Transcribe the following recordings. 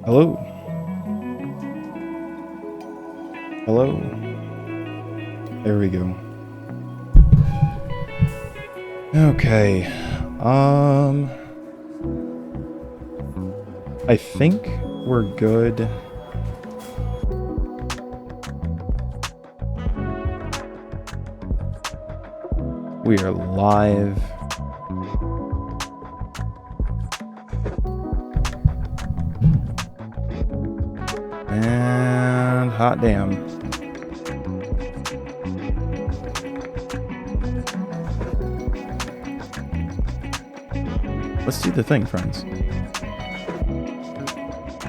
Hello? Hello? There we go. Okay. I think we're good. We are live. And hot damn. Let's do the thing, friends.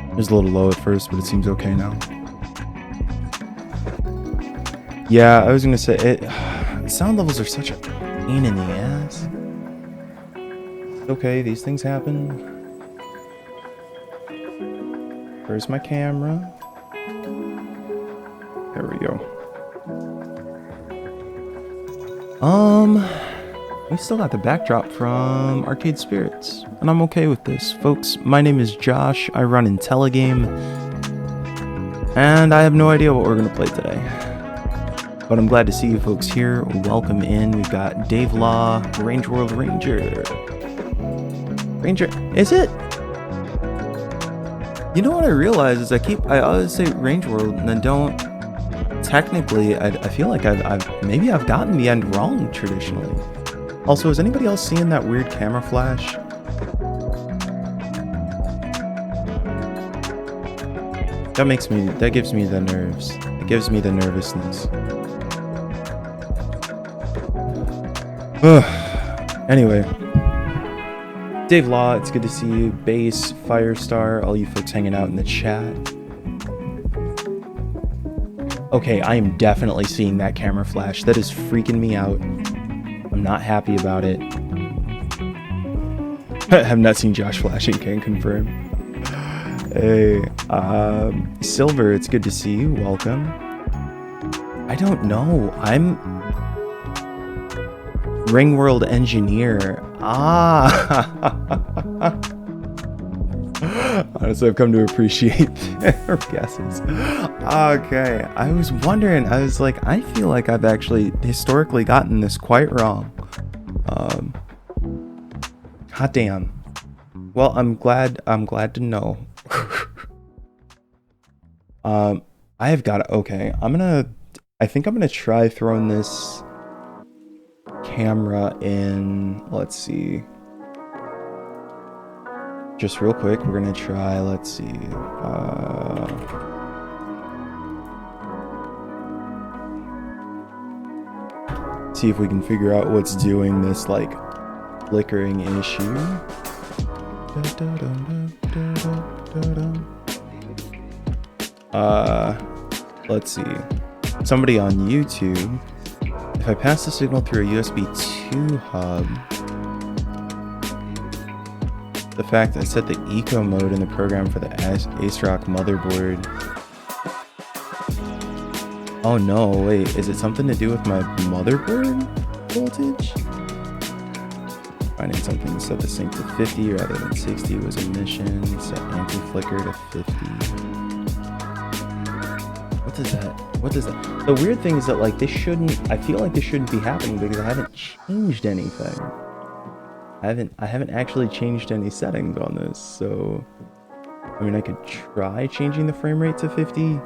It was a little low at first, but it seems okay now. Yeah, I was gonna say it. Sound levels are such a pain in the ass. Okay, these things happen. Where's my camera? There we go. We still got the backdrop from Arcade Spirits, and I'm okay with this. Folks, my name is Josh, I run Intelligame, and I have no idea what we're gonna play today. But I'm glad to see you folks here. Welcome in. We've got Dave Law, Range World Ranger. Is it? You know what I realize is I always say Range World and then don't. Technically, I feel like I've gotten the end wrong traditionally. Also, is anybody else seeing that weird camera flash? That gives me the nerves. It gives me the nervousness. Anyway, Dave Law, it's good to see you. Base, Firestar, all you folks hanging out in the chat. Okay, I am definitely seeing that camera flash. That is freaking me out. I'm not happy about it. I have not seen Josh flashing, can confirm. Hey, Silver, it's good to see you. Welcome. I don't know. I'm Ring World Engineer. Honestly, I've come to appreciate their guesses. Okay, I was wondering. I was like, I feel like I've actually historically gotten this quite wrong. Hot damn. Well, I'm glad to know. I have got it. Okay, I think I'm gonna try throwing this camera in. Let's see. Just real quick, we're gonna try. Let's see. See if we can figure out what's doing this like flickering issue. Let's see. Somebody on YouTube. If I pass the signal through a USB 2 hub, the fact that I set the eco mode in the program for the AceRock motherboard. Oh no, wait, is it something to do with my motherboard voltage? Finding something to set the sync to 50 rather than 60 was a mission. Set anti-flicker to 50. What does that? The weird thing is that like I feel like this shouldn't be happening because I haven't changed anything. I haven't actually changed any settings on this, so I mean I could try changing the frame rate to 50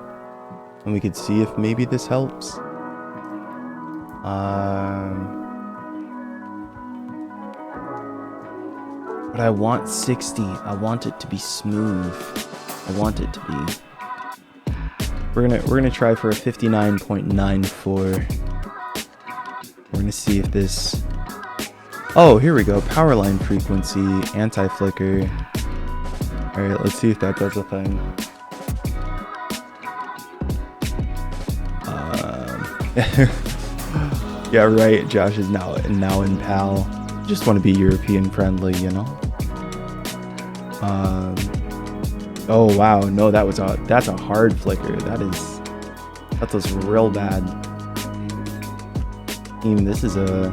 and we could see if maybe this helps. But I want 60. I want it to be smooth. I want it to be. We're gonna try for a 59.94. We're gonna see if this. Oh, here we go. Power line frequency, anti-flicker. All right, let's see if that does a thing. Yeah, right. Josh is now in PAL. Just want to be European friendly, you know. Oh wow, no, that's a hard flicker. That was real bad. Team, this is a.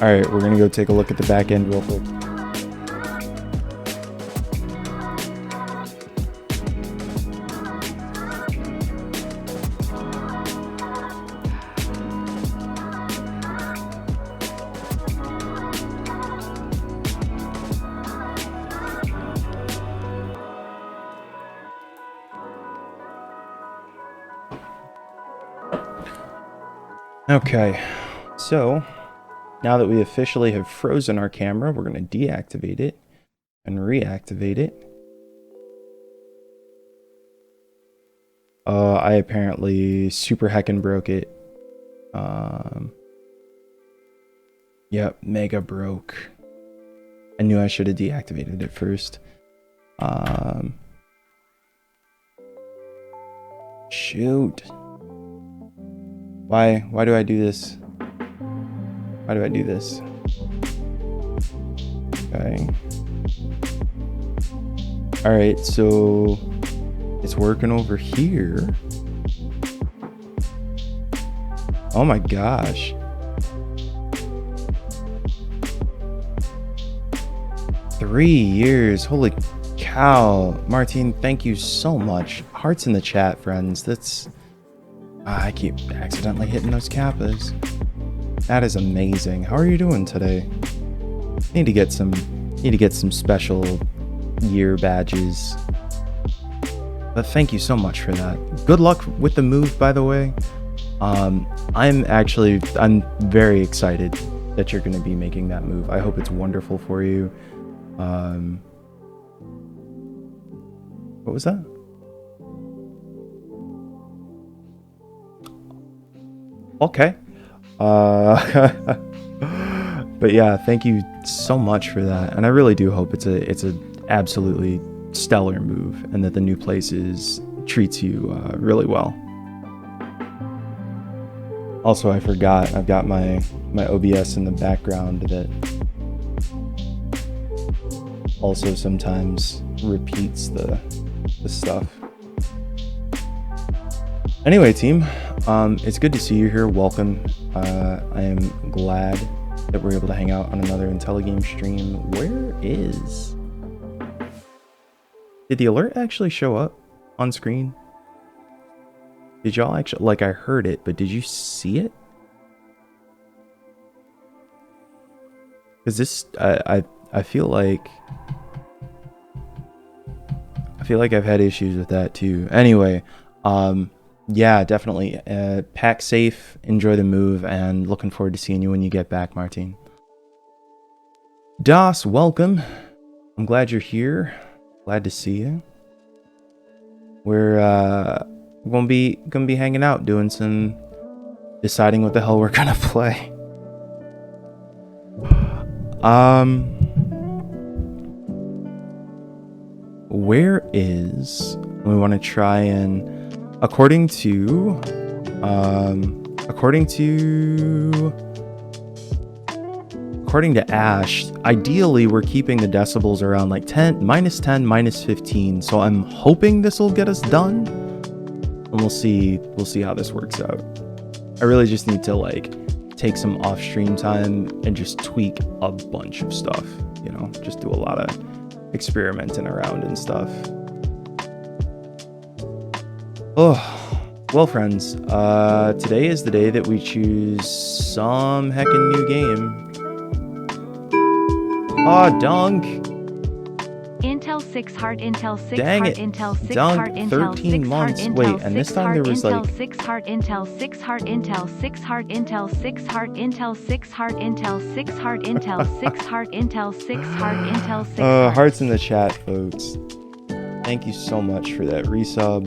All right, we're gonna go take a look at the back end real quick. Okay, so now that we officially have frozen our camera, we're going to deactivate it and reactivate it. I apparently super heckin' broke it. Yep, mega broke. I knew I should have deactivated it first. Shoot. Why do I do this? Why do I do this? Okay. Alright, so it's working over here. Oh my gosh. Three years. Holy cow. Martine, thank you so much. Hearts in the chat, friends. That's... I keep accidentally hitting those kappas. That is amazing. How are you doing today? Need to get some special year badges. But thank you so much for that. Good luck with the move, by the way. I'm very excited that you're going to be making that move. I hope it's wonderful for you. What was that? Okay. But yeah, thank you so much for that. And I really do hope it's a absolutely stellar move and that the new places treats you really well. Also, I forgot I've got my OBS in the background that also sometimes repeats the stuff. Anyway, team, it's good to see you here. Welcome. I am glad that we're able to hang out on another Intelligame stream. Where is... Did the alert actually show up on screen? Did y'all actually... Like, I heard it, but did you see it? Because this... I feel like... I've had issues with that too. Anyway, yeah, definitely. Pack safe, enjoy the move, and looking forward to seeing you when you get back, Martine. Das, welcome. I'm glad you're here. Glad to see you. We're gonna be hanging out, doing some deciding what the hell we're gonna play. Where is... We want to try and... According to Ash, ideally we're keeping the decibels around like -10, -15. So I'm hoping this will get us done, and we'll see how this works out. I really just need to like take some off-stream time and just tweak a bunch of stuff, you know, just do a lot of experimenting around and stuff. Oh, well, friends, today is the day that we choose some heckin' new game. Aw, Dunk! Intel 6 heart, Intel 6 Dang heart, it. Intel 6 Dunk, heart, Intel 13 6 heart, months. Intel Wait, 6 and this time heart, there was Intel like... 6 heart, Intel 6 heart, Intel 6 heart, Intel 6 heart, Intel 6 heart, Intel 6 heart, Intel 6 heart, Intel 6 heart, Intel 6 heart. Hearts in the chat, folks. Thank you so much for that resub.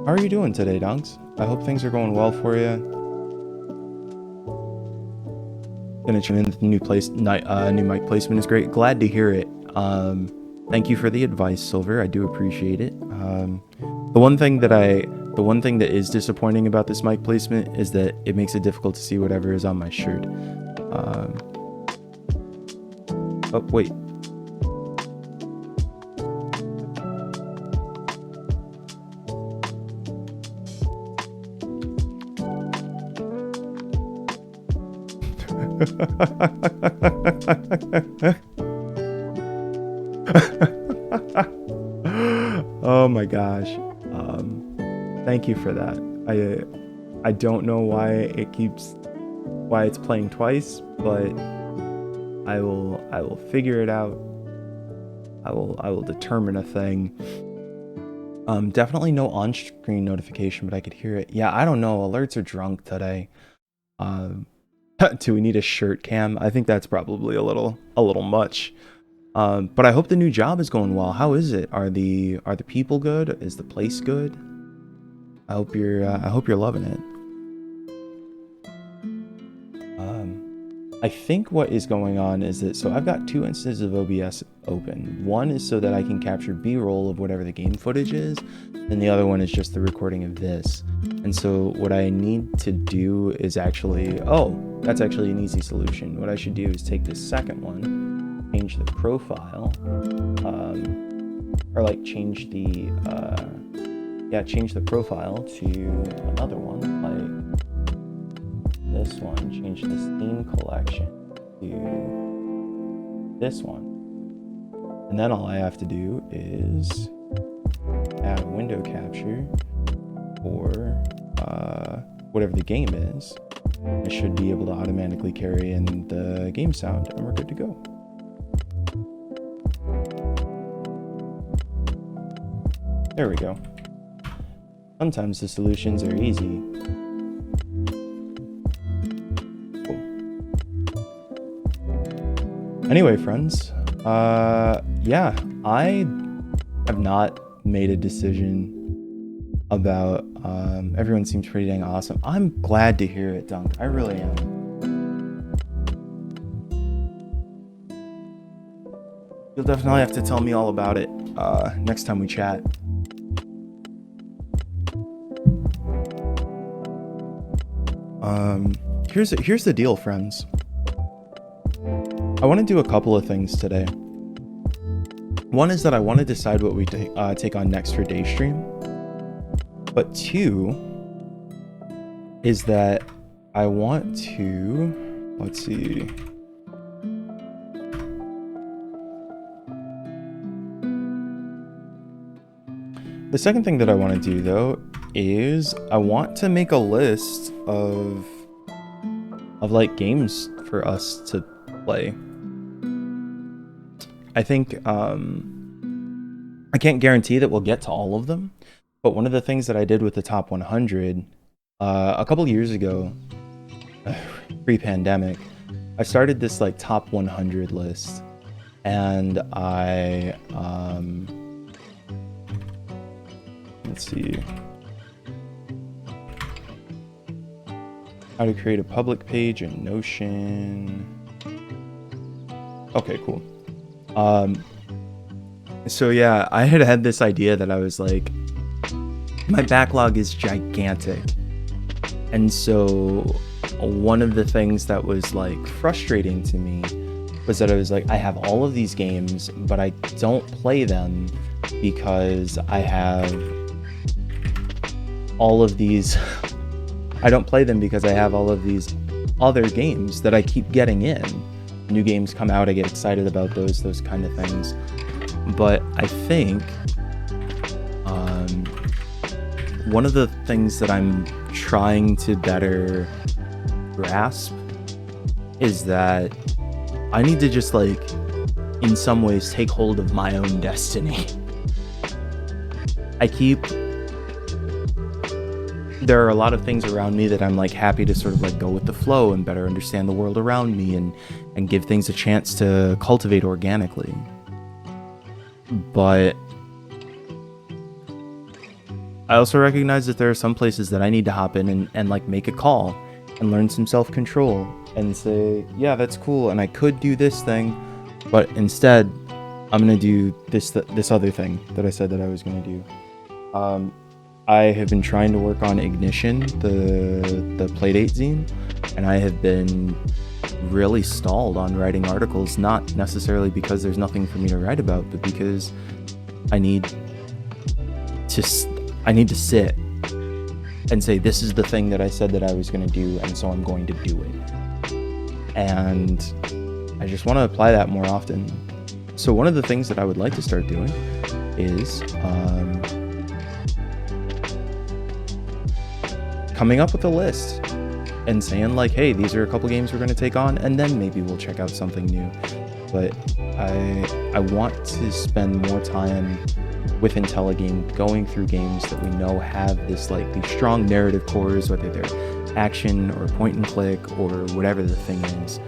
How are you doing today, Dunks? I hope things are going well for you. Gonna tune in the new mic placement is great. Glad to hear it. Thank you for the advice, Silver. I do appreciate it. The one thing that is disappointing about this mic placement is that it makes it difficult to see whatever is on my shirt. Oh wait. Oh my gosh. Thank you for that. I don't know why it's playing twice, but I will figure it out. I will determine a thing. Definitely no on-screen notification, but I could hear it. Yeah, I don't know. Alerts are drunk today. Do we need a shirt cam? I think that's probably a little much. But I hope the new job is going well. How is it? Are the people good? Is the place good? I hope you're loving it. I think what is going on is that, so I've got 2 instances of OBS open. One is so that I can capture B-roll of whatever the game footage is, and the other one is just the recording of this. And so what I need to do is actually, that's actually an easy solution. What I should do is take this second one, change the profile, or like change the profile to another one, like this one, change the Steam collection to this one. And then all I have to do is add a window capture for whatever the game is. I should be able to automatically carry in the game sound, and we're good to go. There we go. Sometimes the solutions are easy. Anyway, friends, yeah, I have not made a decision about, everyone seems pretty dang awesome. I'm glad to hear it, Dunk. I really am. You'll definitely have to tell me all about it, next time we chat. Here's the deal, friends. I want to do a couple of things today. One is that I want to decide what we take on next for day stream. But 2 is that I want to, let's see. The second thing that I want to do though is I want to make a list of like games for us to play. I think I can't guarantee that we'll get to all of them, but one of the things that I did with the top 100 a couple years ago, pre-pandemic, I started this like top 100 list, and I let's see, how to create a public page in Notion. Okay, cool. So yeah, I had this idea that I was like, my backlog is gigantic. And so one of the things that was like frustrating to me was that I was like, I have all of these games, but I don't play them because I have all of these I don't play them because I have all of these other games that I keep getting in. New games come out, I get excited about those kind of things. But I think one of the things that I'm trying to better grasp is that I need to just like, in some ways, take hold of my own destiny. There are a lot of things around me that I'm like happy to sort of like go with the flow and better understand the world around me and give things a chance to cultivate organically. But I also recognize that there are some places that I need to hop in and like make a call and learn some self-control and say, yeah, that's cool, and I could do this thing, but instead I'm gonna do this other thing that I said that I was gonna do. I have been trying to work on Ignition, the Playdate zine, and I have been really stalled on writing articles, not necessarily because there's nothing for me to write about, but because I need to sit and say, this is the thing that I said that I was going to do, and so I'm going to do it. and I just want to apply that more often. So one of the things that I would like to start doing is coming up with a list and saying like, hey, these are a couple games we're going to take on, and then maybe we'll check out something new. But I want to spend more time with Intelligame going through games that we know have this like these strong narrative cores, whether they're action or point and click or whatever the thing is.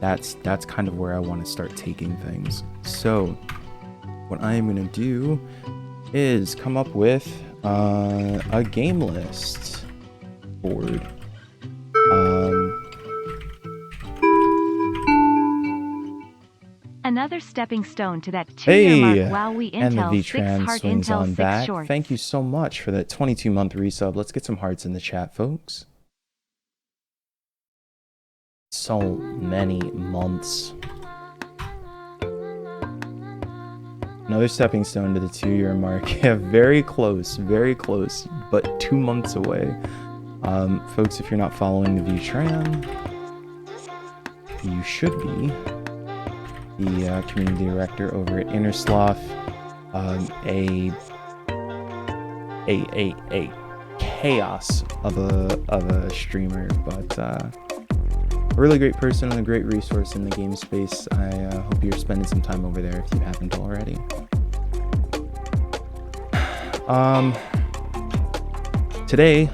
That's kind of where I want to start taking things. So what I am going to do is come up with a game list board. Another stepping stone to that 2-year mark. Wow, we And the Intel 6 VTran heart swings Intel on 6 back. short. Thank you so much for that 22-month resub. Let's get some hearts in the chat, folks. So many months. Another stepping stone to the 2-year mark. Yeah, very close, but 2 months away. Folks, if you're not following the VTran, you should be. The community director over at Innersloth, a chaos of a streamer, but a really great person and a great resource in the game space. I hope you're spending some time over there if you haven't already. Today,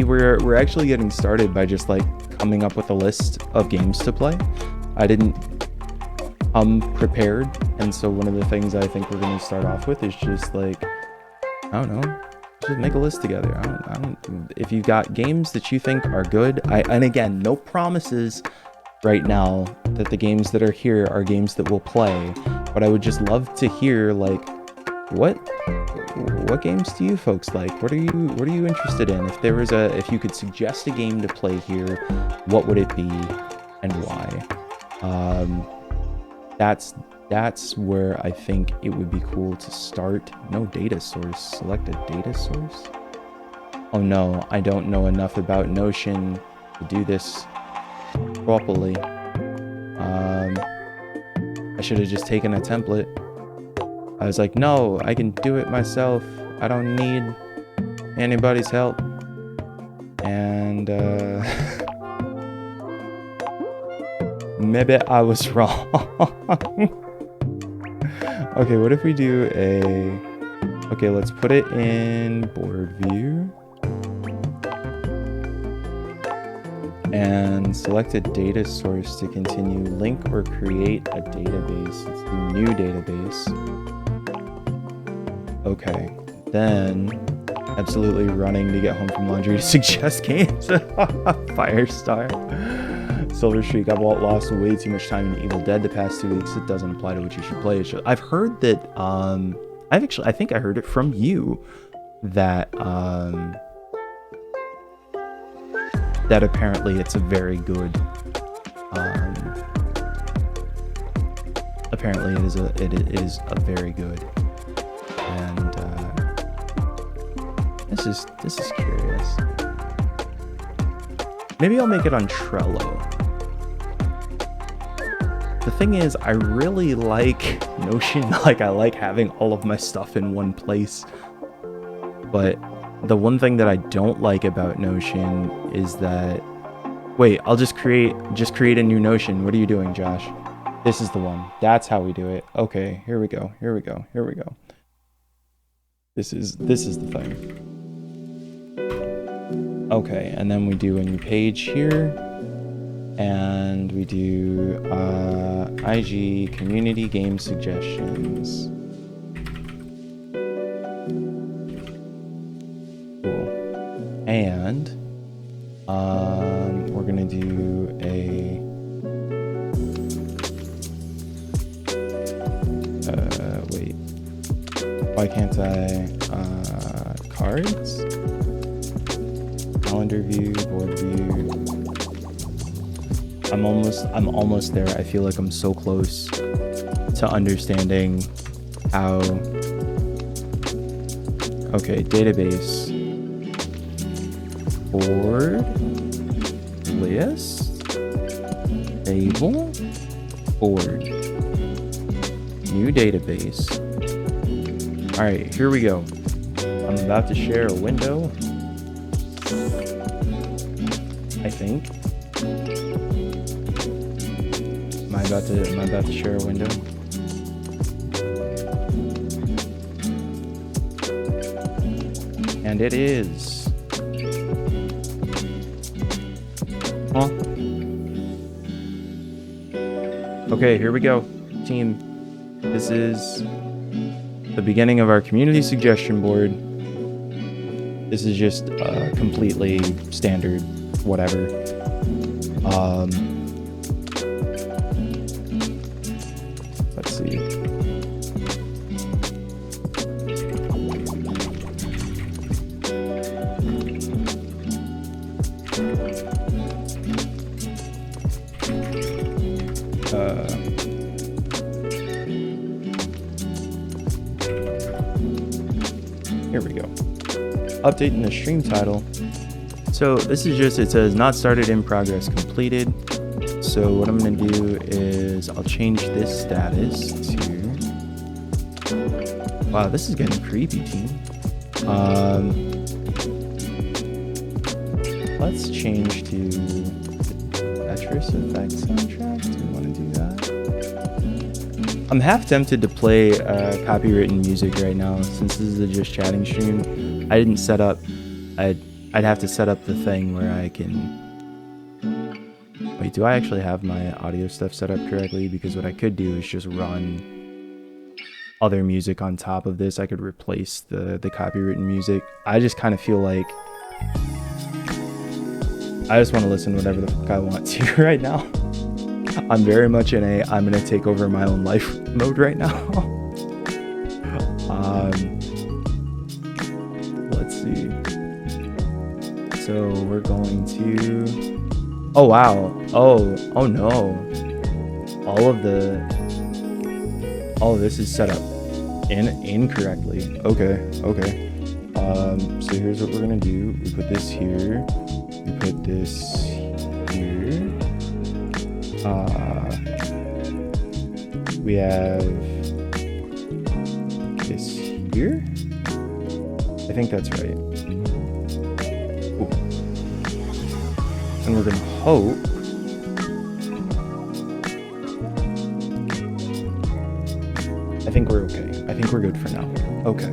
we're actually getting started by just like coming up with a list of games to play. I didn't prepared, and so one of the things I think we're going to start off with is just like, I don't know, just make a list together. I don't if you've got games that you think are good, and again, no promises right now that the games that are here are games that we'll play, but I would just love to hear like what games do you folks like? What are you interested in? If you could suggest a game to play here, what would it be and why? That's where I think it would be cool to start. No data source. Select a data source. Oh no, I don't know enough about Notion to do this properly. I should have just taken a template. I was like, no, I can do it myself. I don't need anybody's help. And maybe I was wrong. Okay, what if we do okay, let's put it in board view and select a data source to continue link or create a database. Let's do new database. Okay, then absolutely running to get home from laundry to suggest games. Firestar. Silver Streak. I've lost way too much time in Evil Dead the past 2 weeks. It doesn't apply to what you should play. I've heard that, I think I heard it from you that, that apparently it's a very good, apparently it is a very good, and, this is curious. Maybe I'll make it on Trello. The thing is, I really like Notion. Like, I like having all of my stuff in one place. But the one thing that I don't like about Notion is that... Wait, I'll just create a new Notion. What are you doing, Josh? This is the one. That's how we do it. Okay, here we go. This is the thing. Okay, and then we do a new page here, and we do IG community game suggestions. Cool. And we're gonna do a wait. Why can't I cards? Calendar view, board view. I'm almost there. I feel like I'm so close to understanding how. Okay, database, board, list, table, board, new database. All right, here we go. I'm about to share a window, I think. Am I about to share a window? And it is. Huh? Okay, here we go, team. This is the beginning of our community suggestion board. This is just completely standard, whatever. Let's see. Here we go. Updating the stream title. So this is just, it says not started, in progress, completed. So what I'm going to do is I'll change this status to, wow, this is getting creepy, team. Let's change to Tetris Effect soundtrack. Do we want to do that? I'm half tempted to play copywritten music right now, since this is a just chatting stream. I didn't set up, I'd have to set up the thing where I can, wait, do I actually have my audio stuff set up correctly? Because what I could do is just run other music on top of this. I could replace the copywritten music. I just kind of feel like I just want to listen to whatever the fuck I want to right now. I'm very much in a I'm gonna take over my own life mode right now. Let's see. So we're going to, oh wow, oh no, all of this is set up incorrectly. Okay. So here's what we're gonna do. We put this here, we put this here. We have this here. I think that's right. Ooh. And we're gonna hope I think we're okay. I think we're good for now. Okay.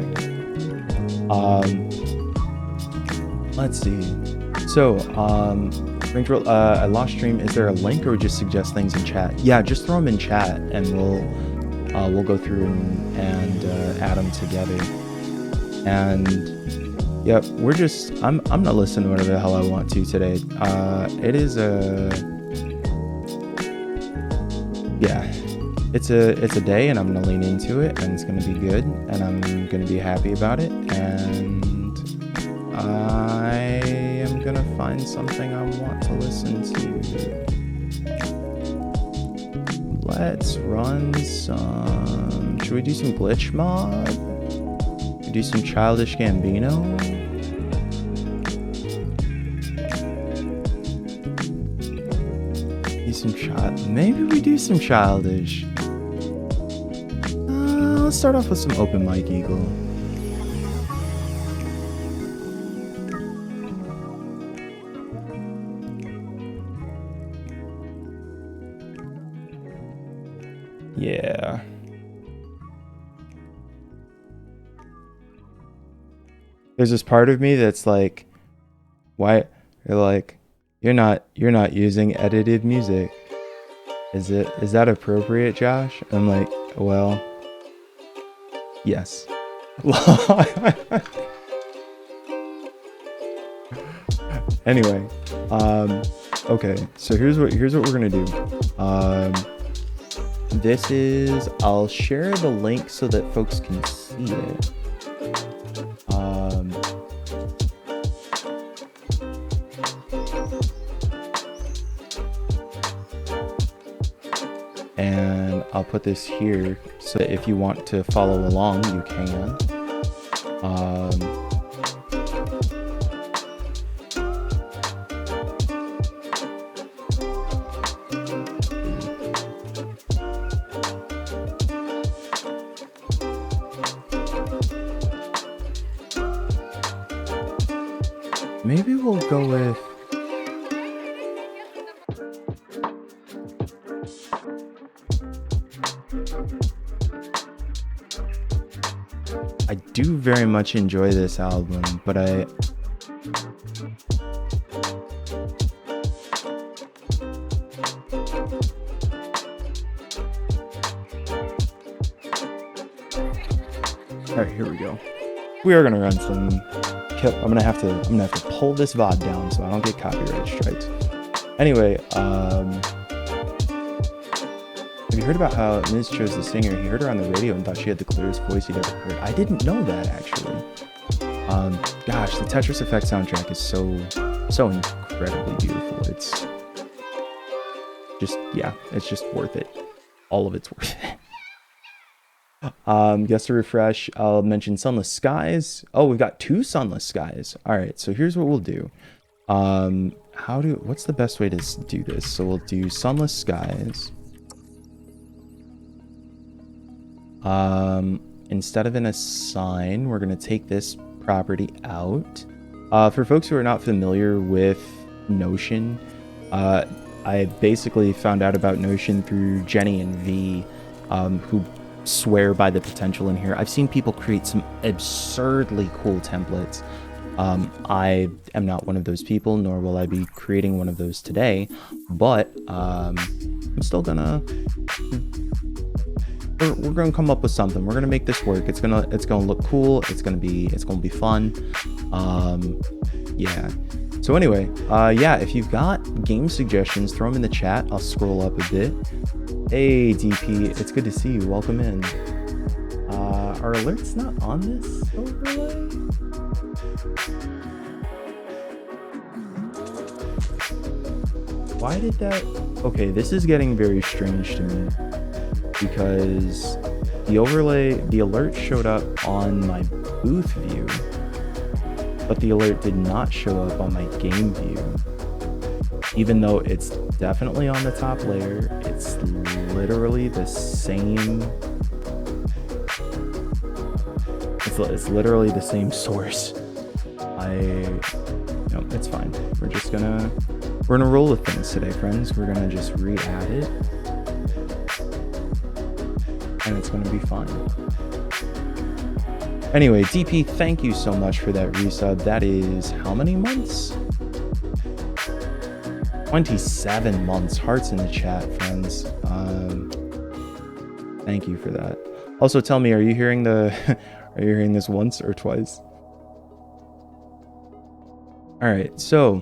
Let's see. So, I lost stream. Is there a link, or just suggest things in chat? Yeah, just throw them in chat, and we'll go through and add them together. And yep, I'm not listening to whatever the hell I want to today. It is it's a day, and I'm gonna lean into it, and it's gonna be good, and I'm gonna be happy about it, and I am gonna find something I want to listen to. Let's run some, should we do some glitch mod? Should we do some Childish Gambino? Maybe we do some Childish. Let's start off with some Open Mic Eagle. Yeah. There's this part of me that's like, why? You're like, you're not using edited music. Is that appropriate, Josh? I'm like, well, yes. Anyway, okay, so here's what we're gonna do. This is, I'll share the link so that folks can see it. And I'll put this here so that if you want to follow along, you can. maybe we'll go with... I do very much enjoy this album, but Alright, here we go. We are gonna run some... I'm gonna have to pull this VOD down so I don't get copyright strikes. Anyway, have you heard about how Ms. chose the singer? He heard her on the radio and thought she had the clearest voice he'd ever heard. I didn't know that, actually. Gosh, the Tetris Effect soundtrack is so incredibly beautiful. It's just, yeah, it's just worth it. All of it's worth it. Just to refresh, I'll mention Sunless Skies. Oh, we've got 2 Sunless Skies. All right, so here's what we'll do. What's the best way to do this? So we'll do Sunless Skies. Instead of an assign, we're going to take this property out. For folks who are not familiar with Notion, I basically found out about Notion through Jenny and V, who swear by the potential in here. I've seen people create some absurdly cool templates. I am not one of those people, nor will I be creating one of those today, but I'm still gonna... We're gonna come up with something. We're gonna make this work. It's gonna look cool. It's gonna be fun. Yeah. So anyway, yeah, if you've got game suggestions, throw them in the chat. I'll scroll up a bit. Hey DP, it's good to see you. Welcome in. Are alerts not on this overlay? Why did that? Okay, this is getting very strange to me. Because the alert showed up on my booth view, but the alert did not show up on my game view. Even though it's definitely on the top layer, it's literally the same. It's literally the same source. No, it's fine. We're gonna roll with things today, friends. We're gonna just re-add it. And it's going to be fun. Anyway, DP, thank you so much for that resub. That is how many months? 27 months. Hearts in the chat, friends. Thank you for that. Also, tell me, are you hearing this once or twice? All right, so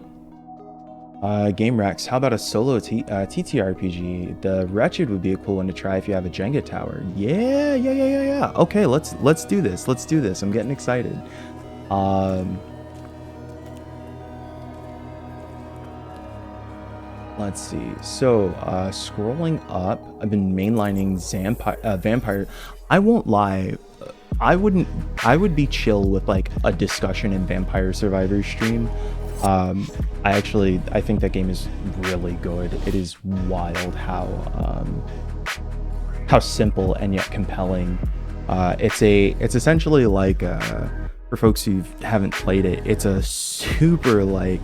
Game Rex, how about a solo TTRPG? The Wretched would be a cool one to try if you have a Jenga tower. Yeah. Okay, let's do this. Let's do this. I'm getting excited. Let's see. So, scrolling up, I've been mainlining Vampire. I won't lie. I would be chill with like a discussion in Vampire Survivors stream. I think that game is really good. It is wild how simple and yet compelling. It's essentially like for folks who haven't played it, it's a super like,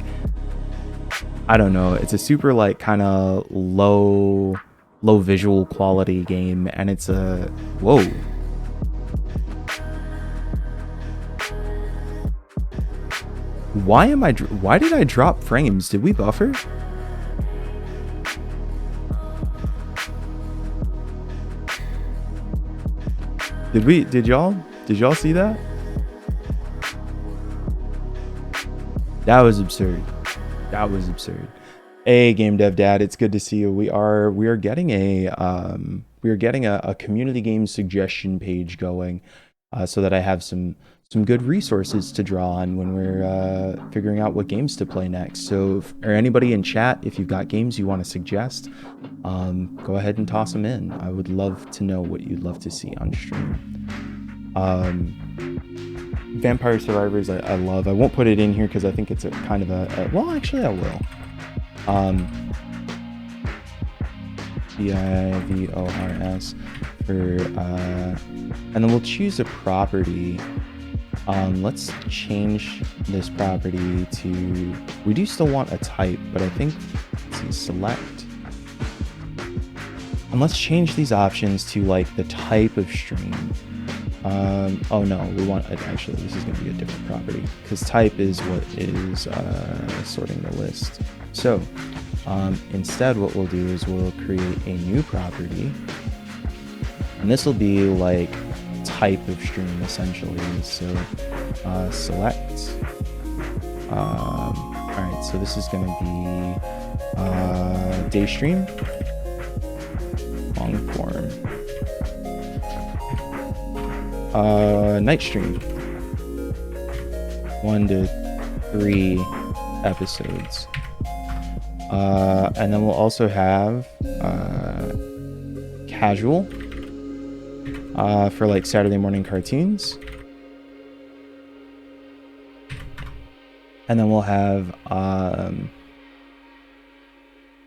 I don't know, it's a super like kind of low visual quality game, and it's a whoa. Why did I drop frames? Did we buffer? Did y'all see that? That was absurd. Hey, Game Dev Dad, it's good to see you. We are getting a community game suggestion page going, so that I have some good resources to draw on when we're figuring out what games to play next. So, or anybody in chat, if you've got games you want to suggest, go ahead and toss them in. I would love to know what you'd love to see on stream. Vampire Survivors, I love. I won't put it in here because I think it's a kind of well, actually, I will. VIVORS for, and then we'll choose a property. Let's change this property to, we do still want a type, but I think, let's see, select. And let's change these options to like the type of stream. Oh no, we want, actually this is going to be a different property because type is what is sorting the list. So instead what we'll do is we'll create a new property, and this will be like type of stream essentially. So select. All right, so this is going to be day stream, long form. Night stream, 1 to 3 episodes. And then we'll also have casual for like Saturday morning cartoons. And then we'll have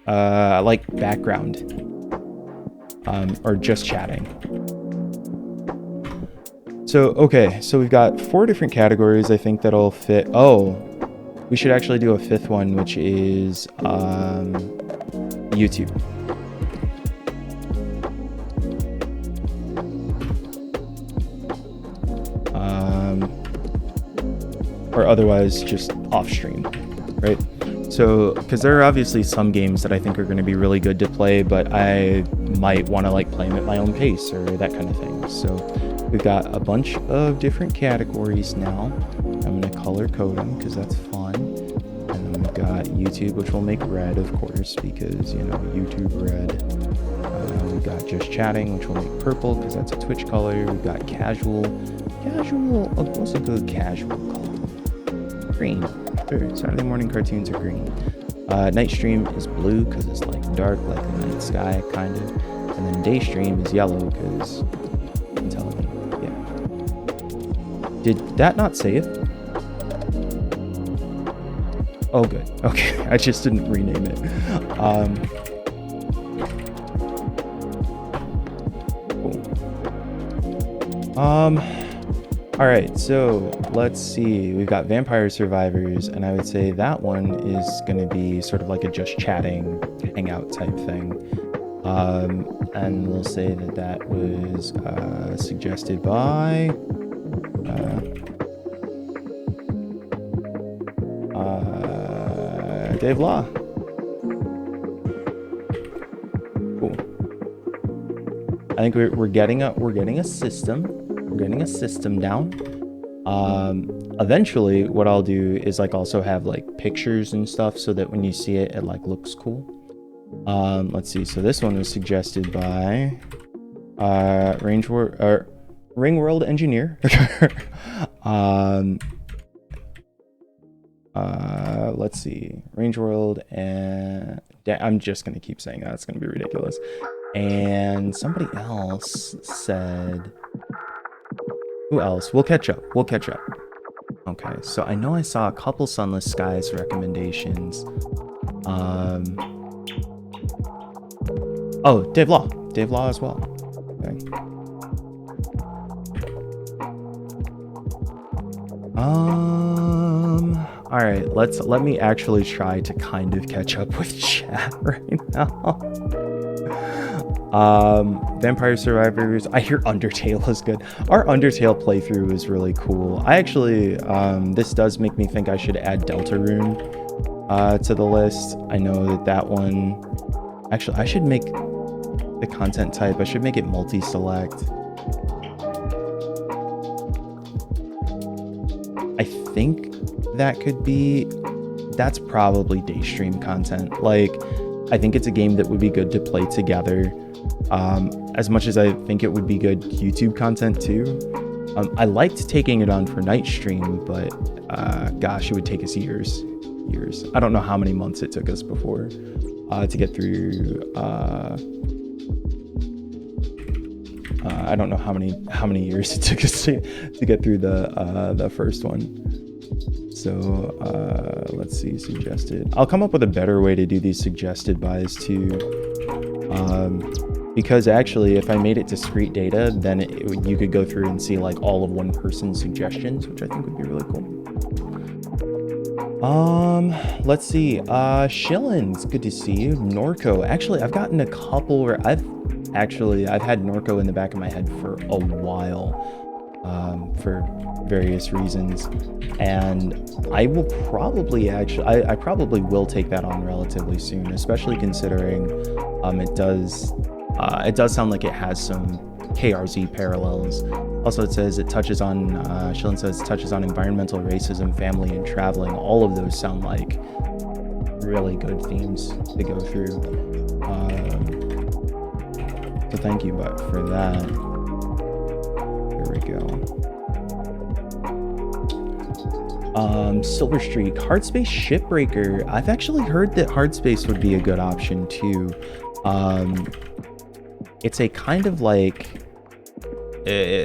like background or just chatting. So, okay, so we've got 4 different categories I think that'll fit. Oh, we should actually do a 5th one, which is YouTube. Or otherwise just off stream, right? So, because there are obviously some games that I think are going to be really good to play, but I might want to like play them at my own pace or that kind of thing. So we've got a bunch of different categories now. I'm going to color code them because that's fun. And then we've got YouTube, which we'll make red, of course, because, you know, YouTube red. We've got just chatting, which we'll make purple because that's a Twitch color. We've got casual. What's a good casual color? Green. Sure, Saturday morning cartoons are green. Night stream is blue because it's like dark, like the night sky, kind of. And then day stream is yellow because Intelligame. Yeah. Did that not save? Oh, good. Okay, I just didn't rename it. Cool. All right, so let's see. We've got Vampire Survivors, and I would say that one is going to be sort of like a just chatting, hangout type thing. And we'll say that that was suggested by Dave Law. Cool. I think we're getting a system. We're getting a system down. Eventually what I'll do is like also have like pictures and stuff so that when you see it, it like looks cool. Let's see. So this one was suggested by Ring World Engineer. Let's see. Range World, and I'm just gonna keep saying that. It's gonna be ridiculous. And somebody else said, who else? We'll catch up. Okay, so I know I saw a couple Sunless Skies recommendations. Oh, Dave Law as well. Okay. All right, let me actually try to kind of catch up with chat right now. Vampire Survivors. I hear Undertale is good. Our Undertale playthrough is really cool. I actually, this does make me think I should add Deltarune to the list. I know that one. Actually, I should make the content type. I should make it multi-select. I think that could be. That's probably day stream content. Like, I think it's a game that would be good to play together. As much as I think it would be good YouTube content too. I liked taking it on for night stream, but gosh, it would take us years. I don't know how many months it took us before to get through. I don't know how many years it took us to get through the first one. So let's see, suggested. I'll come up with a better way to do these suggested buys too. Because actually, if I made it discrete data, then you could go through and see like all of one person's suggestions, which I think would be really cool. Let's see. Shillins, good to see you. Norco. Actually, I've gotten a couple where I've had Norco in the back of my head for a while, for various reasons. And I will probably I probably will take that on relatively soon, especially considering it does sound like it has some KRZ parallels. Also, it says it touches on, Shilin says it touches on environmental racism, family, and traveling. All of those sound like really good themes to go through. So thank you, but for that. Here we go. Silver Streak, Hardspace Shipbreaker. I've actually heard that Hardspace would be a good option too. It's a kind of like,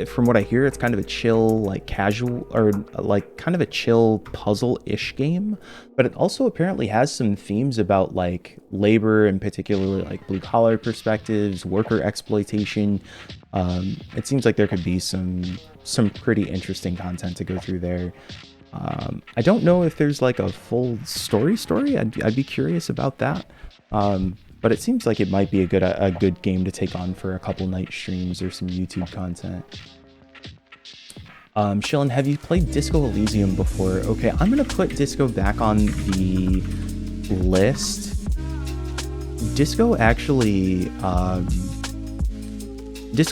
from what I hear, it's kind of a chill, like casual, or like kind of a chill puzzle-ish game, but it also apparently has some themes about like labor, and particularly like blue-collar perspectives, worker exploitation. It seems like there could be some pretty interesting content to go through there. I don't know if there's like a full story. I'd be curious about that. But it seems like it might be a good game to take on for a couple night streams or some YouTube content. Shillin, have you played Disco Elysium before? Okay, I'm gonna put Disco back on the list. Disco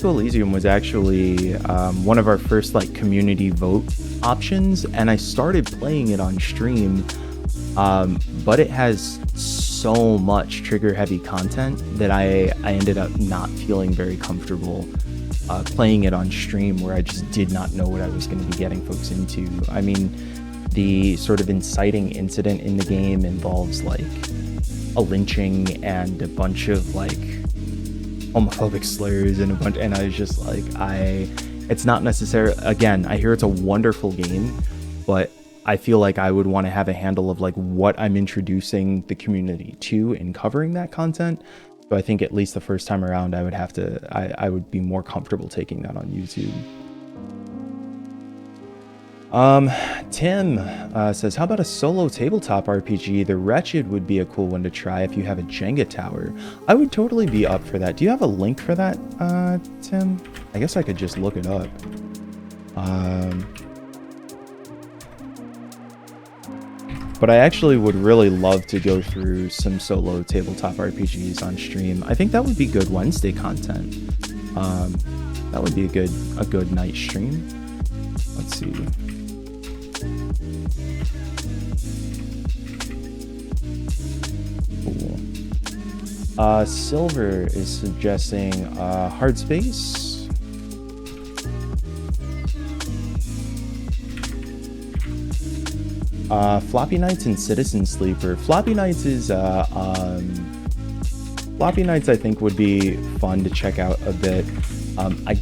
Elysium was actually one of our first like community vote options, and I started playing it on stream, but it has so much trigger heavy content that I ended up not feeling very comfortable playing it on stream, where I just did not know what I was going to be getting folks into. I mean, the sort of inciting incident in the game involves like a lynching and a bunch of like homophobic slurs and I was just like, it's not necessary. Again, I hear it's a wonderful game, but I feel like I would want to have a handle of like what I'm introducing the community to in covering that content. So I think at least the first time around, I would be more comfortable taking that on YouTube. Tim says, how about a solo tabletop RPG? The Wretched would be a cool one to try if you have a Jenga tower. I would totally be up for that. Do you have a link for that, Tim? I guess I could just look it up. But I actually would really love to go through some solo tabletop RPGs on stream. I think that would be good Wednesday content. That would be a good night stream. Let's see. Cool. Silver is suggesting Hardspace. Floppy Nights and Citizen Sleeper. Floppy Nights I think would be fun to check out a bit. I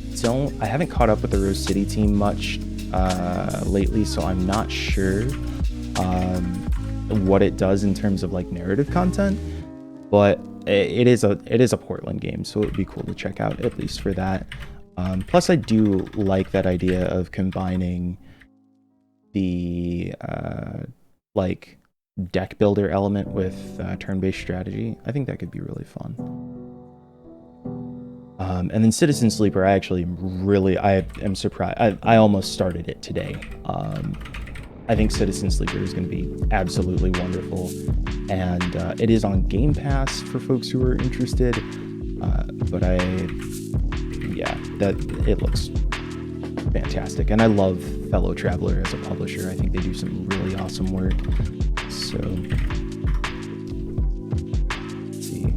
haven't caught up with the Rose City team much lately, so I'm not sure what it does in terms of like narrative content, but it is a Portland game, so it would be cool to check out at least for that. Plus I do like that idea of combining the like deck builder element with turn-based strategy. I think that could be really fun. And then Citizen Sleeper, I am surprised. I almost started it today. I think Citizen Sleeper is going to be absolutely wonderful, and it is on Game Pass for folks who are interested. But it looks fantastic, and I love Fellow Traveler as a publisher. I think they do some really awesome work. So let's see.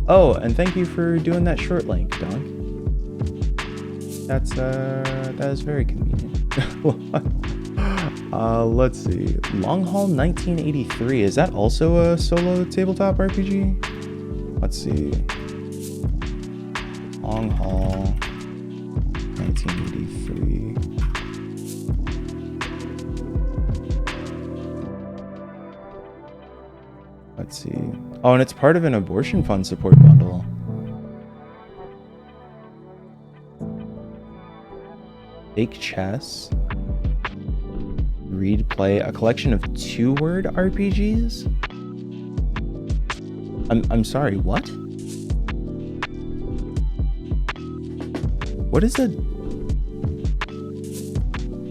Oh, and thank you for doing that short link, Doug. That is very convenient. Let's see. Long Haul 1983. Is that also a solo tabletop RPG? Let's see. Long Haul 1983. Let's see. Oh, and it's part of an abortion fund support bundle. Fake chess. Read, play, a collection of 2-word RPGs? I'm sorry, what? What is it?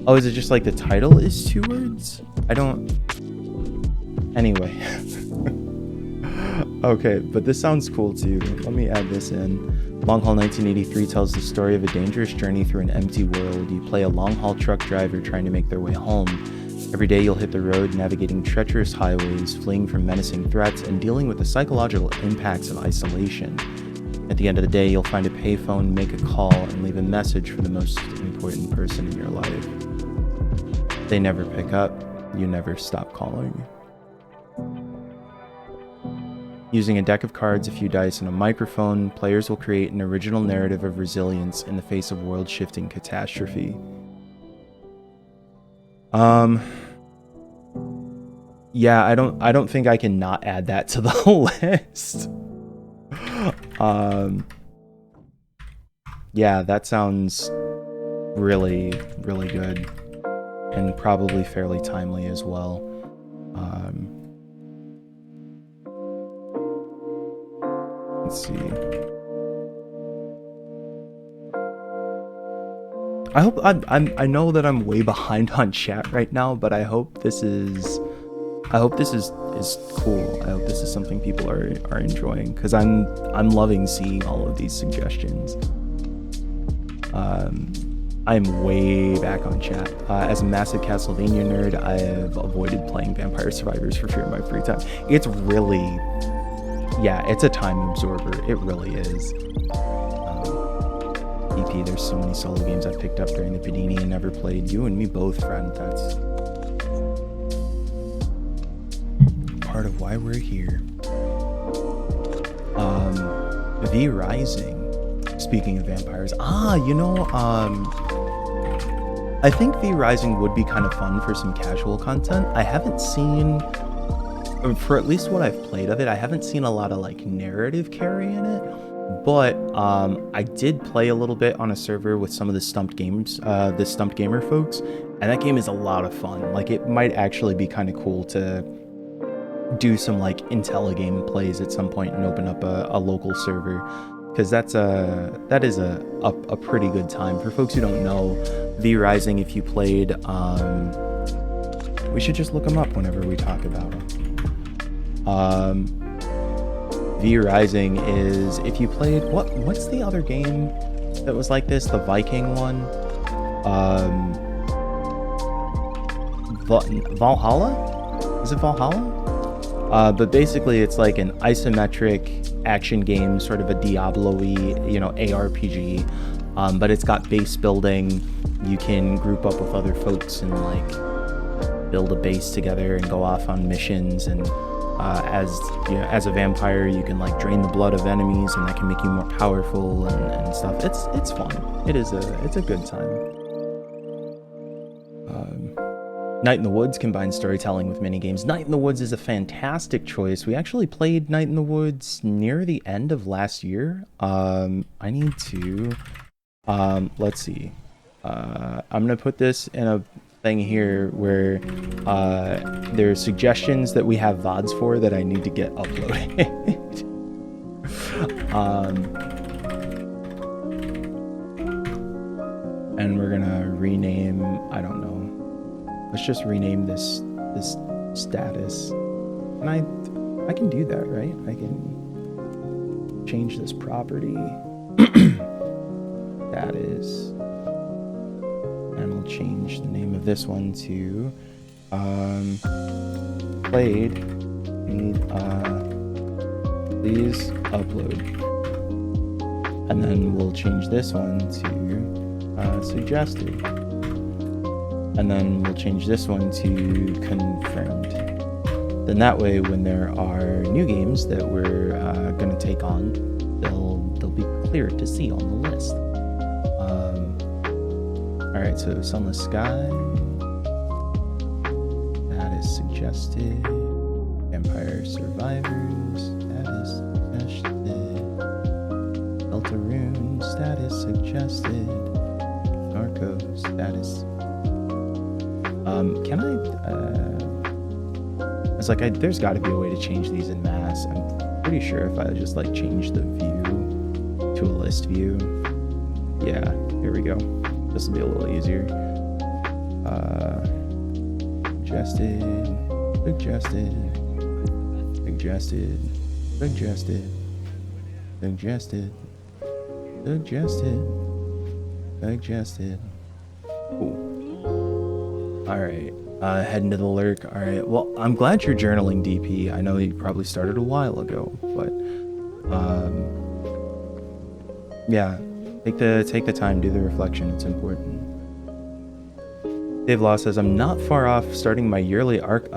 Oh, is it just like the title is 2 words? I don't... Anyway. Okay, but this sounds cool too. Let me add this in. Long Haul 1983 tells the story of a dangerous journey through an empty world. You play a long-haul truck driver trying to make their way home. Every day you'll hit the road, navigating treacherous highways, fleeing from menacing threats, and dealing with the psychological impacts of isolation. At the end of the day, you'll find a payphone, make a call, and leave a message for the most important person in your life. They never pick up. You never stop calling. Using a deck of cards, a few dice, and a microphone, players will create an original narrative of resilience in the face of world-shifting catastrophe. Yeah, I don't think I can not add that to the list. Yeah, that sounds really, really good, and probably fairly timely as well. Let's see. I hope I know that I'm way behind on chat right now, but I hope this is cool. I hope this is something people are enjoying, because I'm loving seeing all of these suggestions. I'm way back on chat. As a massive Castlevania nerd, I have avoided playing Vampire Survivors for fear of my free time. It's really, yeah, it's a time absorber. It really is. EP, there's so many solo games I've picked up during the Panini and never played. You and me both, friend. That's part of why we're here. V Rising. Speaking of vampires, I think V Rising would be kind of fun for some casual content. I haven't seen, for at least what I've played of it, I haven't seen a lot of like narrative carry in it. But I did play a little bit on a server with some of the Stumped Gamer folks, and that game is a lot of fun. Like, it might actually be kind of cool to do some like Intelligame plays at some point and open up a local server, because that is a pretty good time. For folks who don't know, V Rising, if you played, we should just look them up whenever we talk about them. V Rising is, if you played, what's the other game that was like this? The Viking one? Valhalla? Is it Valhalla? But basically it's like an isometric action game, sort of a Diablo-y, ARPG. But it's got base building. You can group up with other folks and like build a base together and go off on missions, and as a vampire, you can like drain the blood of enemies, and that can make you more powerful and stuff. It's fun. It's a good time. Night in the Woods combines storytelling with minigames. Night in the Woods is a fantastic choice. We actually played Night in the Woods near the end of last year. I need to, let's see. I'm gonna put this in a thing here where there's suggestions that we have VODs for that I need to get uploaded. And we're gonna rename, I don't know, let's just rename this status. And I can do that, right? I can change this property. Status. And we'll change the name of this one to played. Please upload. And then we'll change this one to suggested. And then we'll change this one to confirmed. Then that way, when there are new games that we're going to take on, they'll be clear to see on the list. Alright, so Sunless Sky. That is suggested. Vampire Survivors. That is suggested. Deltarune. That is suggested. Narco status. Can I was like, there's got to be a way to change these in mass. I'm pretty sure if I just like change the view to a list view. Yeah, here we go. This will be a little easier. Suggested, suggested, suggested, suggested, suggested, suggested, suggested. Cool. All right. Heading to the lurk. All right. Well, I'm glad you're journaling, DP. I know you probably started a while ago, but yeah, take the time, do the reflection. It's important. Dave Law says, I'm not far off starting my yearly Arcanum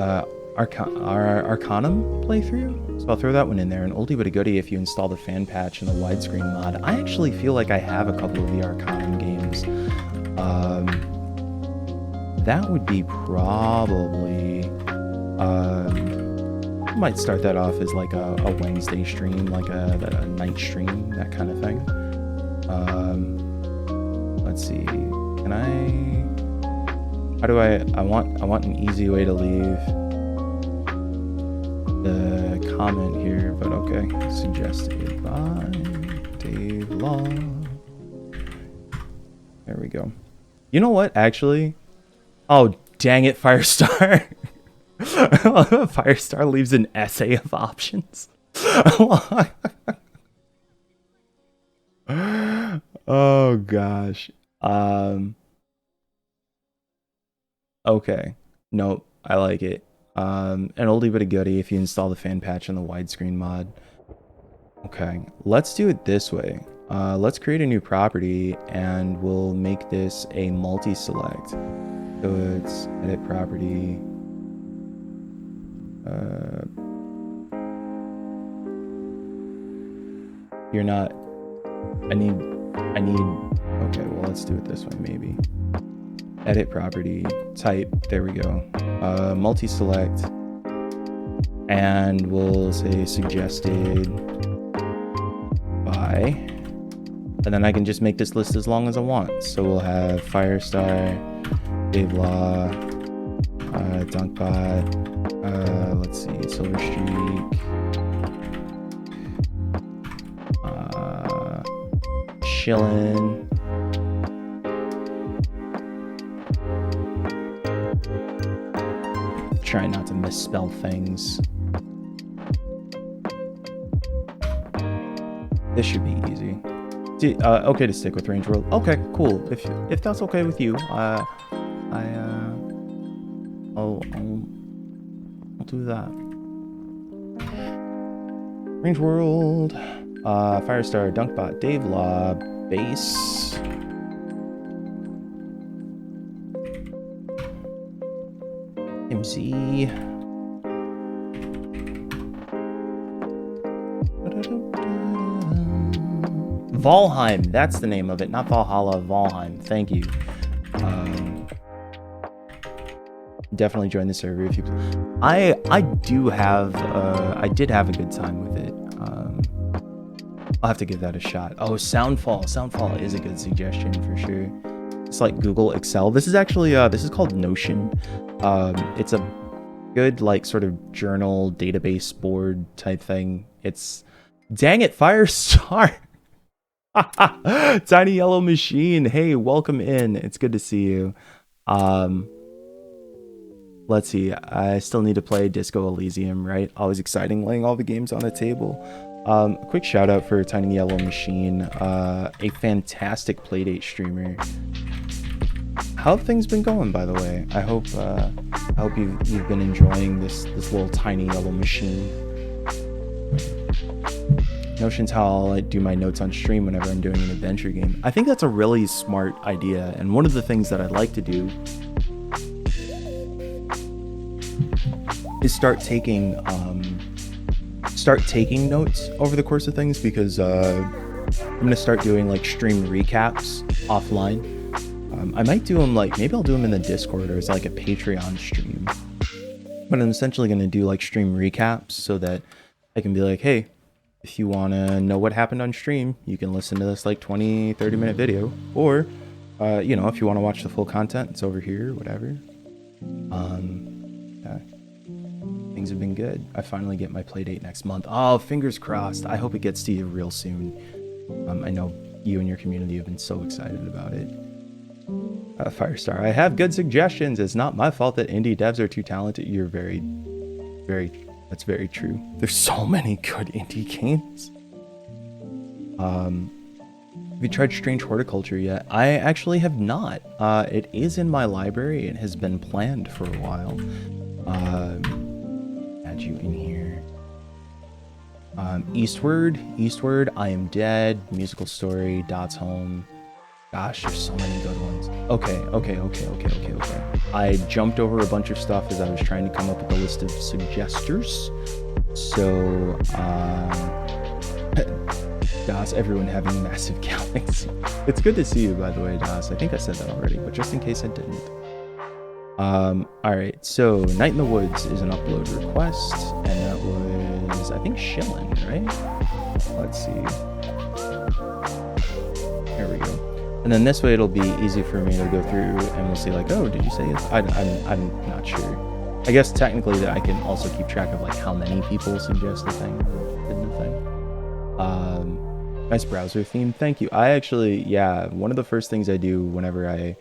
playthrough, so I'll throw that one in there. An oldie but a goodie if you install the fan patch and the widescreen mod. I actually feel like I have a couple of the Arcanum games. That would be probably... I might start that off as like a Wednesday stream, like a night stream, that kind of thing. Let's see. Can I... How do I want an easy way to leave the comment here, but okay. Suggested by Dave Law. There we go. You know what, actually? Oh, dang it, Firestar. Firestar leaves an essay of options. Oh gosh. Okay. Nope. I like it. An oldie but a goodie if you install the fan patch and the widescreen mod. Okay. Let's do it this way. Let's create a new property and we'll make this a multi-select. So it's edit property. You're not... I need... Okay, well, let's do it this way, maybe. Edit property, type, there we go. Multi-select, and we'll say suggested by, and then I can just make this list as long as I want. So we'll have Firestar, Dave Law, Dunkbot, let's see, Silver Streak, Chillin', try not to misspell things. This should be easy. Okay to stick with Range World. Okay, cool. If that's okay with you, I'll do that. Range World, Firestar, Dunkbot, Dave Law, Base. MC. Valheim, that's the name of it, not Valhalla, Valheim. Thank you. Definitely join the server if you. I did have a good time with it. I'll have to give that a shot. Oh, Soundfall is a good suggestion for sure. It's like Google Excel. This is actually this is called Notion. It's a good like sort of journal database board type thing. It's dang it, Firestar. Tiny Yellow Machine. Hey, welcome in. It's good to see you. Let's see. I still need to play Disco Elysium, right? Always exciting laying all the games on the table. A quick shout out for Tiny Yellow Machine, a fantastic Playdate streamer. How have things been going, by the way? I hope you've been enjoying this little Tiny Yellow Machine. Notion's how I do my notes on stream whenever I'm doing an adventure game. I think that's a really smart idea, and one of the things that I'd like to do is start taking notes over the course of things, because I'm gonna start doing like stream recaps offline. I might do them like, maybe I'll do them in the Discord or as like a Patreon stream, but I'm essentially gonna do like stream recaps so that I can be like, hey, if you want to know what happened on stream, you can listen to this like 20-30 minute video, or You know, if you want to watch the full content, it's over here, whatever. Yeah. Things have been good. I finally get my play date next month. Oh, fingers crossed. I hope it gets to you real soon. I know you and your community have been so excited about it. Firestar, I have good suggestions. It's not my fault that indie devs are too talented. You're that's very true. There's so many good indie games. Have you tried Strange Horticulture yet? I actually have not. It is in my library. It has been planned for a while. Add you in here. Eastward, I Am Dead, Musical Story, Dot's Home. Gosh, there's so many good ones. Okay. I jumped over a bunch of stuff as I was trying to come up with a list of suggestors. So, Das, everyone having massive galaxy. It's good to see you, by the way, Das. I think I said that already, but just in case I didn't. Alright, so Night in the Woods is an upload request, and that was, I think, Shillin, right? Let's see. There we go. And then this way it'll be easy for me to go through and we'll see like, oh, did you say it? I'm not sure. I guess technically that I can also keep track of like how many people suggest the thing or didn't the thing. Nice browser theme. Thank you. I actually, yeah, one of the first things I do whenever I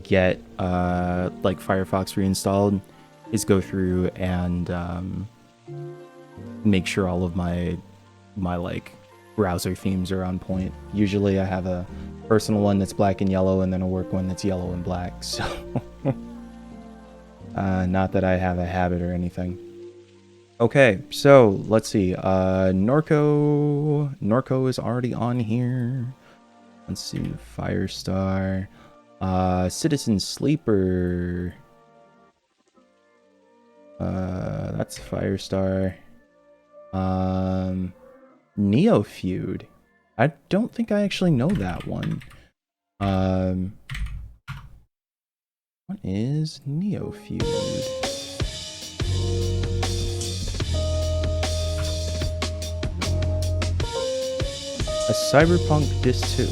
get like Firefox reinstalled is go through and make sure all of my like browser themes are on point. Usually I have a personal one that's black and yellow and then a work one that's yellow and black, so not that I have a habit or anything. Okay, so let's see. Norco is already on here. Let's see. Firestar, Citizen Sleeper, that's Firestar. Neo Feud. I don't think I actually know that one. What is Neo Feud? A cyberpunk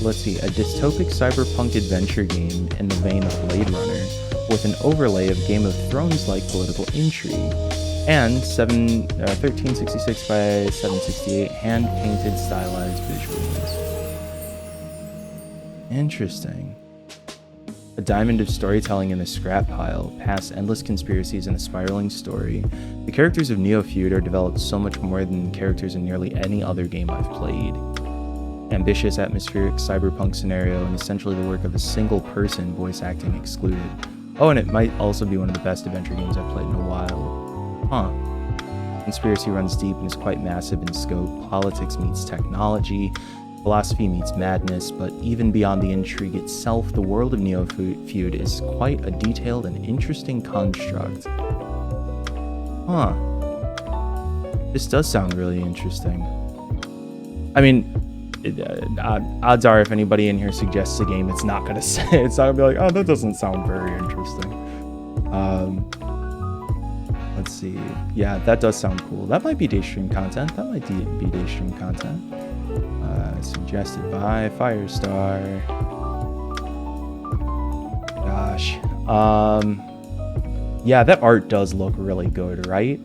let's see, a dystopic cyberpunk adventure game in the vein of Blade Runner, with an overlay of Game of Thrones-like political intrigue, and 1366 by 768 hand-painted stylized visuals. Interesting. A diamond of storytelling in the scrap pile, past endless conspiracies and a spiraling story. The characters of Neo Feud are developed so much more than characters in nearly any other game I've played. Ambitious, atmospheric cyberpunk scenario, and essentially the work of a single person, voice acting excluded. Oh, and it might also be one of the best adventure games I've played in a while. Huh. Conspiracy runs deep and is quite massive in scope. Politics meets technology. Philosophy meets madness, but even beyond the intrigue itself, the world of Neo Feud is quite a detailed and interesting construct. Huh. This does sound really interesting. I mean, odds are if anybody in here suggests a game, it's not gonna say, it's not gonna be like, oh, that doesn't sound very interesting. Let's see. Yeah, that does sound cool. That might be daystream content. That might be daystream content. Suggested by Firestar. Gosh. Yeah, that art does look really good, right?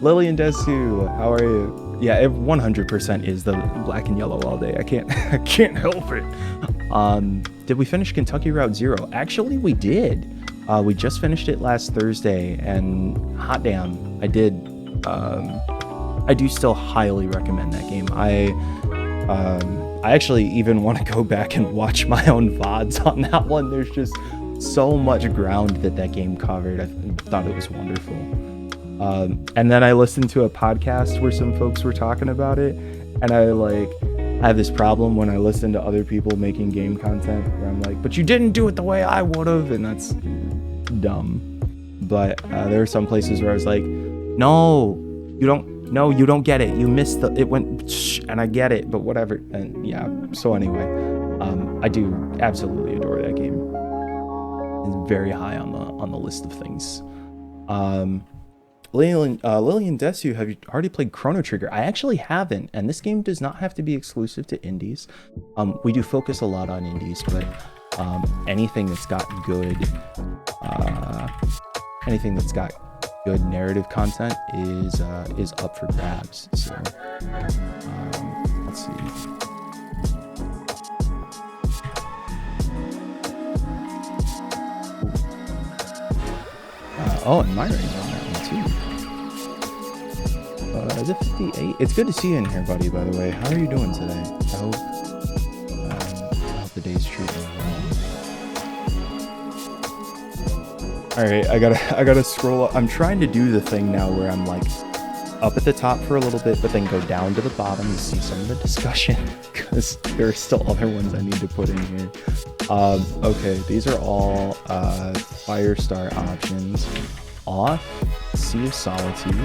Lillian Desu, how are you? Yeah, it 100% is the black and yellow all day. I can't help it. Did we finish Kentucky Route Zero? Actually, we did. We just finished it last Thursday, and hot damn, I did. I do still highly recommend that game. I actually even want to go back and watch my own VODs on that one. There's just so much ground that game covered. I thought it was wonderful. And then I listened to a podcast where some folks were talking about it, and I have this problem when I listen to other people making game content where I'm like, but you didn't do it the way I would have, and that's dumb. But there are some places where I was like, no, you don't get it. You missed it went, and I get it, but whatever. And yeah, so anyway, I do absolutely adore that game. It's very high on the list of things. Lillian Desu, have you already played Chrono Trigger? I actually haven't, and this game does not have to be exclusive to indies. We do focus a lot on indies, but Anything that's got good narrative content is up for grabs. So let's see. Oh, and Myra's on that one too. Is it 58? It's good to see you in here, buddy, by the way. How are you doing today? I hope the day's treating you well. Alright, I gotta scroll up. I'm trying to do the thing now where I'm like up at the top for a little bit, but then go down to the bottom to see some of the discussion, because there are still other ones I need to put in here. Okay, these are all Firestar options. Off, Sea of Solitude,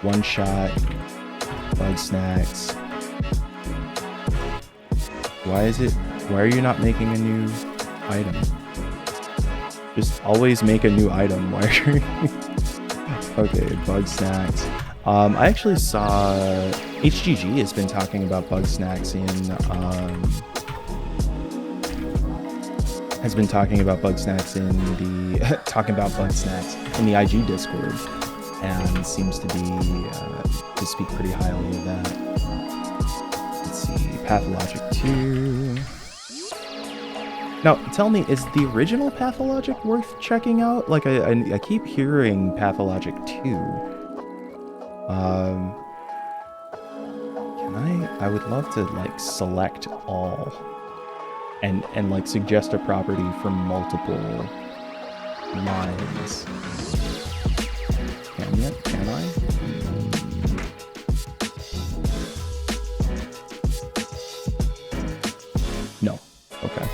One Shot, Bug Snacks. Why are you not making a new item? Just always make a new item. Why are you... Okay, Bug Snacks. I actually saw HGG has been talking about Bug Snacks in the IG Discord, and seems to speak pretty highly of that. Let's see, Pathologic 2. Now, tell me, is the original Pathologic worth checking out? Like, I keep hearing Pathologic 2. I would love to, like, select all and like, suggest a property from multiple lines. Can I? No. Okay.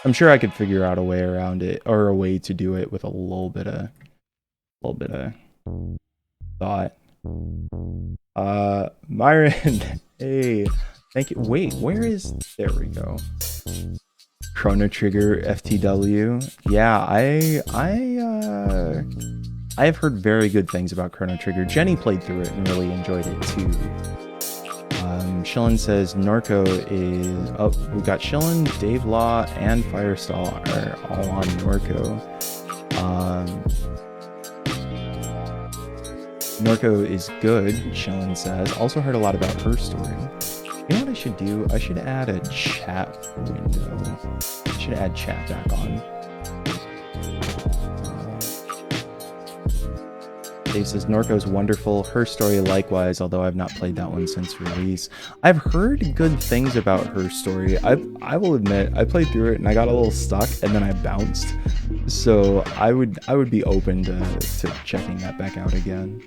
I'm sure I could figure out a way around it, or a way to do it with a little bit of thought. Myron, hey, thank you. Wait, there we go. Chrono Trigger FTW. Yeah, I have heard very good things about Chrono Trigger. Jenny played through it and really enjoyed it too. Shillin says Norco is... Oh, we got Shillin, Dave Law, and Firestall are all on Norco. Norco is good, Shillin says. Also heard a lot about her story. You know what I should do? I should add a chat window. I should add chat back on. Dave says Norco's wonderful. Her story likewise, although I've not played that one since release. I've heard good things about her story. I will admit, I played through it and I got a little stuck and then I bounced. So I would be open to checking that back out again.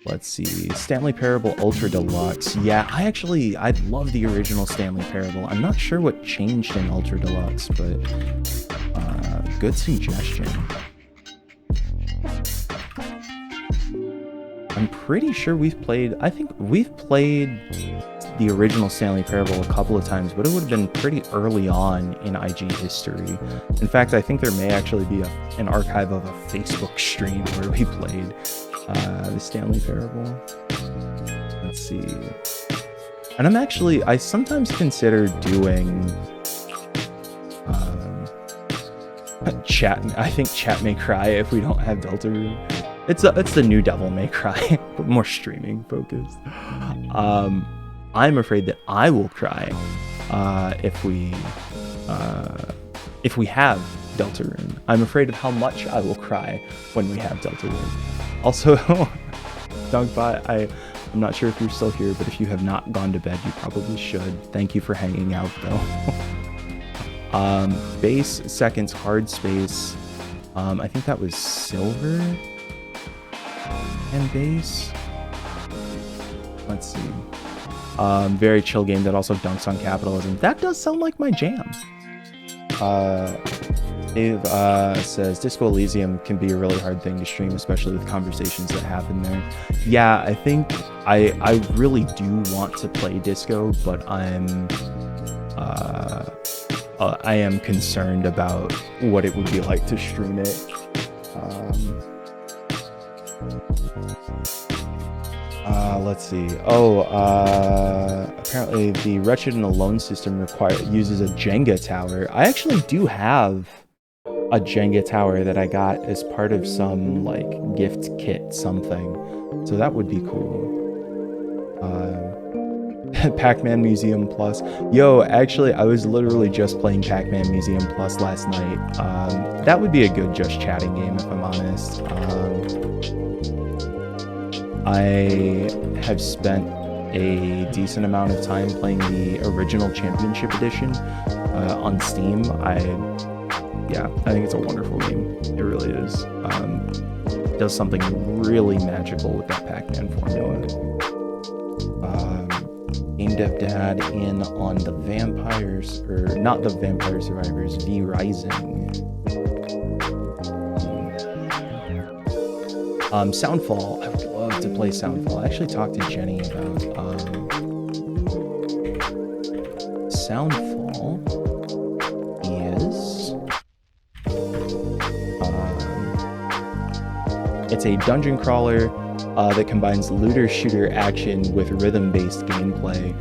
Let's see. Stanley Parable Ultra Deluxe. Yeah, I love the original Stanley Parable. I'm not sure what changed in Ultra Deluxe, but good suggestion. I'm pretty sure I think we've played the original Stanley Parable a couple of times, but it would have been pretty early on in IG history. In fact, I think there may actually be an archive of a Facebook stream where we played the Stanley Parable. Let's see. And I sometimes consider doing chat. I think chat may cry if we don't have Deltarune. It's the new Devil May Cry, but more streaming focused. I'm afraid that I will cry if we have Deltarune. I'm afraid of how much I will cry when we have Deltarune. Also, Dunkbot, I'm not sure if you're still here, but if you have not gone to bed, you probably should. Thank you for hanging out, though. Base seconds, hard space. I think that was silver and base. Let's see. Very chill game that also dunks on capitalism. That does sound like my jam. Dave says Disco Elysium can be a really hard thing to stream, especially with conversations that happen there. Yeah, I think I really do want to play Disco, but I am concerned about what it would be like to stream it. Let's see. Oh, apparently the Wretched and Alone system uses a Jenga tower. I actually do have a Jenga tower that I got as part of some like gift kit something, so that would be cool. Pac-Man Museum Plus. Yo, actually, I was literally just playing Pac-Man Museum Plus last night. That would be a good just chatting game if I'm honest. I have spent a decent amount of time playing the original Championship Edition on Steam. Yeah, I think it's a wonderful game. It really is. It does something really magical with that Pac-Man formula. Game Dev Dad in on the Vampires, or not the Vampire Survivors, V Rising. Soundfall. I would love to play Soundfall. I actually talked to Jenny about Soundfall is it's a dungeon crawler that combines looter shooter action with rhythm-based gameplay.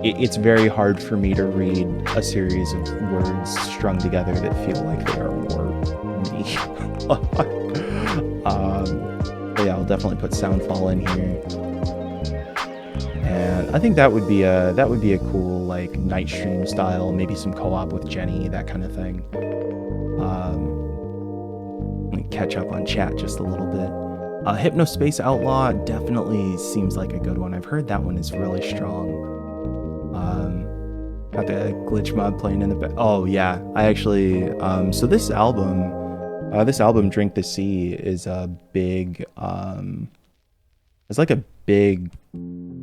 It's very hard for me to read a series of words strung together that feel like they are more me. But yeah, I'll definitely put Soundfall in here, and I think that would be a cool like night stream style, maybe some co-op with Jenny, that kind of thing. Let me catch up on chat just a little bit. Hypnospace Outlaw definitely seems like a good one. I've heard that one is really strong. Got the glitch mod playing in the back. Oh yeah, I actually so this album Drink the Sea is a big it's like a big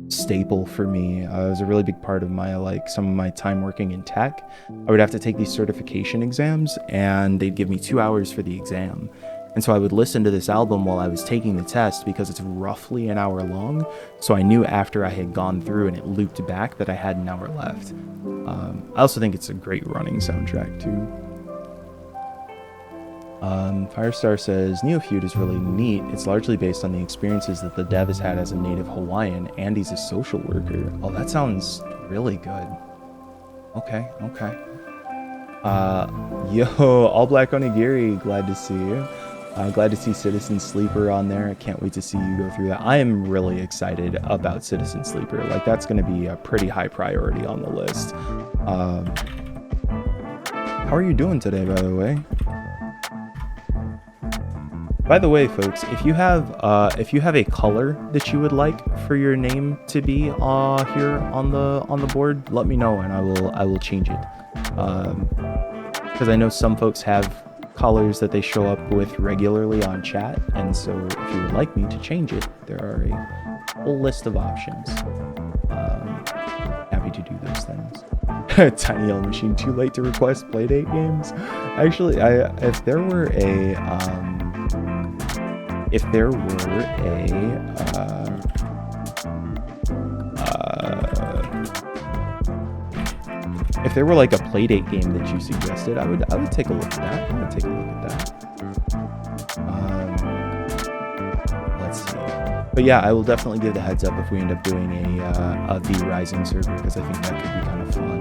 staple for me. It was a really big part of my some of my time working in tech. I would have to take these certification exams and they'd give me 2 hours for the exam. And so I would listen to this album while I was taking the test because it's roughly an hour long. So I knew after I had gone through and it looped back that I had an hour left. I also think it's a great running soundtrack too. Firestar says, Neofeud is really neat. It's largely based on the experiences that the dev has had as a native Hawaiian, and he's a social worker. Oh, that sounds really good. Okay. Yo, All Black Onigiri, glad to see you. Glad to see Citizen Sleeper on there. I can't wait to see you go through that. I am really excited about Citizen Sleeper. Like, that's going to be a pretty high priority on the list. How are you doing today, by the way? By the way, folks, if you have a color that you would like for your name to be here on the board, let me know and I will change it. Because I know some folks have colors that they show up with regularly on chat, and so if you would like me to change it, there are a whole list of options. Happy to do those things. Tiny Yellow Machine, too late to request Playdate games. Actually, if there were a if there were like a Playdate game that you suggested, I would take a look at that. I would take a look at that. Let's see. But yeah, I will definitely give the heads up if we end up doing a V Rising server, because I think that could be kind of fun.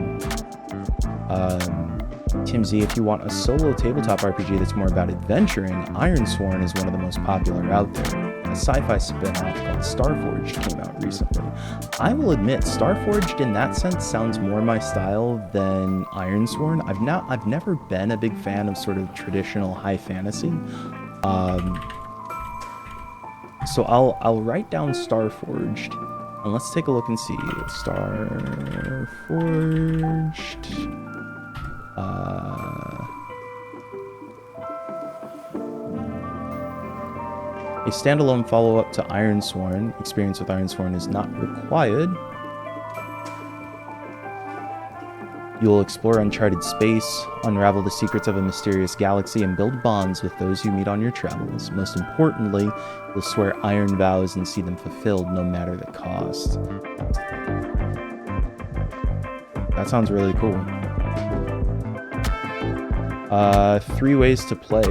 Tim Z, if you want a solo tabletop RPG that's more about adventuring, Ironsworn is one of the most popular out there. A sci-fi spin-off called Starforged came out recently. I will admit, Starforged in that sense sounds more my style than Ironsworn. I've never been a big fan of sort of traditional high fantasy. So I'll write down Starforged, and let's take a look and see. Starforged. A standalone follow-up to Ironsworn. Experience with Ironsworn is not required. You'll explore uncharted space, unravel the secrets of a mysterious galaxy, and build bonds with those you meet on your travels. Most importantly, you'll swear iron vows and see them fulfilled no matter the cost. That sounds really cool. 3 ways to play.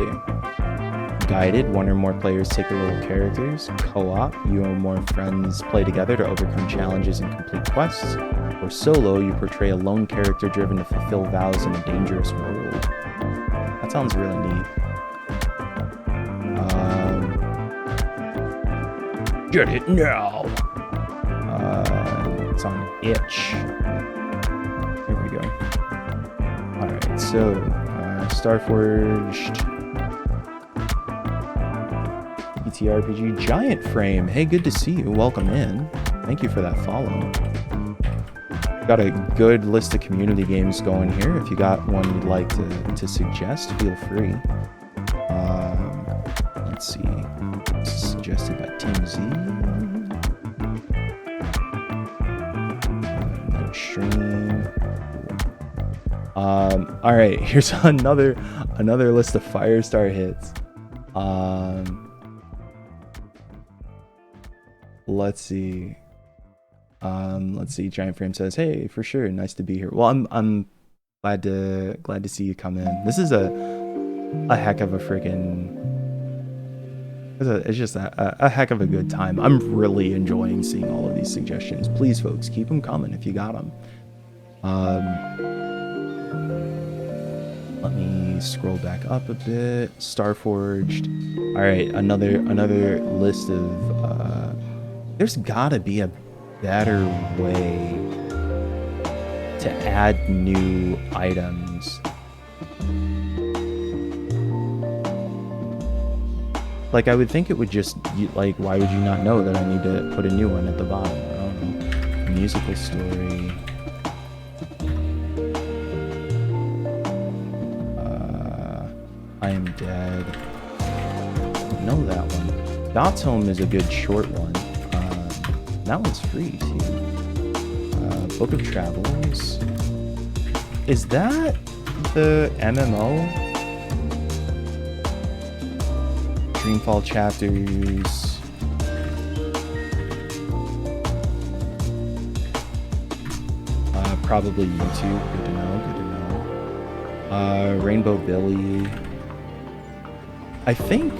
Guided, one or more players take the role of characters. Co-op, you or more friends play together to overcome challenges and complete quests. Or solo, you portray a lone character driven to fulfill vows in a dangerous world. That sounds really neat. Get it now! It's on itch. Here we go. Alright, so, Starforged... ETRPG Giant Frame. Hey, good to see you. Welcome in. Thank you for that follow. Got a good list of community games going here. If you got one you'd like to suggest, feel free. Let's see. This is suggested by Team Z. Night Stream. All right. Here's another list of Firestar hits. Let's see. Giant Frame says, "Hey, for sure, nice to be here." Well, I'm glad to see you come in. This is a heck of a freaking. It's just a heck of a good time. I'm really enjoying seeing all of these suggestions. Please, folks, keep them coming if you got them. Let me scroll back up a bit. Starforged. All right, another list of. There's gotta be a better way to add new items. Like, I would think it would just, like, why would you not know that I need to put a new one at the bottom? I don't know. Musical story. I Am Dead. I know that one. Dot's Home is a good short one. That one's free too. Book of Travels. Is that the MMO? Dreamfall Chapters. Probably YouTube. Good to know. Rainbow Billy. I think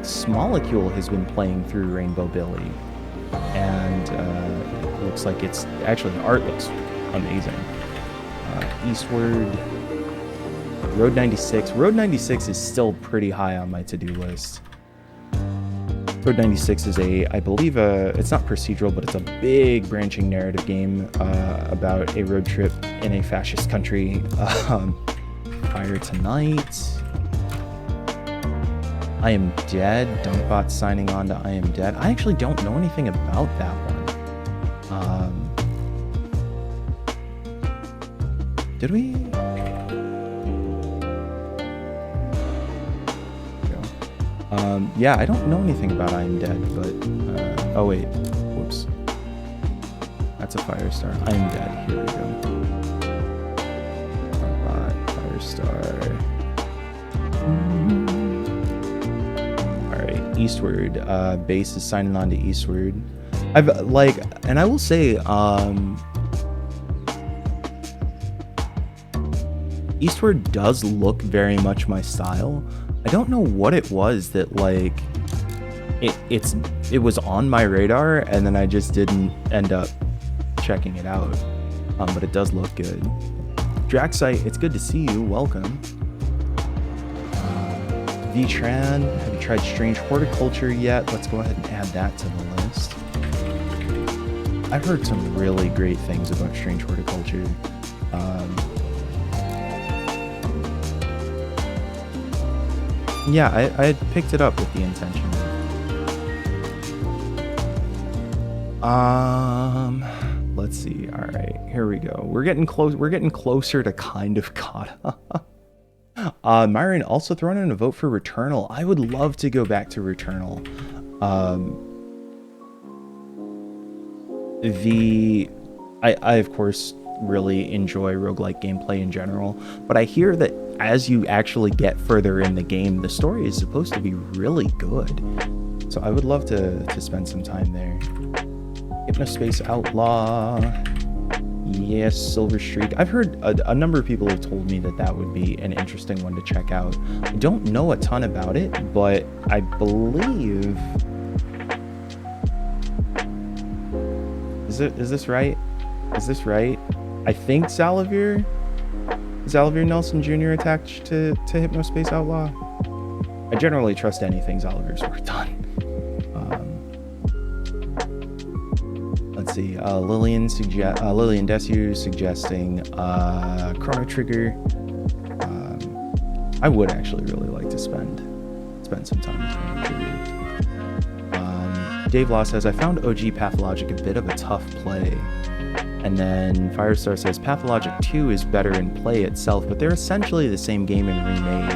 Smolecule has been playing through Rainbow Billy, and it looks like it's actually, the art looks amazing. Eastward, Road 96. Road 96 is still pretty high on my to-do list. Road 96 is I believe it's not procedural, but it's a big branching narrative game about a road trip in a fascist country. Fire Tonight. I Am Dead. Dunkbot signing on to I Am Dead. I actually don't know anything about that one. Did we? Yeah, I don't know anything about I Am Dead, but oh wait, whoops. That's a Firestar. I Am Dead. Here we go. Dunkbot, Firestar. Eastward. Base is signing on to Eastward. And I will say, Eastward does look very much my style. I don't know what it was that it was on my radar, and then I just didn't end up checking it out. But it does look good. Draxite, it's good to see you. Welcome. V-Tran, have you tried Strange Horticulture yet? Let's go ahead and add that to the list. I've heard some really great things about Strange Horticulture. Yeah, I had picked it up with the intention. Let's see. All right, here we go. We're getting close. We're getting closer to kind of caught up. Myron also throwing in a vote for Returnal. I would love to go back to Returnal. I of course really enjoy roguelike gameplay in general, but I hear that as you actually get further in the game, the story is supposed to be really good. So I would love to spend some time there. Hypnospace Outlaw. Yes, Silver Streak. I've heard a number of people have told me that that would be an interesting one to check out. I don't know a ton about it, but I believe... Is this right? Is this right? I think Xalavier Nelson Jr. attached to Hypnospace Outlaw. I generally trust anything Xalavier's worked on. Let's see. Lillian Desu suggesting Chrono Trigger. I would actually really like to spend some time with Chrono Trigger. Dave Law says, I found OG Pathologic a bit of a tough play. And then Firestar says, Pathologic 2 is better in play itself, but they're essentially the same game and remade.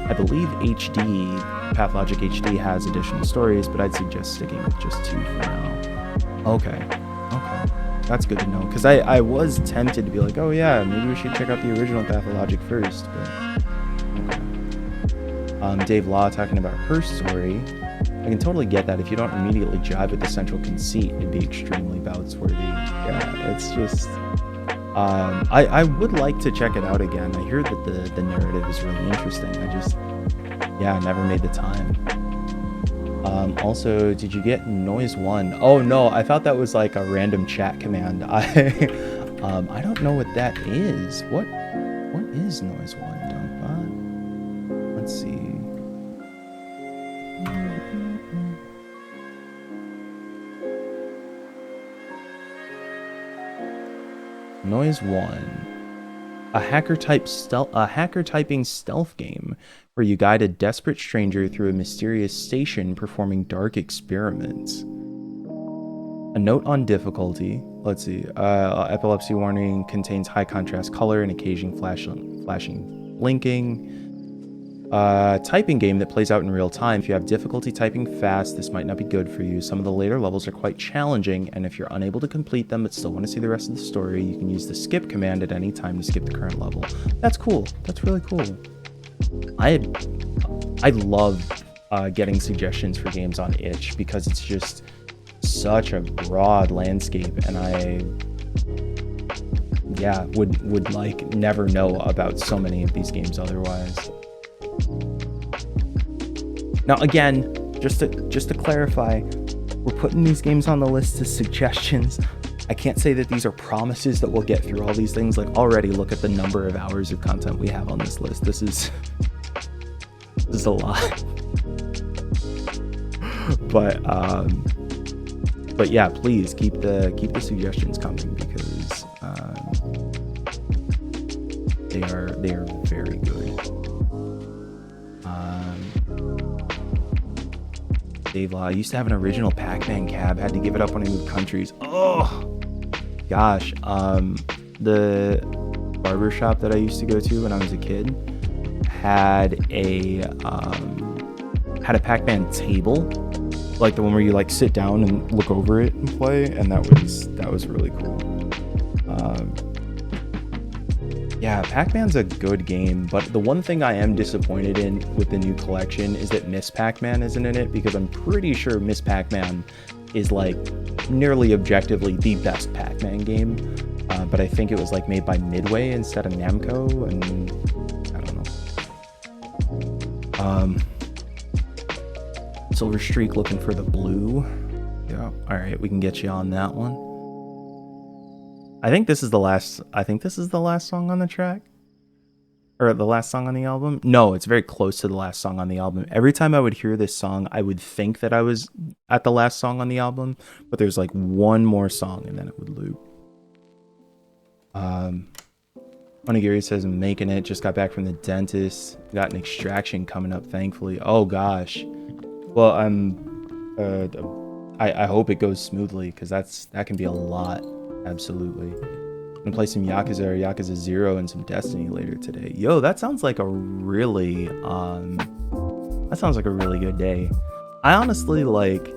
I believe Pathologic HD has additional stories, but I'd suggest sticking with just 2 for now. Okay. That's good to know, because I was tempted to be like, oh yeah, maybe we should check out the original Pathologic first, but okay. Dave Law talking about her story. I can totally get that. If you don't immediately jive with the central conceit, it'd be extremely bounce-worthy. Yeah, it's just... I would like to check it out again. I hear that the narrative is really interesting. I never made the time. Also, did you get Noise 1? Oh no, I thought that was like a random chat command. I don't know what that is. What is Noise 1, Dunkbot? Let's see. Noise 1. A hacker typing stealth game where you guide a desperate stranger through a mysterious station performing dark experiments. A note on difficulty. Let's see. Epilepsy warning, contains high contrast color and occasional flashing blinking. Typing game that plays out in real time. If you have difficulty typing fast, this might not be good for you. Some of the later levels are quite challenging, and if you're unable to complete them but still want to see the rest of the story, you can use the skip command at any time to skip the current level. That's cool. That's really cool. I love getting suggestions for games on itch because it's just such a broad landscape, and I would like never know about so many of these games otherwise. Now again, just to clarify, we're putting these games on the list as suggestions. I can't say that these are promises that we'll get through all these things. Like, already look at the number of hours of content we have on this list. This is a lot. But yeah, please keep the suggestions coming because they are very good. Dave Law, I used to have an original Pac-Man cab, had to give it up when I moved countries. Oh gosh. The barber shop that I used to go to when I was a kid had a Pac-Man table, like the one where you like sit down and look over it and play, and that was really cool. Yeah, Pac-Man's a good game, but the one thing I am disappointed in with the new collection is that Miss Pac-Man isn't in it, because I'm pretty sure Miss Pac-Man is like nearly objectively the best Pac-Man game, but I think it was like made by Midway instead of Namco, and I don't know. Silver Streak looking for the blue. Yeah, all right, we can get you on that one. I think this is the last song on the track, or the last song on the album. No, it's very close to the last song on the album. Every time I would hear this song, I would think that I was at the last song on the album, but there's like one more song and then it would loop. Onigiri says, I'm making it, just got back from the dentist, got an extraction coming up, thankfully. Oh gosh. Well, I hope it goes smoothly, because that can be a lot. Absolutely. I'm gonna play some Yakuza or Yakuza 0 and some Destiny later today. Yo, that sounds like a really good day. I honestly, like,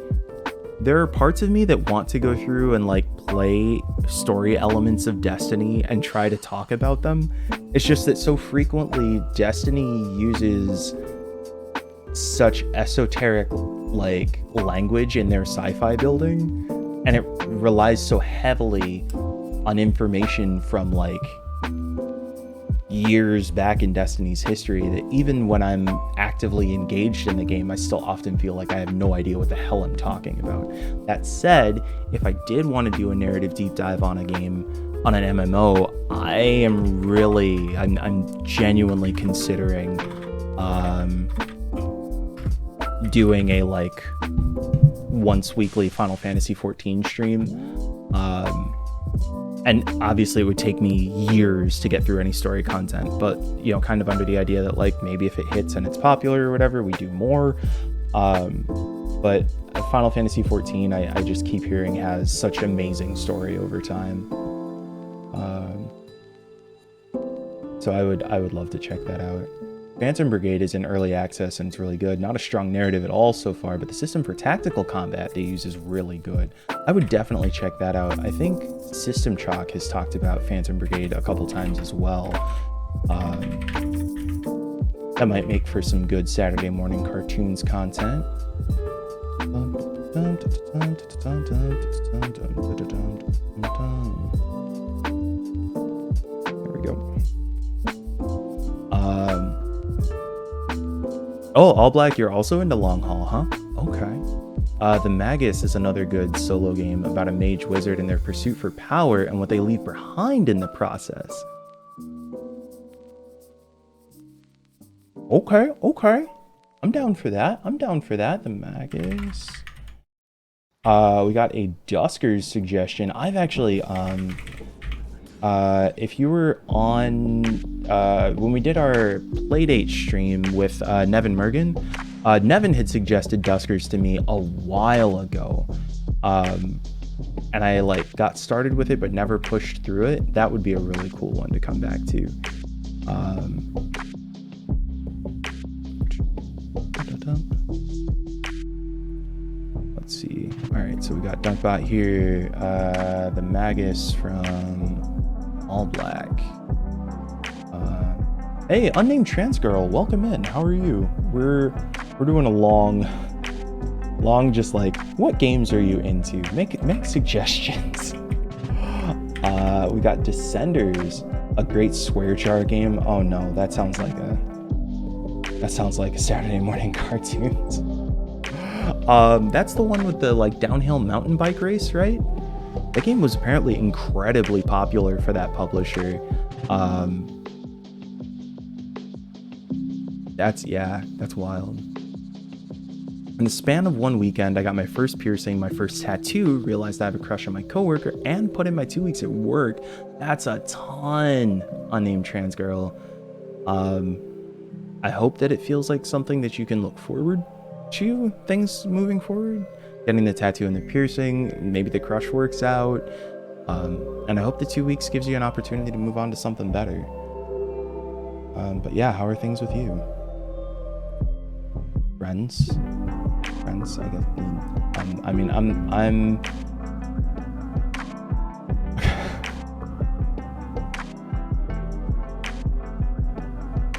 there are parts of me that want to go through and like play story elements of Destiny and try to talk about them. It's just that so frequently Destiny uses such esoteric like language in their sci-fi building, and it relies so heavily on information from like years back in Destiny's history that even when I'm actively engaged in the game, I still often feel like I have no idea what the hell I'm talking about. That said, if I did want to do a narrative deep dive on a game, on an MMO, I'm genuinely considering doing a like once weekly Final Fantasy 14 stream. And obviously it would take me years to get through any story content, but you know, kind of under the idea that like maybe if it hits and it's popular or whatever, we do more. But Final Fantasy 14, I just keep hearing has such amazing story over time. So I would love to check that out. Phantom Brigade is in early access and it's really good. Not a strong narrative at all so far, but the system for tactical combat they use is really good. I would definitely check that out. I think System Chalk has talked about Phantom Brigade a couple times as well. That might make for some good Saturday morning cartoons content. There we go. Oh, All Black, you're also into Long Haul, huh? Okay. The Magus is another good solo game about a mage wizard and their pursuit for power and what they leave behind in the process. Okay. I'm down for that. The Magus. We got a Duskers suggestion. I've actually, if you were on, when we did our Playdate stream with Nevin Mergen, Nevin had suggested Duskers to me a while ago. And I like got started with it, but never pushed through it. That would be a really cool one to come back to. Let's see. All right, so we got Dunkbot here, the Magus from All Black. Hey, unnamed trans girl, welcome in. How are you? We're doing a long, just like, what games are you into? Make suggestions. We got Descenders, a great swear jar game. Oh no, that sounds like a Saturday morning cartoons. That's the one with the like downhill mountain bike race, right? That game was apparently incredibly popular for that publisher. That's wild. In the span of one weekend, I got my first piercing, my first tattoo, realized I have a crush on my coworker, and put in my 2 weeks at work. That's a ton, unnamed trans girl. I hope that it feels like something that you can look forward to, things moving forward. Getting the tattoo and the piercing, maybe the crush works out. And I hope the 2 weeks gives you an opportunity to move on to something better. But yeah, how are things with you? Friends, I guess.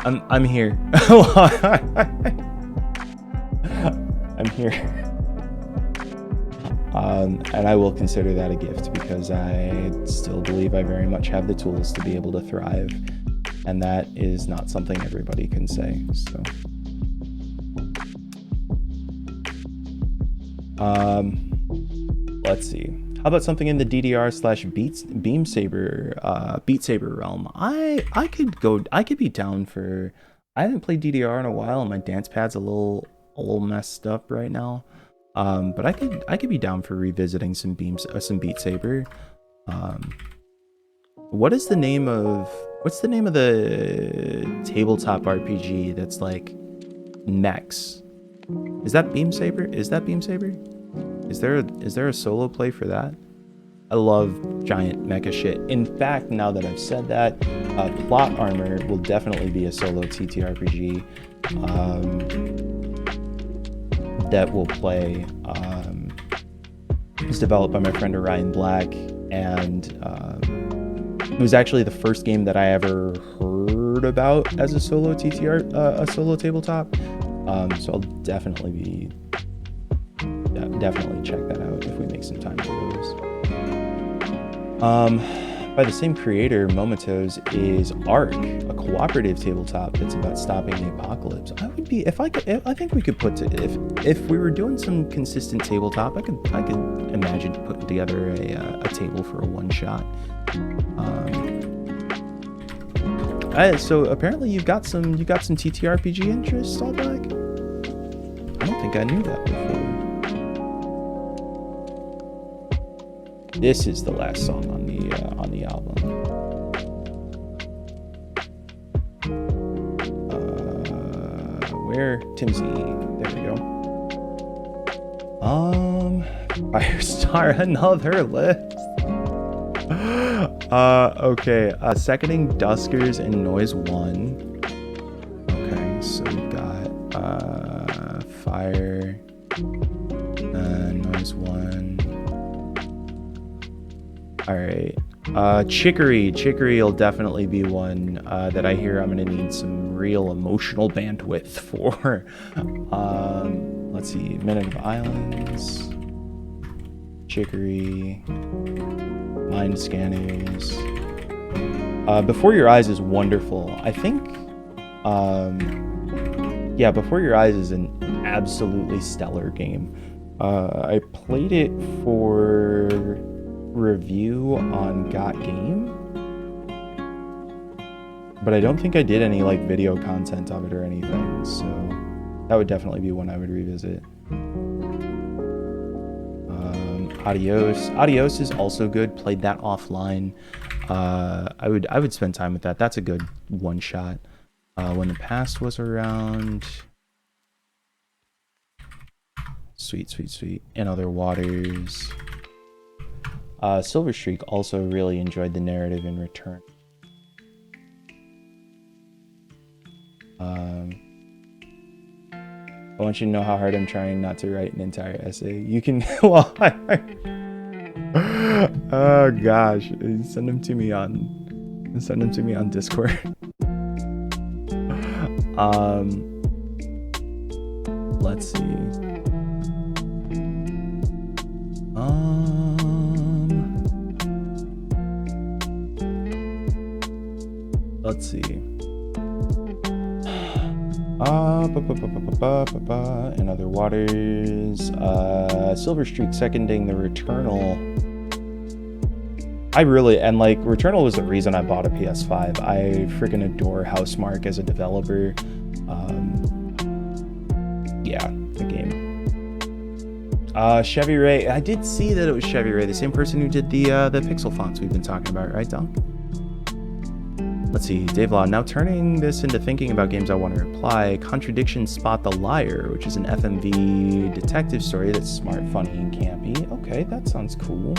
I'm here. I'm here. And I will consider that a gift because I still believe I very much have the tools to be able to thrive. And that is not something everybody can say, so. Let's see. How about something in the DDR/Beat Saber realm? I could be down for. I haven't played DDR in a while, and my dance pad's a little messed up right now. But I could be down for revisiting some Beat Saber. What's the name of the tabletop RPG that's like mechs? Is that Beam Saber? Is there a solo play for that? I love giant mecha shit. In fact, now that I've said that, Plot Armor will definitely be a solo TTRPG that will play. It's developed by my friend Orion Black, and it was actually the first game that I ever heard about as a solo TTR, a solo tabletop. So I'll definitely check that out if we make some time for those. by the same creator, Momoto's, is Ark, a cooperative tabletop that's about stopping the apocalypse. I would be, if I could, I think we could put to, if we were doing some consistent tabletop, I could imagine putting together a table for a one shot. So apparently you've got some TTRPG interest, Allback? I don't think I knew that before. This is the last song on the album. Where Timsy? There we go. Firestar, another list. Okay. Seconding Duskers and Noise 1. Okay, so we've got Fire, Noise 1. Alright. Chicory will definitely be one that I hear I'm gonna need some real emotional bandwidth for. Let's see. Minute of Islands. Chicory. Mind Scanners. Before Your Eyes is wonderful. I think, yeah, Before Your Eyes is an absolutely stellar game. I played it for review on Got Game, but I don't think I did any like video content of it or anything, so that would definitely be one I would revisit. Adios is also good. Played that offline. I would spend time with that. That's a good one shot. When the Past was around. Sweet. In Other Waters. Silver Streak also really enjoyed the narrative in Return. I want you to know how hard I'm trying not to write an entire essay. You can, well, oh gosh, send them to me on Discord. Let's see. Let's see. In Other Waters. Silver Streak seconding the Returnal. I really, and like, Returnal was the reason I bought a PS5. I freaking adore Housemarque as a developer. Yeah, the game. Chevy Ray. I did see that it was Chevy Ray, the same person who did the pixel fonts we've been talking about, right, Doc? Let's see, Dave Law. Now turning this into thinking about games I want to reply. Contradiction Spot the Liar, which is an FMV detective story that's smart, funny, and campy. Okay, that sounds cool.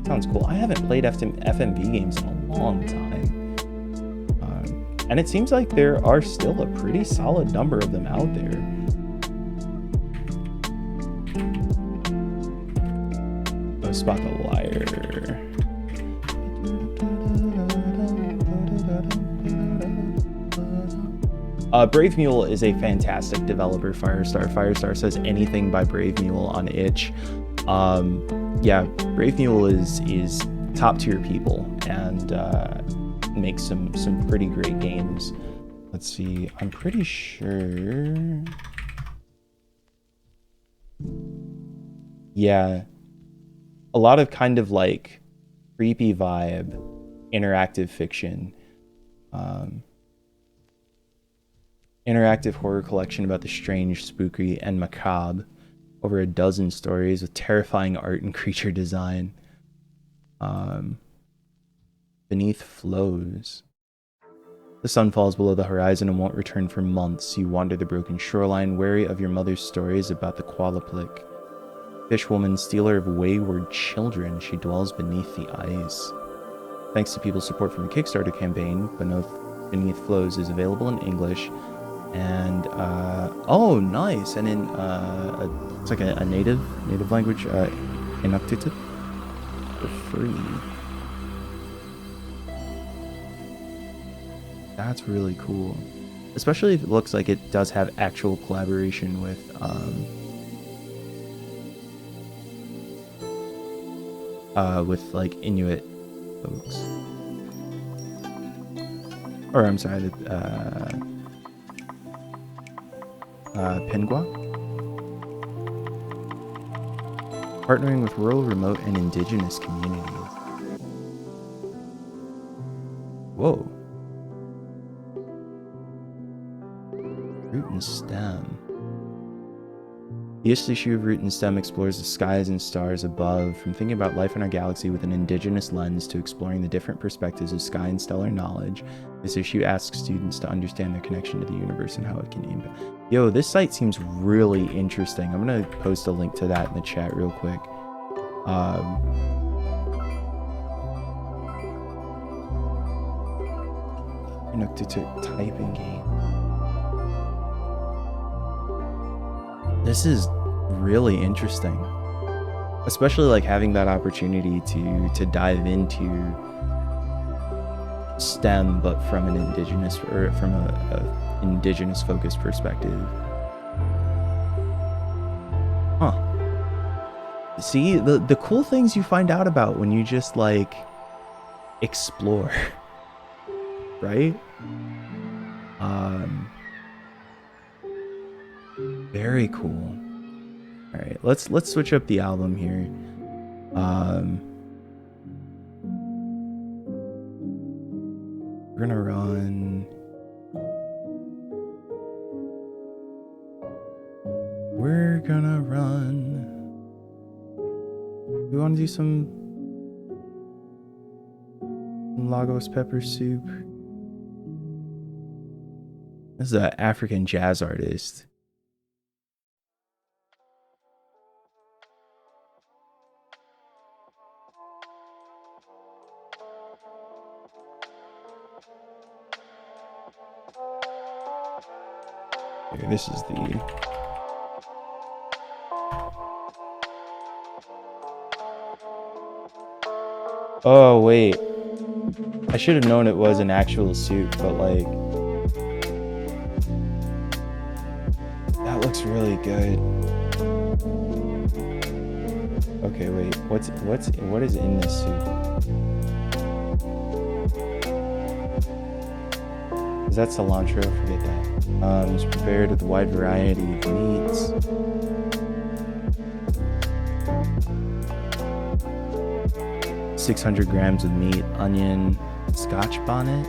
Sounds cool. I haven't played FMV games in a long time. And it seems like there are still a pretty solid number of them out there. Oh, Spot the Liar. Brave Mule is a fantastic developer, Firestar. Firestar says anything by Brave Mule on itch. Yeah, Brave Mule is top tier people and makes some pretty great games. Let's see, I'm pretty sure. Yeah, a lot of kind of like creepy vibe, interactive fiction. Interactive horror collection about the strange, spooky, and macabre. Over a dozen stories with terrifying art and creature design. Beneath Flows. The sun falls below the horizon and won't return for months. You wander the broken shoreline, wary of your mother's stories about the Qualaplik. Fishwoman, stealer of wayward children, she dwells beneath the ice. Thanks to people's support from the Kickstarter campaign, Beneath Flows is available in English. And oh, nice! And in it's like a native language, Inuktitut, for free. That's really cool, especially if it looks like it does have actual collaboration with like Inuit folks. Or I'm sorry, Pingua. Partnering with rural, remote, and indigenous communities. Whoa. Root and Stem. The issue of Root and Stem explores the skies and stars above, from thinking about life in our galaxy with an indigenous lens to exploring the different perspectives of sky and stellar knowledge. This issue asks students to understand their connection to the universe and how it can impact. Yo, this site seems really interesting. I'm gonna post a link to that in the chat real quick. Typing game. This is really interesting, especially like having that opportunity to dive into STEM, but from an indigenous or from a indigenous focused perspective. Huh. See, the cool things you find out about when you just like explore, right? Very cool. All right, let's switch up the album here. We're gonna run. We want to do some Lagos pepper soup. This is an African jazz artist. Here, this is the... Oh, wait. I should have known it was an actual soup, but like... That looks really good. Okay, wait. What is in this soup? Is that cilantro? Forget that. It's prepared with a wide variety of meats. .600 grams of meat, onion, scotch bonnet,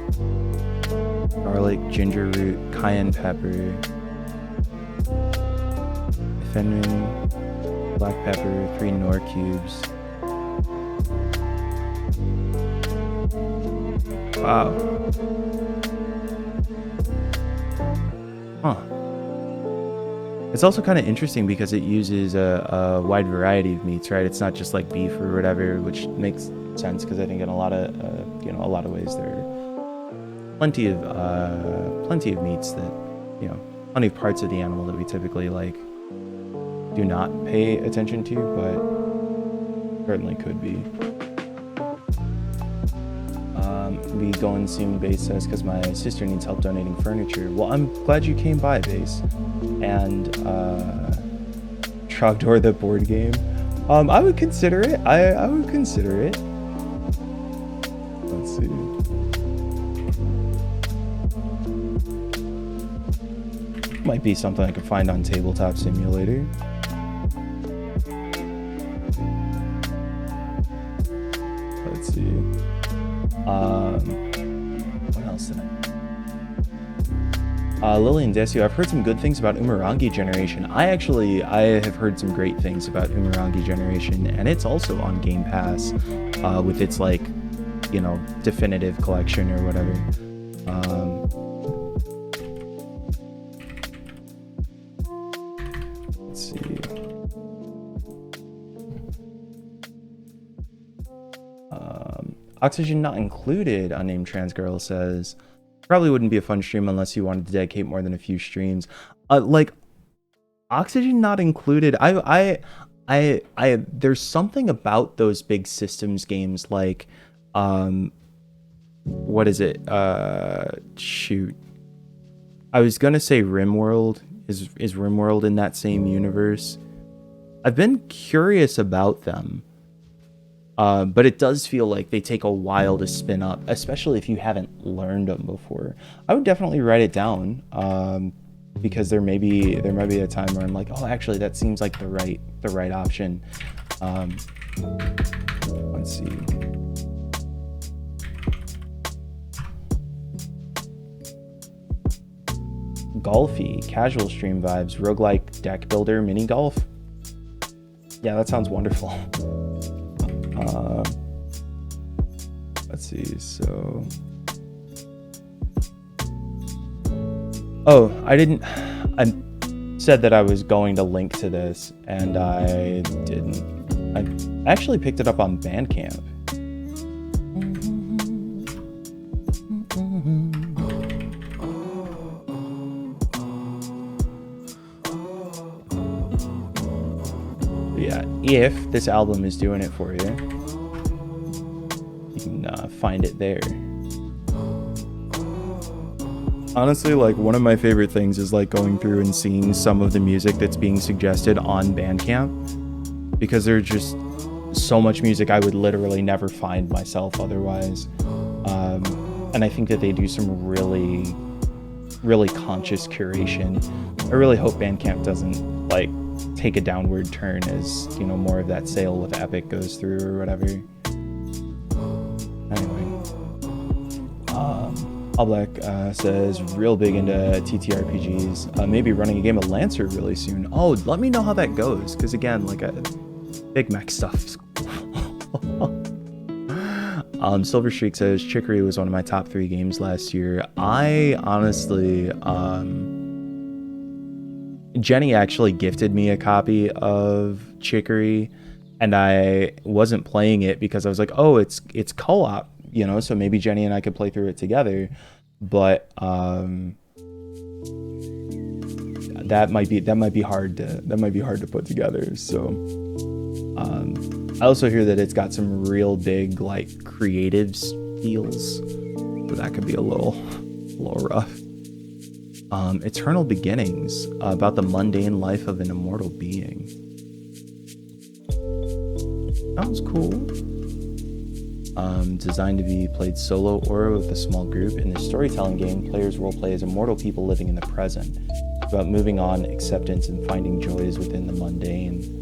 garlic, ginger root, cayenne pepper, fenugreek, black pepper, 3 Knorr cubes. Wow. Huh. It's also kind of interesting because it uses a wide variety of meats, right? It's not just like beef or whatever, which makes sense because I think in a lot of ways there are plenty of meats that, plenty of parts of the animal that we typically like do not pay attention to, but certainly could be. Be going soon, Base says, because my sister needs help donating furniture. Well, I'm glad you came by, Base. And Trogdor, the board game. I would consider it. I would consider it. Let's see. Might be something I could find on Tabletop Simulator. Let's see. What else did Lillian Desio, I've heard some good things about Umurangi Generation. I have heard some great things about Umurangi Generation, and it's also on Game Pass, with its like, definitive collection or whatever. Let's see. Oxygen not included, unnamed trans girl says. Probably wouldn't be a fun stream unless you wanted to dedicate more than a few streams. Like Oxygen not included. There's something about those big systems games like, what is it? Shoot. I was gonna say RimWorld. Is RimWorld in that same universe? I've been curious about them. But it does feel like they take a while to spin up, especially if you haven't learned them before. I would definitely write it down, because there might be a time where I'm like, oh, actually, that seems like the right option. Let's see. Golfy, casual stream vibes, roguelike deck builder, mini golf. Yeah, that sounds wonderful. Let's see, so... Oh, I said that I was going to link to this, and I didn't. I actually picked it up on Bandcamp. Yeah, if this album is doing it for you, you can find it there. Honestly, like, one of my favorite things is like going through and seeing some of the music that's being suggested on Bandcamp, because there's just so much music I would literally never find myself otherwise. And I think that they do some really, really conscious curation. I really hope Bandcamp doesn't like take a downward turn as, you know, more of that sale with Epic goes through or whatever. Anyway, All Black says real big into TTRPGs. Maybe running a game of Lancer really soon. Oh, let me know how that goes, because again, like, big mech stuff is cool. Silver Streak says Chicory was one of my top 3 games last year. I honestly, Jenny actually gifted me a copy of Chicory, and I wasn't playing it because I was like, oh, it's co-op, you know, so maybe Jenny and I could play through it together. But that might be hard to put together. So I also hear that it's got some real big like creative feels, so that could be a little rough. Eternal Beginnings, about the mundane life of an immortal being. Sounds cool. Designed to be played solo or with a small group. In this storytelling game, players roleplay as immortal people living in the present. It's about moving on, acceptance, and finding joys within the mundane.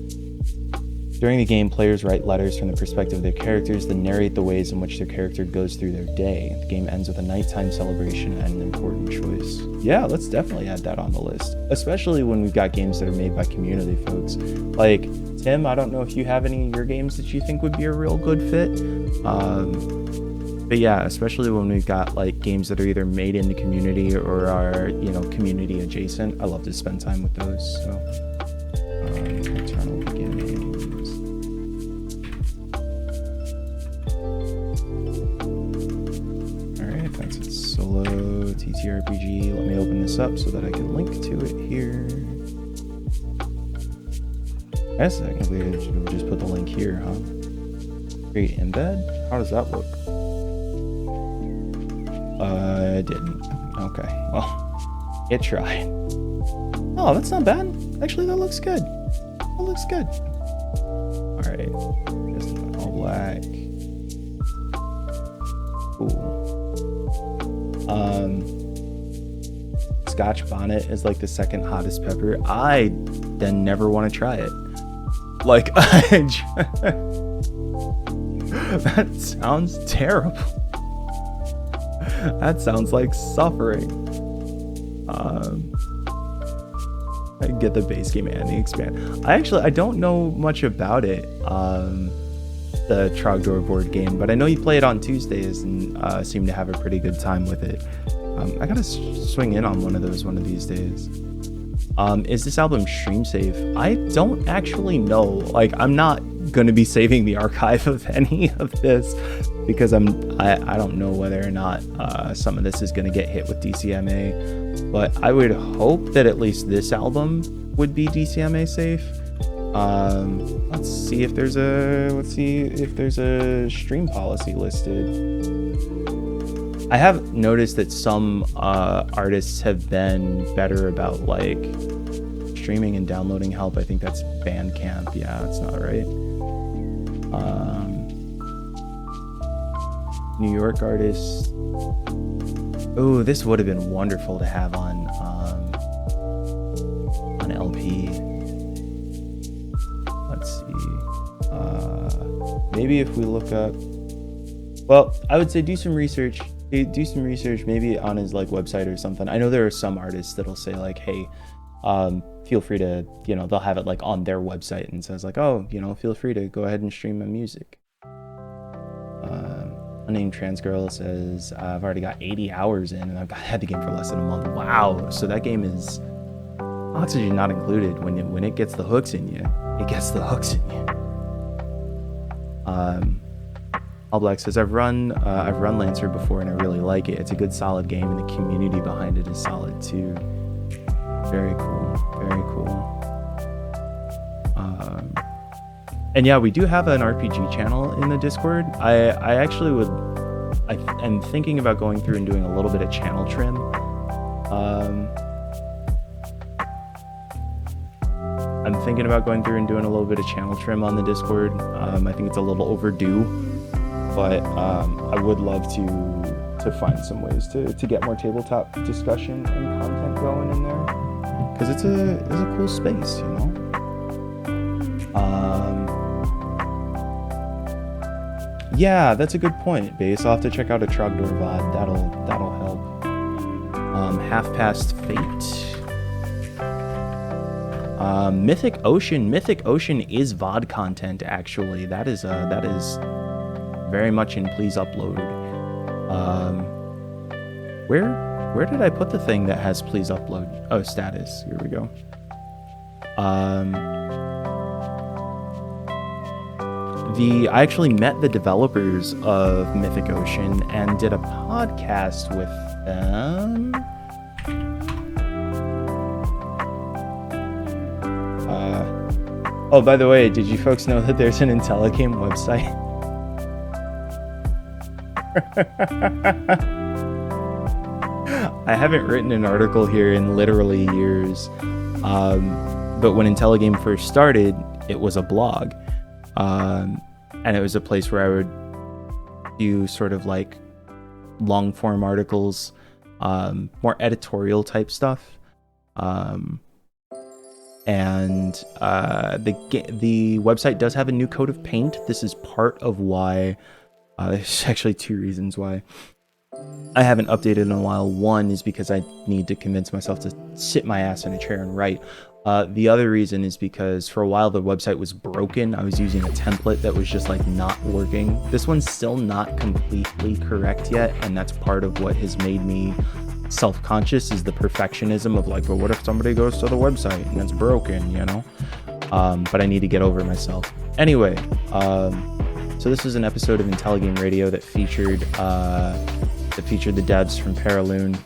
During the game, players write letters from the perspective of their characters, then narrate the ways in which their character goes through their day. The game ends with a nighttime celebration and an important choice. Yeah, let's definitely add that on the list, especially when we've got games that are made by community folks. Like, Tim, I don't know if you have any of your games that you think would be a real good fit. But yeah, especially when we've got like games that are either made in the community or are, you know, community adjacent. I love to spend time with those. So, Eternal Beginnings. Alright, that's a solo TTRPG. Let me open this up so that I can link to it here. I guess technically I should just put the link here, huh? Create embed? How does that look? I didn't. Okay, well, it tried. Oh, that's not bad. Actually, that looks good. That looks good. Alright, just all black. Cool. Scotch bonnet is like the second hottest pepper. I then never want to try it. Like, that sounds terrible. That sounds like suffering. I get the base game and the expand. I don't know much about it, the Trogdor board game, but I know you play it on Tuesdays and seem to have a pretty good time with it. I gotta swing in on one of these days. Is this album stream safe? I don't actually know. Like, I'm not gonna be saving the archive of any of this because I don't know whether or not some of this is gonna get hit with DCMA, but I would hope that at least this album would be DCMA safe. Let's see if there's a stream policy listed. I have noticed that some artists have been better about like streaming and downloading help. I think that's Bandcamp. Yeah, that's not right. New York artists. Oh, this would have been wonderful to have on LP. Let's see. Maybe if we look up. Well, I would say do some research. Do some research, maybe on his like website or something. I know there are some artists that'll say like, "Hey, feel free to," they'll have it like on their website and says like, "Oh, feel free to go ahead and stream my music." Unnamed trans girl says, "I've already got 80 hours in, and I've had the game for less than a month." Wow! So that game is Oxygen not included. When it gets the hooks in you, it gets the hooks in you. All Black says, I've run Lancer before and I really like it. It's a good solid game and the community behind it is solid too. Very cool, very cool. And yeah, we do have an RPG channel in the Discord. I actually am thinking about going through and doing a little bit of channel trim. I'm thinking about going through and doing a little bit of channel trim on the Discord. I think it's a little overdue, but I would love to find some ways to get more tabletop discussion and content going in there, because it's a cool space, Yeah, that's a good point, Base. I'll have to check out a Trogdor VOD. That'll help. Half Past Fate. Mythic Ocean is VOD content, actually. That is very much in please upload. Where did I put the thing that has please upload? Oh, status. Here we go. I actually met the developers of Mythic Ocean and did a podcast with them. Oh, by the way, did you folks know that there's an Intelligame website? I haven't written an article here in literally years, but when Intelligame first started, it was a blog, and it was a place where I would do sort of like long form articles, more editorial type stuff. And the website does have a new coat of paint. This is part of why. There's actually two reasons why I haven't updated in a while. One is because I need to convince myself to sit my ass in a chair and write. The other reason is because for a while the website was broken. I was using a template that was just like not working. This one's still not completely correct yet, and that's part of what has made me self-conscious, is the perfectionism of like, well, what if somebody goes to the website and it's broken, but I need to get over myself. Anyway, so this is an episode of Intelligame Radio that featured the devs from Paraloon,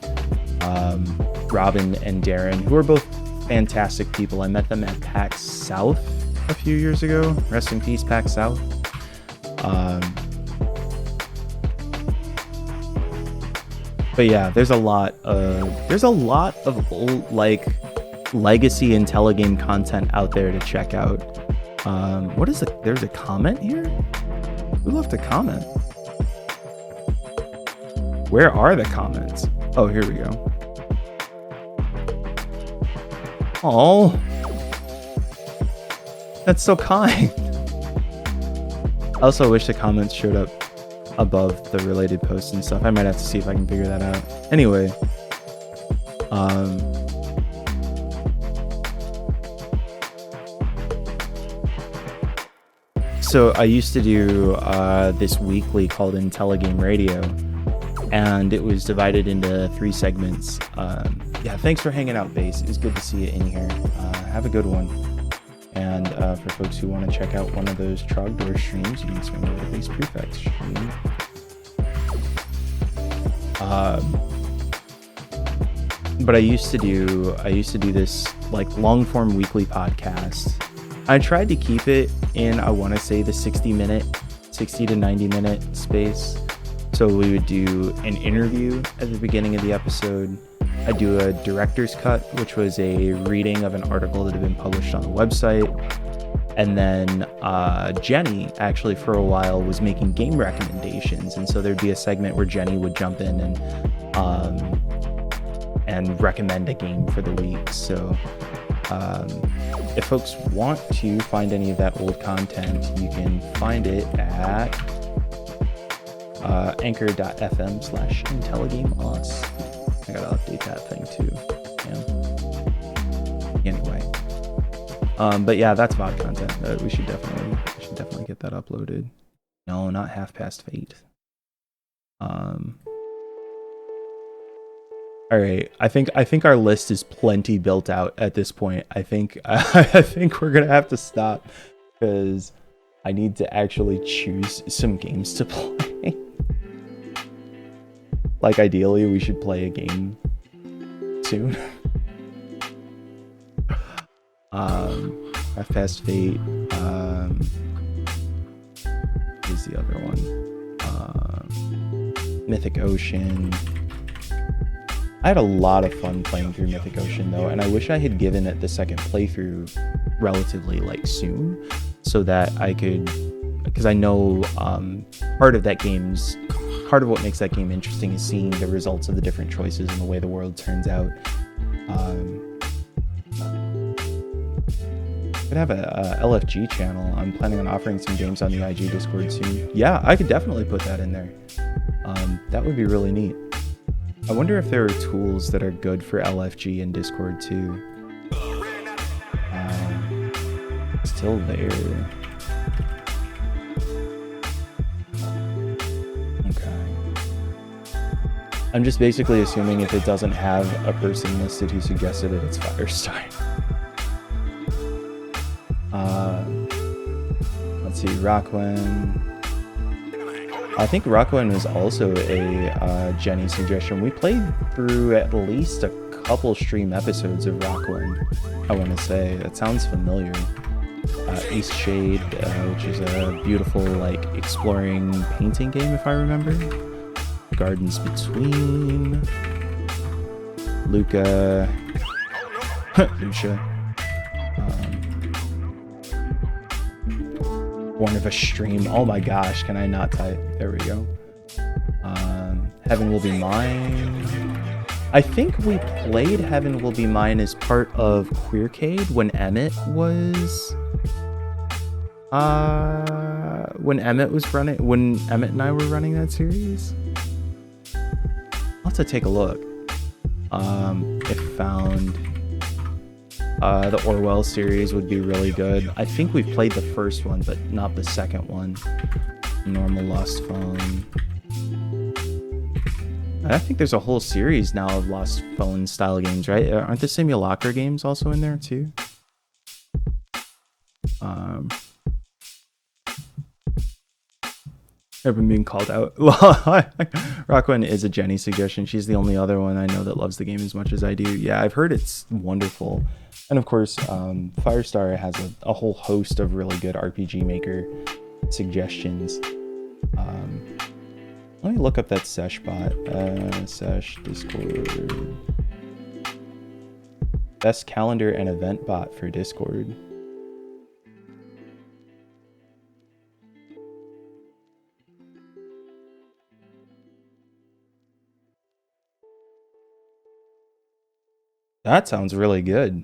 Robin and Darren, who are both fantastic people. I met them at PAX South a few years ago. Rest in peace, PAX South. But yeah, there's a lot of old, like, legacy Intelligame content out there to check out. There's a comment here? Who left a comment? Where are the comments? Oh, here we go. Oh, that's so kind. I also wish the comments showed up above the related posts and stuff. I might have to see if I can figure that out. Anyway, so I used to do this weekly called Intelligame Radio, and it was divided into 3 segments. Yeah, thanks for hanging out, Base. It's good to see you in here. Have a good one. And for folks who want to check out one of those Trogdor streams, you can swing over to Base Prefect stream. But I used to do this like long form weekly podcast. I tried to keep it in, I want to say, the 60 to 90 minute space. So we would do an interview at the beginning of the episode. I'd do a director's cut, which was a reading of an article that had been published on the website. And then Jenny actually for a while was making game recommendations, and so there'd be a segment where Jenny would jump in and recommend a game for the week. So if folks want to find any of that old content, you can find it at anchor.fm/IntelligameUs. I gotta update that thing too. Yeah. Anyway, but yeah, that's VOD content. We should definitely get that uploaded. No, not Half Past Fate. All right, I think our list is plenty built out at this point. I think we're gonna have to stop because I need to actually choose some games to play. Like ideally, we should play a game soon. Half Past Fate. Who's the other one? Mythic Ocean. I had a lot of fun playing through Mythic Ocean though, and I wish I had given it the second playthrough relatively soon, so that I could, because I know part of what makes that game interesting is seeing the results of the different choices and the way the world turns out. Could have a LFG channel. I'm planning on offering some games on the IG Discord soon. Yeah, I could definitely put that in there. That would be really neat. I wonder if there are tools that are good for LFG in Discord too. Still there. Okay. I'm just basically assuming if it doesn't have a person listed who suggested it, it's Firestar. Let's see, Rockwen. I think Rockwen was also a Jenny suggestion. We played through at least a couple stream episodes of Rockwen, I want to say. That sounds familiar. East Shade, which is a beautiful, exploring painting game, if I remember. Gardens Between. Lucia. Born of a Stream. Oh my gosh, can I not type? There we go. Heaven Will Be Mine. I think we played Heaven Will Be Mine as part of Queercade when Emmett was when Emmett and I were running that series. I'll have to take a look. If found. The Orwell series would be really good. I think we've played the first one, but not the second one. Normal Lost Phone. I think there's a whole series now of Lost Phone style games, right? Aren't the Simulacra games also in there too? I've been being called out. Rockwen is a Jenny suggestion. She's the only other one I know that loves the game as much as I do. Yeah, I've heard it's wonderful. And of course, Firestar has a whole host of really good RPG Maker suggestions. Let me look up that Sesh bot. Sesh Discord. Best calendar and event bot for Discord. That sounds really good.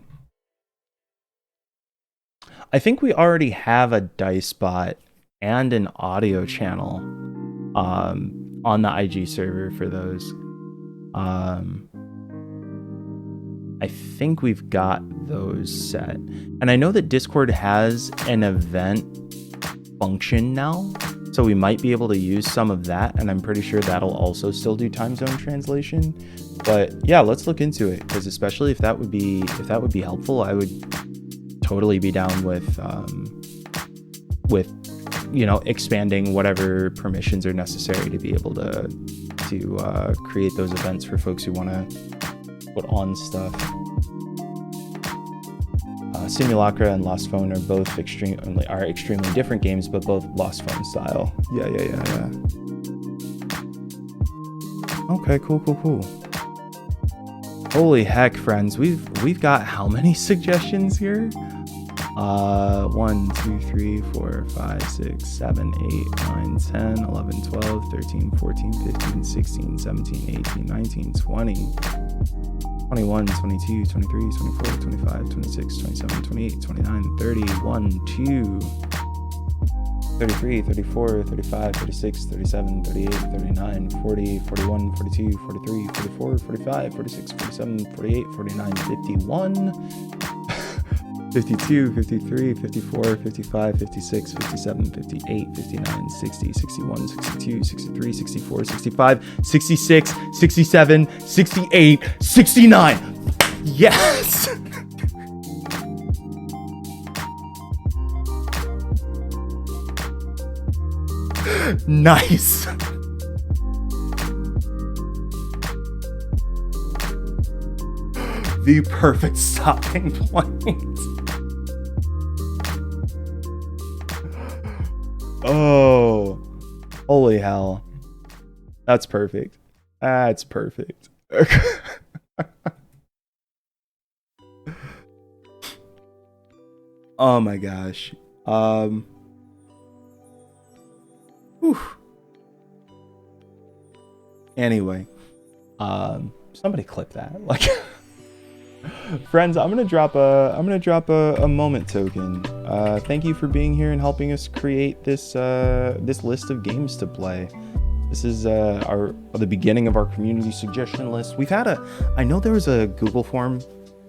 I think we already have a dice bot and an audio channel on the IG server for those. I think we've got those set. And I know that Discord has an event function now, so we might be able to use some of that, and I'm pretty sure that'll also still do time zone translation. But yeah, let's look into it, because especially if that would be helpful, I would totally be down with expanding whatever permissions are necessary to be able to create those events for folks who want to put on stuff. Simulacra and Lost Phone are both extremely different games, but both Lost Phone style. Yeah. Okay, cool. Holy heck, friends, we've got how many suggestions here? 1, 2, 3, 4, 5, 6, 7, 8, 9, 10, 11, 12, 13, 14, 15, 16, 17, 18, 19, 20, 21, 22, 23, 24, 25, 26, 27, 28, 29, 30, 1, 2, 33, 34, 35, 36, 37, 38, 39, 40, 41, 42, 43, 44, 45, 46, 47, 48, 49, 51, 52, 53, 54, 55, 56, 57, 58, 59, 60, 61, 62, 63, 64, 65, 66, 67, 68, 69. Yes! Nice. The perfect stopping point. Oh, holy hell. That's perfect. That's perfect. Oh my gosh. Whew. Anyway, somebody clip that. Like, friends, I'm gonna drop a moment token. Thank you for being here and helping us create this this list of games to play. This is the beginning of our community suggestion list. I know there was a Google form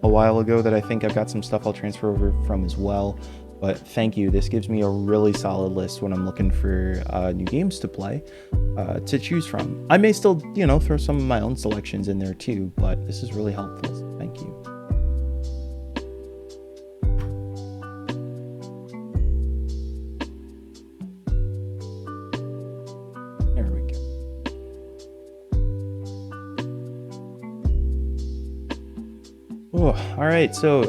a while ago that I think I've got some stuff I'll transfer over from as well. But thank you. This gives me a really solid list when I'm looking for new games to play, to choose from. I may still, throw some of my own selections in there too, but this is really helpful. So thank you. There we go. Oh, all right. So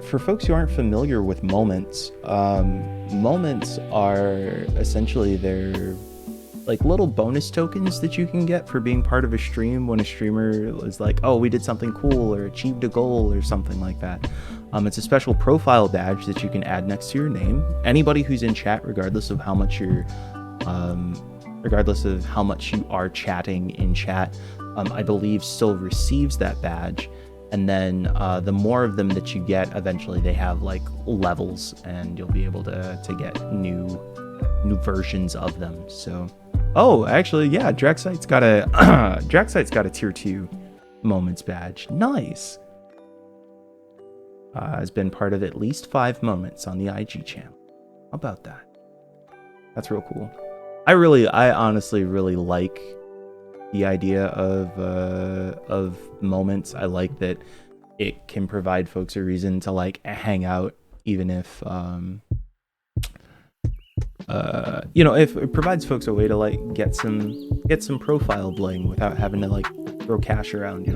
for folks who aren't familiar with moments, moments are essentially they're like little bonus tokens that you can get for being part of a stream when a streamer is like, oh, we did something cool or achieved a goal or something like that. It's a special profile badge that you can add next to your name. Anybody who's in chat, regardless of how much you are chatting in chat, I believe still receives that badge. And then the more of them that you get, eventually they have like levels, and you'll be able to get new versions of them. So, oh, actually, yeah, Draxite's got a tier 2 moments badge. Nice. Has been part of at least 5 moments on the IG channel. How about that? That's real cool. I honestly really like the idea of moments. I like that it can provide folks a reason to like hang out, even if if it provides folks a way to like get some profile bling without having to like throw cash around,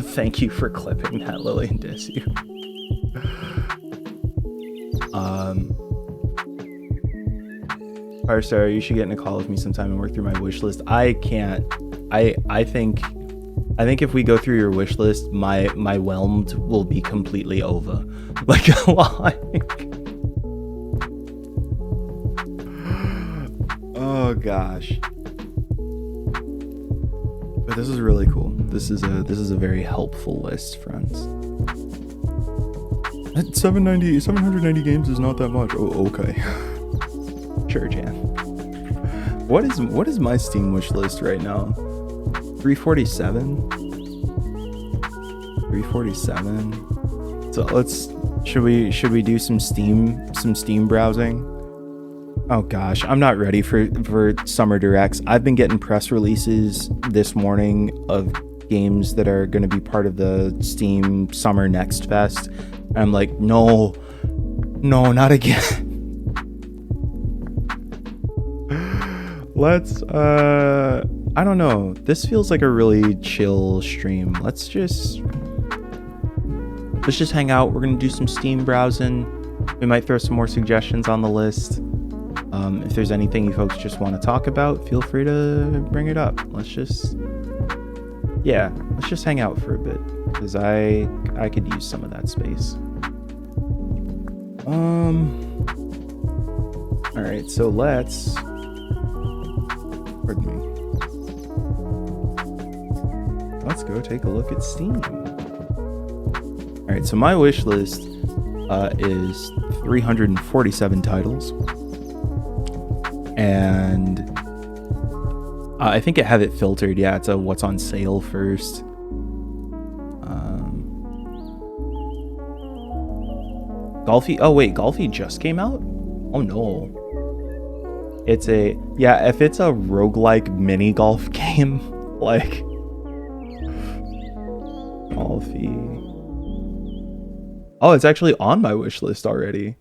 Thank you for clipping that, Lillian Dissu. Firestar, you should get in a call with me sometime and work through my wish list. I can't. I think if we go through your wish list, my whelmed will be completely over. Like, oh gosh. But this is really cool. This is a very helpful list, friends. 790 games is not that much. Oh, okay. Sure, Jan. What is my Steam wish list right now? 347. 347. So should we do some Steam browsing? Oh gosh, I'm not ready for summer directs. I've been getting press releases this morning of games that are going to be part of the Steam Summer Next Fest. And I'm like, no, not again. Let's I don't know. This feels like a really chill stream. Let's just hang out. We're gonna do some Steam browsing. We might throw some more suggestions on the list. If there's anything you folks just want to talk about, feel free to bring it up. Yeah, let's just hang out for a bit, because I could use some of that space. Alright, so let's... Pardon me. Let's go take a look at Steam. Alright, so my wish list is 347 titles. And I think I have it filtered. Yeah, it's a what's on sale first. Golfy? Oh wait, Golfy just came out? Oh no. It's a... Yeah, if it's a roguelike mini golf game, like... Golfy... Oh, it's actually on my wish list already.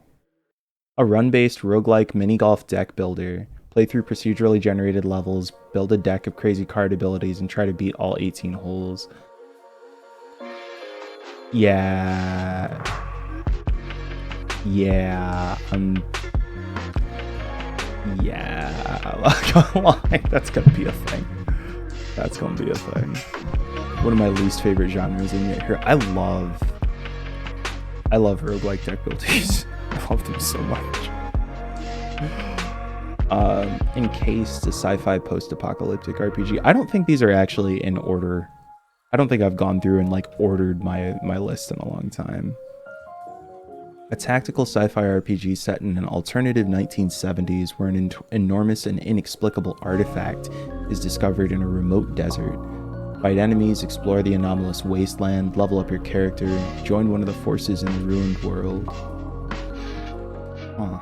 A run-based roguelike mini golf deck builder. Play through procedurally generated levels, build a deck of crazy card abilities, and try to beat all 18 holes. Yeah... Yeah, that's gonna be a thing. That's gonna be a thing. One of my least favorite genres in here. I love roguelike deck builders. I love them so much. Encased, a sci-fi post-apocalyptic RPG. I don't think these are actually in order. I don't think I've gone through and like ordered my list in a long time. A tactical sci-fi RPG set in an alternative 1970s where an enormous and inexplicable artifact is discovered in a remote desert. Fight enemies, explore the anomalous wasteland, level up your character, join one of the forces in the ruined world. Huh.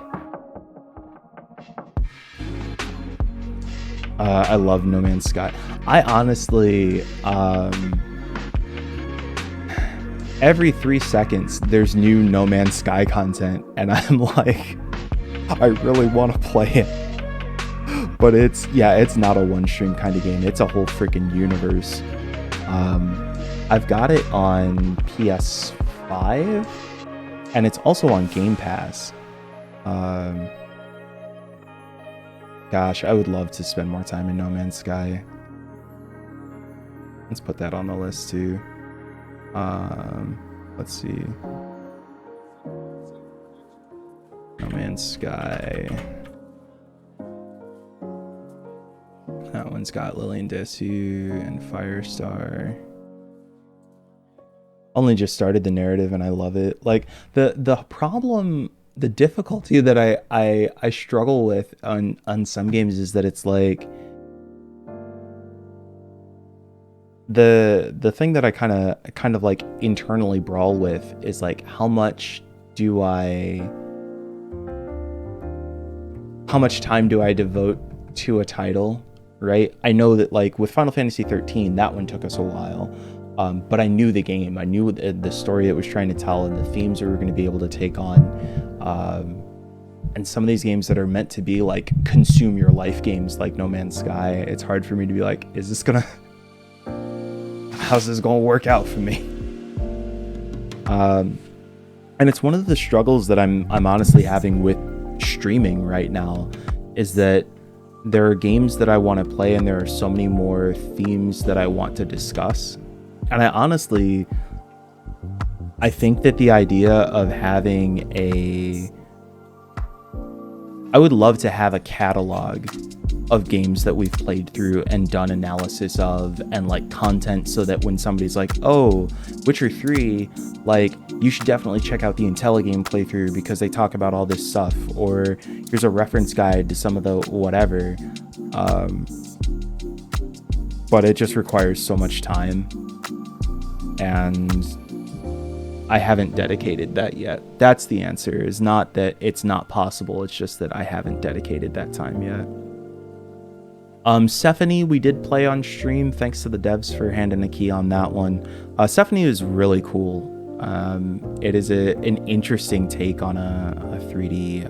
I love No Man's Sky. I honestly... every 3 seconds there's new No Man's Sky content and I'm like, I really want to play it, but it's not a one stream kind of game. It's a whole freaking universe. I've got it on PS5 and it's also on Game Pass. Gosh, I would love to spend more time in No Man's Sky. Let's put that on the list too. Let's see. No Man's Sky. That one's got Lillian Desu and Firestar. Only just started the narrative and I love it. Like the problem, the difficulty that I struggle with on some games is that it's like the thing that I kind of like internally brawl with is like how much time do I devote to a title, right? I know that like with Final Fantasy 13 that one took us a while, but I knew the game, I knew the story it was trying to tell and the themes we were going to be able to take on, and some of these games that are meant to be like consume your life games like No Man's Sky, it's hard for me to be like, how's this gonna work out for me? And it's one of the struggles that I'm honestly having with streaming right now, is that there are games that I want to play and there are so many more themes that I want to discuss. And I think that the idea of having I would love to have a catalog of games that we've played through and done analysis of and like content, so that when somebody's like, oh, Witcher 3, like you should definitely check out the Intelligame playthrough because they talk about all this stuff, or here's a reference guide to some of the whatever. But it just requires so much time and I haven't dedicated that yet. That's the answer, is not that it's not possible, it's just that I haven't dedicated that time yet. Stephanie, we did play on stream. Thanks to the devs for handing a key on that one. Stephanie is really cool. It is an interesting take on a 3D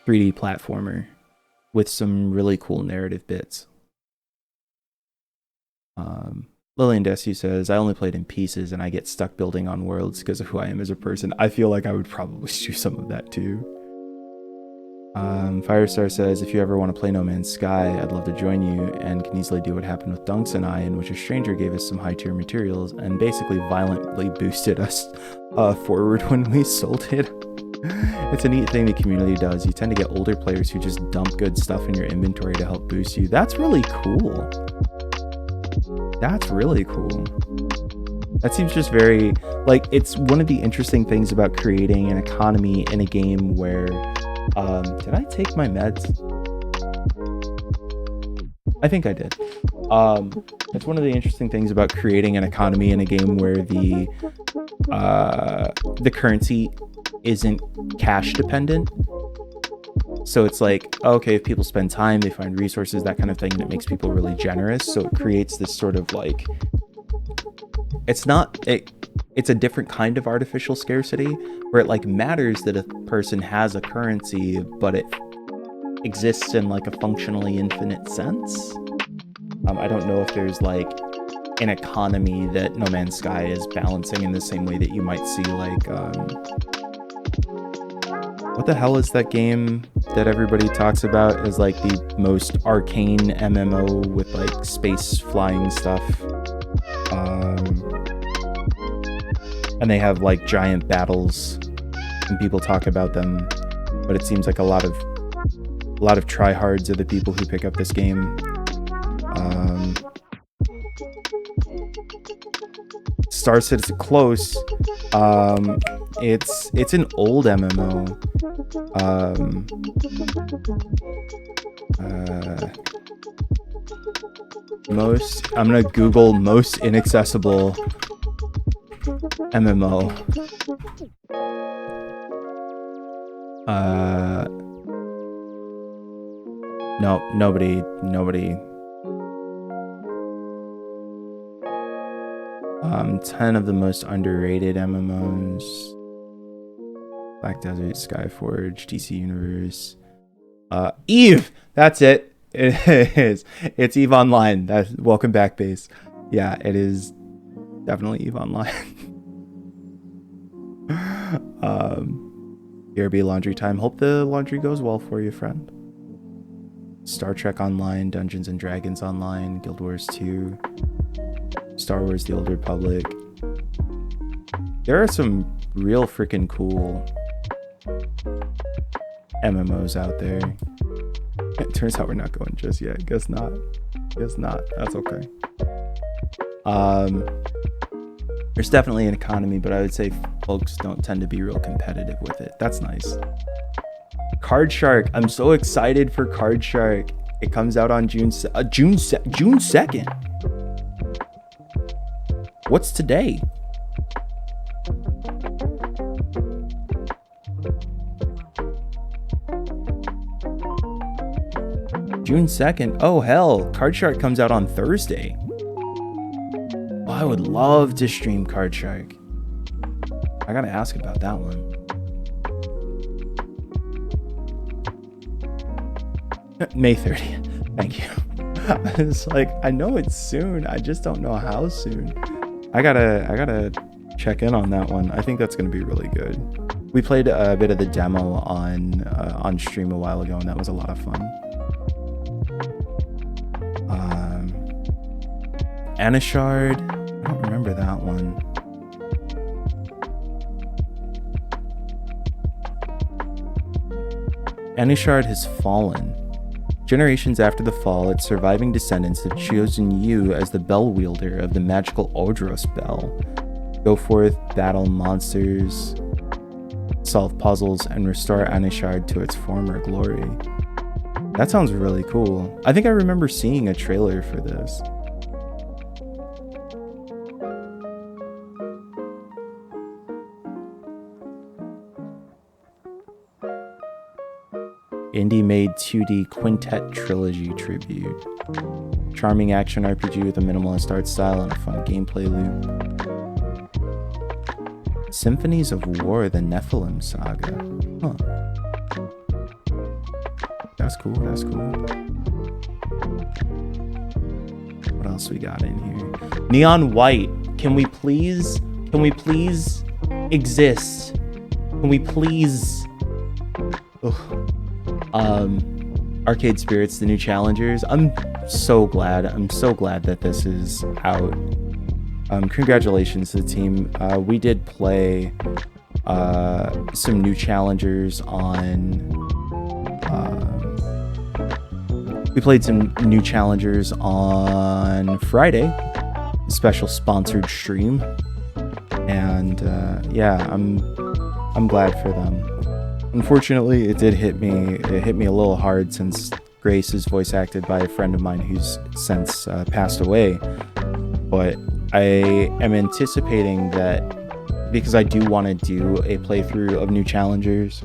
3D platformer with some really cool narrative bits. Lillian Desu says, I only played in pieces and I get stuck building on worlds because of who I am as a person. I feel like I would probably do some of that too. Firestar says, if you ever want to play No Man's Sky, I'd love to join you and can easily do what happened with Dunks and I, in which a stranger gave us some high tier materials and basically violently boosted us forward when we sold it. It's a neat thing the community does. You tend to get older players who just dump good stuff in your inventory to help boost you. That's really cool. That's really cool. That seems just very, like, it's one of the interesting things about creating an economy in a game where, did I take my meds? I think I did. It's one of the interesting things about creating an economy in a game where the currency isn't cash dependent. So it's like, okay, if people spend time, they find resources, that kind of thing, and it makes people really generous. So it creates this sort of like, it's a different kind of artificial scarcity where it like matters that a person has a currency, but it exists in like a functionally infinite sense. I don't know if there's like an economy that No Man's Sky is balancing in the same way that you might see like, what the hell is that game that everybody talks about as like the most arcane MMO with like space flying stuff? And they have like giant battles and people talk about them, but it seems like a lot of tryhards are the people who pick up this game. Star Citizen is close. It's an old MMO. I'm gonna Google most inaccessible MMO. No, nobody. 10 of the most underrated MMOs. Black Desert, Skyforge, DC Universe. EVE! That's it. It is. It's EVE Online. Welcome back, base. Yeah, it is definitely EVE Online. BRB laundry time. Hope the laundry goes well for you, friend. Star Trek Online, Dungeons and Dragons Online, Guild Wars 2, Star Wars The Old Republic. There are some real freaking cool MMOs out there. It turns out we're not going just yet. Guess not. That's okay. There's definitely an economy, but I would say folks don't tend to be real competitive with it. That's nice. Card Shark. I'm so excited for Card Shark. It comes out on June 2nd. What's today? June 2nd. Oh hell, Card Shark comes out on Thursday. Oh, I would love to stream Card Shark. I gotta ask about that one. May 30th. Thank you. It's like, I know it's soon. I just don't know how soon. I gotta check in on that one. I think that's gonna be really good. We played a bit of the demo on stream a while ago, and that was a lot of fun. Anishard. I don't remember that one. Anishard has fallen. Generations after the fall, its surviving descendants have chosen you as the bell wielder of the magical Odros bell. Go forth, battle monsters, solve puzzles, and restore Anishard to its former glory. That sounds really cool. I think I remember seeing a trailer for this. Indie-made 2D Quintet Trilogy tribute. Charming action RPG with a minimalist art style and a fun gameplay loop. Symphonies of War, the Nephilim Saga. Huh. That's cool, that's cool. What else we got in here? Neon White. Can we please exist? Can we please... Ugh. Arcade Spirits, the new challengers. I'm so glad that this is out. Congratulations to the team. We did play some new challengers on we played some new challengers on Friday, special sponsored stream, and yeah, I'm glad for them. Unfortunately, it did hit me. It hit me a little hard since Grace is voice acted by a friend of mine who's since passed away. But I am anticipating that, because I do want to do a playthrough of new challengers.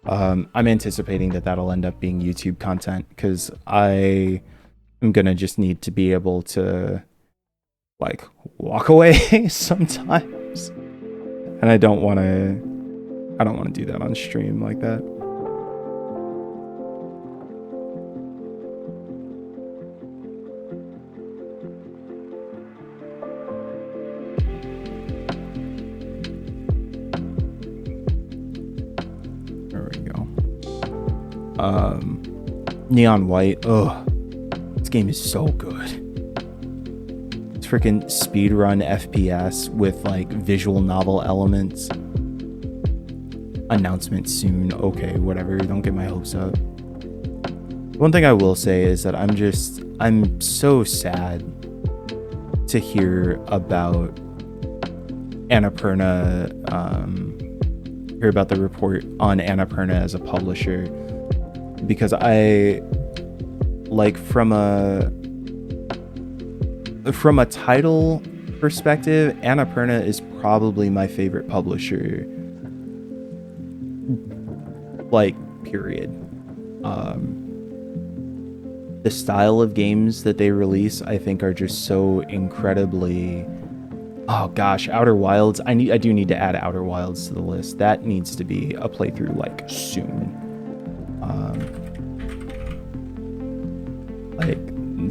I'm anticipating that that'll end up being YouTube content, because I am gonna just need to be able to like walk away sometimes, and I don't want to do that on stream like that. There we go. Neon White. Oh, this game is so good. It's freaking speedrun FPS with like visual novel elements. Announcement soon. Okay, whatever. Don't get my hopes up. One thing I will say is that I'm so sad to hear about Annapurna, hear about the report on Annapurna as a publisher, because I, like, from a title perspective, Annapurna is probably my favorite publisher, like, period. The style of games that they release, I think, are just so incredibly... Oh gosh, Outer Wilds. I do need to add Outer Wilds to the list. That needs to be a playthrough, like, soon. Like,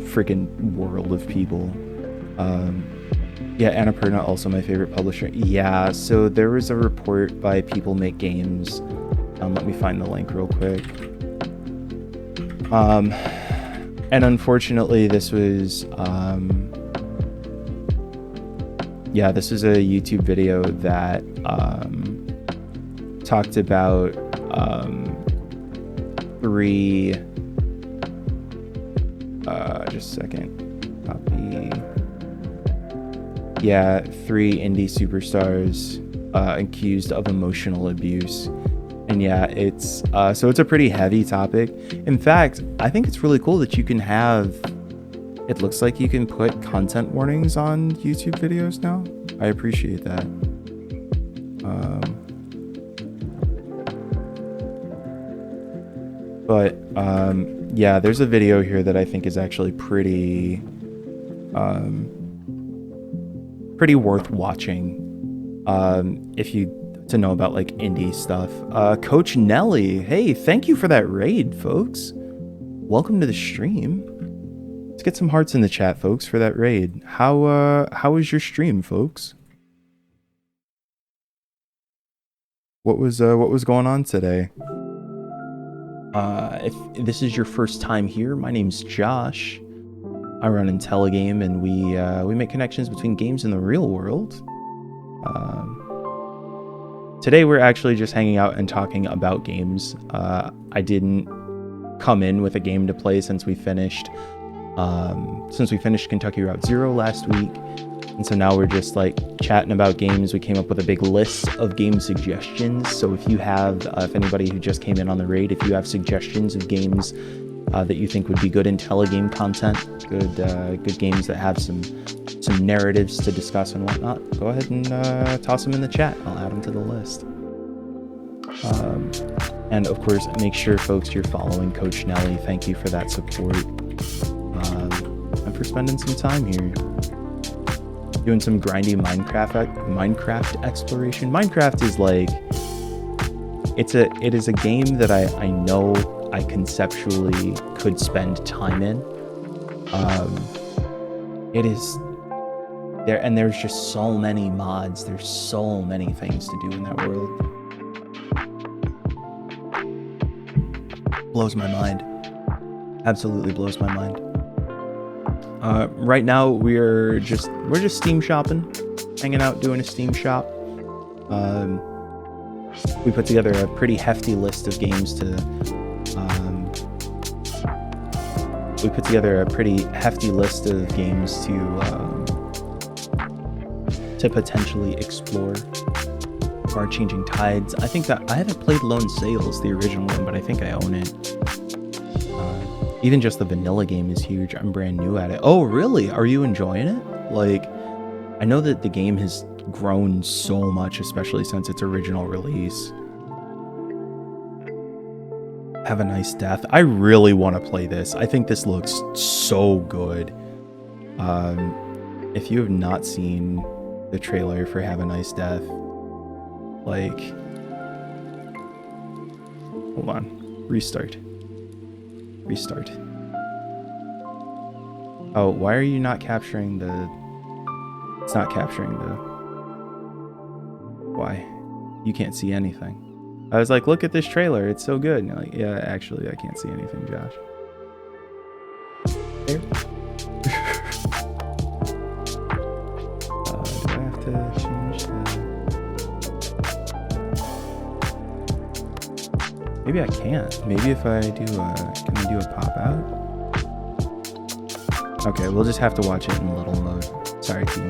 freaking world of people. Yeah, Annapurna, also my favorite publisher. Yeah, so there was a report by People Make Games. Let me find the link real quick. And unfortunately, this was, yeah, this is a YouTube video that talked about three, just a second, copy. Yeah, three indie superstars accused of emotional abuse. And yeah, it's so it's a pretty heavy topic. In fact, I think it's really cool that you can have, it looks like you can put content warnings on YouTube videos now. I appreciate that. Yeah, there's a video here that I think is actually pretty worth watching. If you to know about like indie stuff. Coach Nelly, hey, thank you for that raid, folks. Welcome to the stream. Let's get some hearts in the chat, folks, for that raid. How was your stream, folks? What was going on today? If this is your first time here, my name's Josh. I run Intelligame, and we make connections between games and the real world. Today we're actually just hanging out and talking about games. I didn't come in with a game to play since we finished Kentucky Route Zero last week, and so now we're just like chatting about games. We came up with a big list of game suggestions. So if you have, if anybody who just came in on the raid, if you have suggestions of games that you think would be good Intelligame content, good games that have some narratives to discuss and whatnot, go ahead and toss them in the chat. I'll add them to the list. And of course, make sure, folks, you're following Coach Nelly. Thank you for that support, and for spending some time here doing some grindy Minecraft exploration. Minecraft is like, it is a game that I know I conceptually could spend time in. It is there, and there's just so many mods. There's so many things to do in that world. blows my mind. Absolutely blows my mind. Right now we're just Steam shopping, hanging out, doing a Steam shop. We put together a pretty hefty list of games to potentially explore. Far Changing Tides. I think that I haven't played Lone Sails, the original one, but I think I own it. Even just the vanilla game is huge. I'm brand new at it. Oh, really? Are you enjoying it? Like, I know that the game has grown so much, especially since its original release. Have a Nice Death. I really want to play this. I think this looks so good. If you have not seen the trailer for Have a Nice Death, like, hold on, restart. Oh, why are you not capturing the, it's not capturing the, why? You can't see anything. I was like, look at this trailer, it's so good. And you're like, yeah, actually, I can't see anything, Josh. There. Do I have to change the... Maybe I can't. Maybe if I do can I do a pop out? Okay, we'll just have to watch it in little mode. Sorry, team.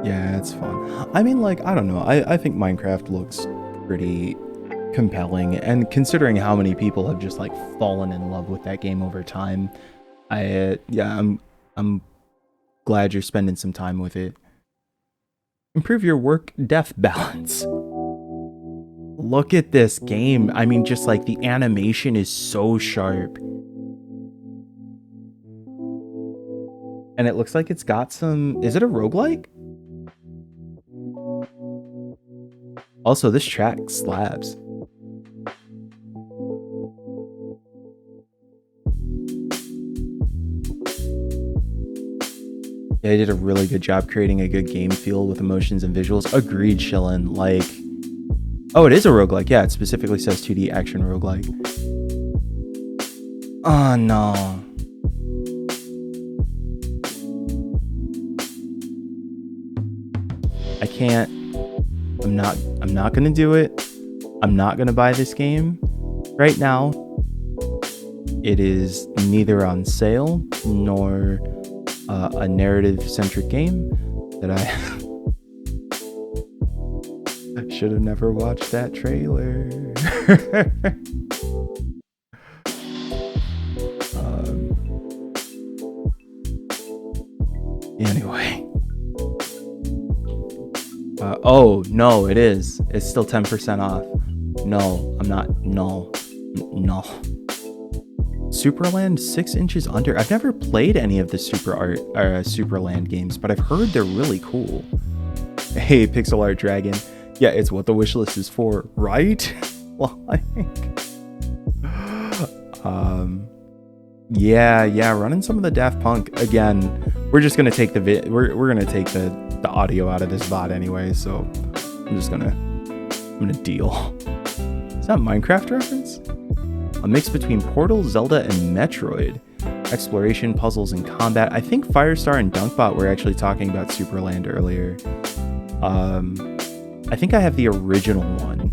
Yeah, it's fun. I mean, like, I don't know. I think Minecraft looks pretty compelling, and considering how many people have just like fallen in love with that game over time, I'm glad you're spending some time with it. Improve your work-death balance. Look at this game. I mean, just like the animation is so sharp. And it looks like it's got some... Is it a roguelike? Also, this track slaps. Yeah, they did a really good job creating a good game feel with emotions and visuals. Agreed, Shillin. Like... Oh, it is a roguelike. Yeah, it specifically says 2D action roguelike. Oh, no. I can't... I'm not gonna do it. I'm not gonna buy this game right now. It is neither on sale nor a narrative-centric game that I should have never watched that trailer. Anyway. Oh, no, it is. It's still 10% off. No, I'm not. No. Superland 6 inches under. I've never played any of the Superland games, but I've heard they're really cool. Hey, Pixel Art Dragon. Yeah, it's what the wishlist is for, right? Like, yeah, running some of the Daft Punk again. We're just gonna take we're gonna take the audio out of this VOD anyway, so I'm gonna deal. Is that a Minecraft reference? A mix between Portal, Zelda, and Metroid. Exploration, puzzles, and combat. I think Firestar and Dunkbot were actually talking about Superland earlier. I think I have the original one.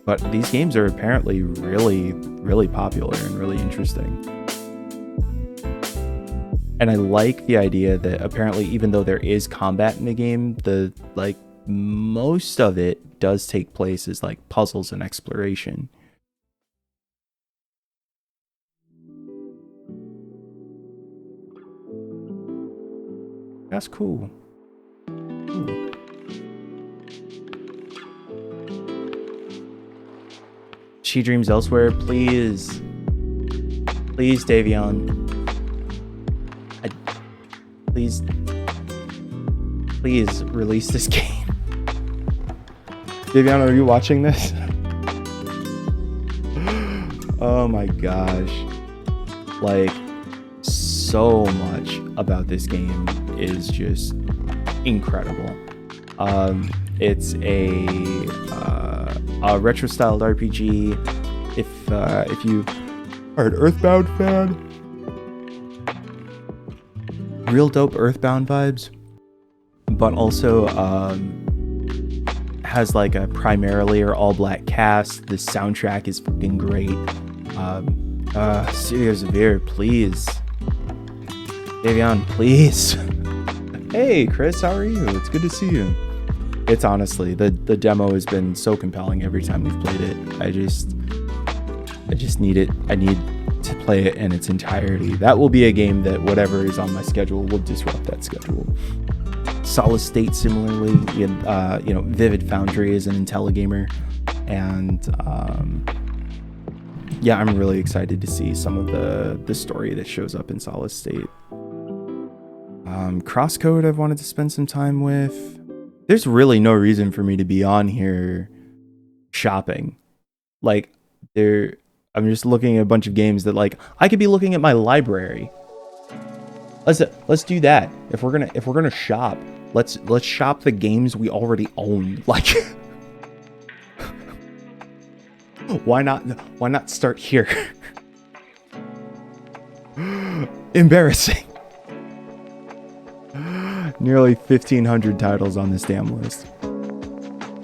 But these games are apparently really, really popular and really interesting. And I like the idea that apparently, even though there is combat in the game, most of it does take place as like puzzles and exploration. That's cool. Ooh. She Dreams Elsewhere, please. Please, Davion. Please release this game. Davion, are you watching this? Oh my gosh. Like, so much about this game is just incredible. It's a retro-styled RPG. If you are an Earthbound fan, real dope Earthbound vibes, but also has like a primarily or all black cast. The soundtrack is fucking great. Studio Zavir, please. Davion, please. Hey, Chris, how are you? It's good to see you. It's honestly, the demo has been so compelling every time we've played it. I just need it. I need to play it in its entirety. That will be a game that whatever is on my schedule will disrupt that schedule. Solid State, similarly, Vivid Foundry is an Intelligamer, and yeah, I'm really excited to see some of the story that shows up in Solid State. Crosscode I've wanted to spend some time with. There's really no reason for me to be on here shopping. Like, I'm just looking at a bunch of games that, like, I could be looking at my library. Let's do that. If we're gonna shop, let's shop the games we already own. Like, why not start here? Embarrassing. Nearly 1,500 titles on this damn list.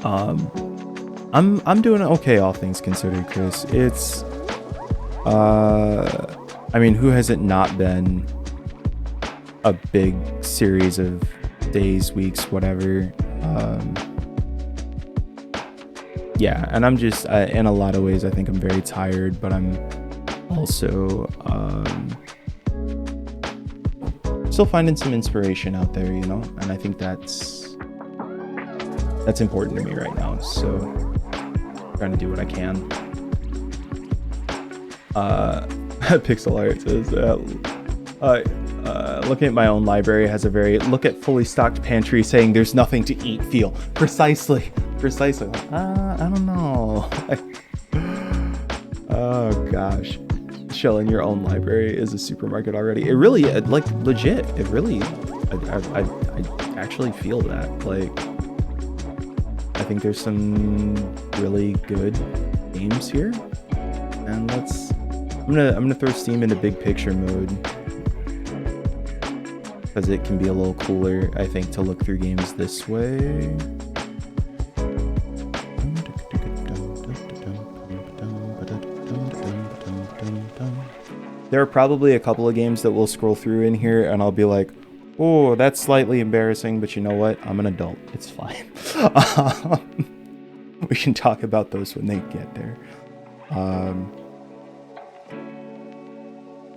I'm doing okay, all things considered, Chris. It's I mean, who has it not been a big series of days, weeks, whatever? Yeah, and I'm just in a lot of ways I think I'm very tired, but I'm also still finding some inspiration out there, you know, and I think that's important to me right now. So trying to do what I can. Pixel Art says looking at my own library has a very look at fully stocked pantry saying there's nothing to eat feel. Precisely. I don't know. Oh gosh. Shelling your own library is a supermarket already. It really, like, legit. It really, I actually feel that. Like, I think there's some really good games here, and I'm gonna throw Steam into big picture mode because it can be a little cooler, I think, to look through games this way. There are probably a couple of games that we'll scroll through in here and I'll be like, oh, that's slightly embarrassing, but you know what? I'm an adult. It's fine. We can talk about those when they get there.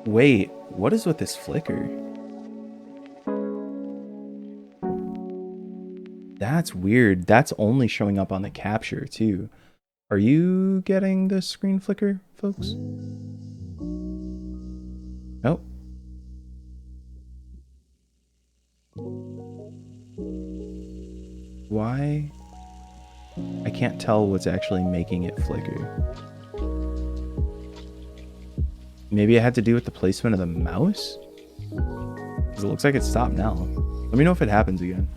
Wait, what is with this flicker? That's weird. That's only showing up on the capture too. Are you getting the screen flicker, folks? Nope. Why? I can't tell what's actually making it flicker. Maybe it had to do with the placement of the mouse? Because it looks like it stopped now. Let me know if it happens again.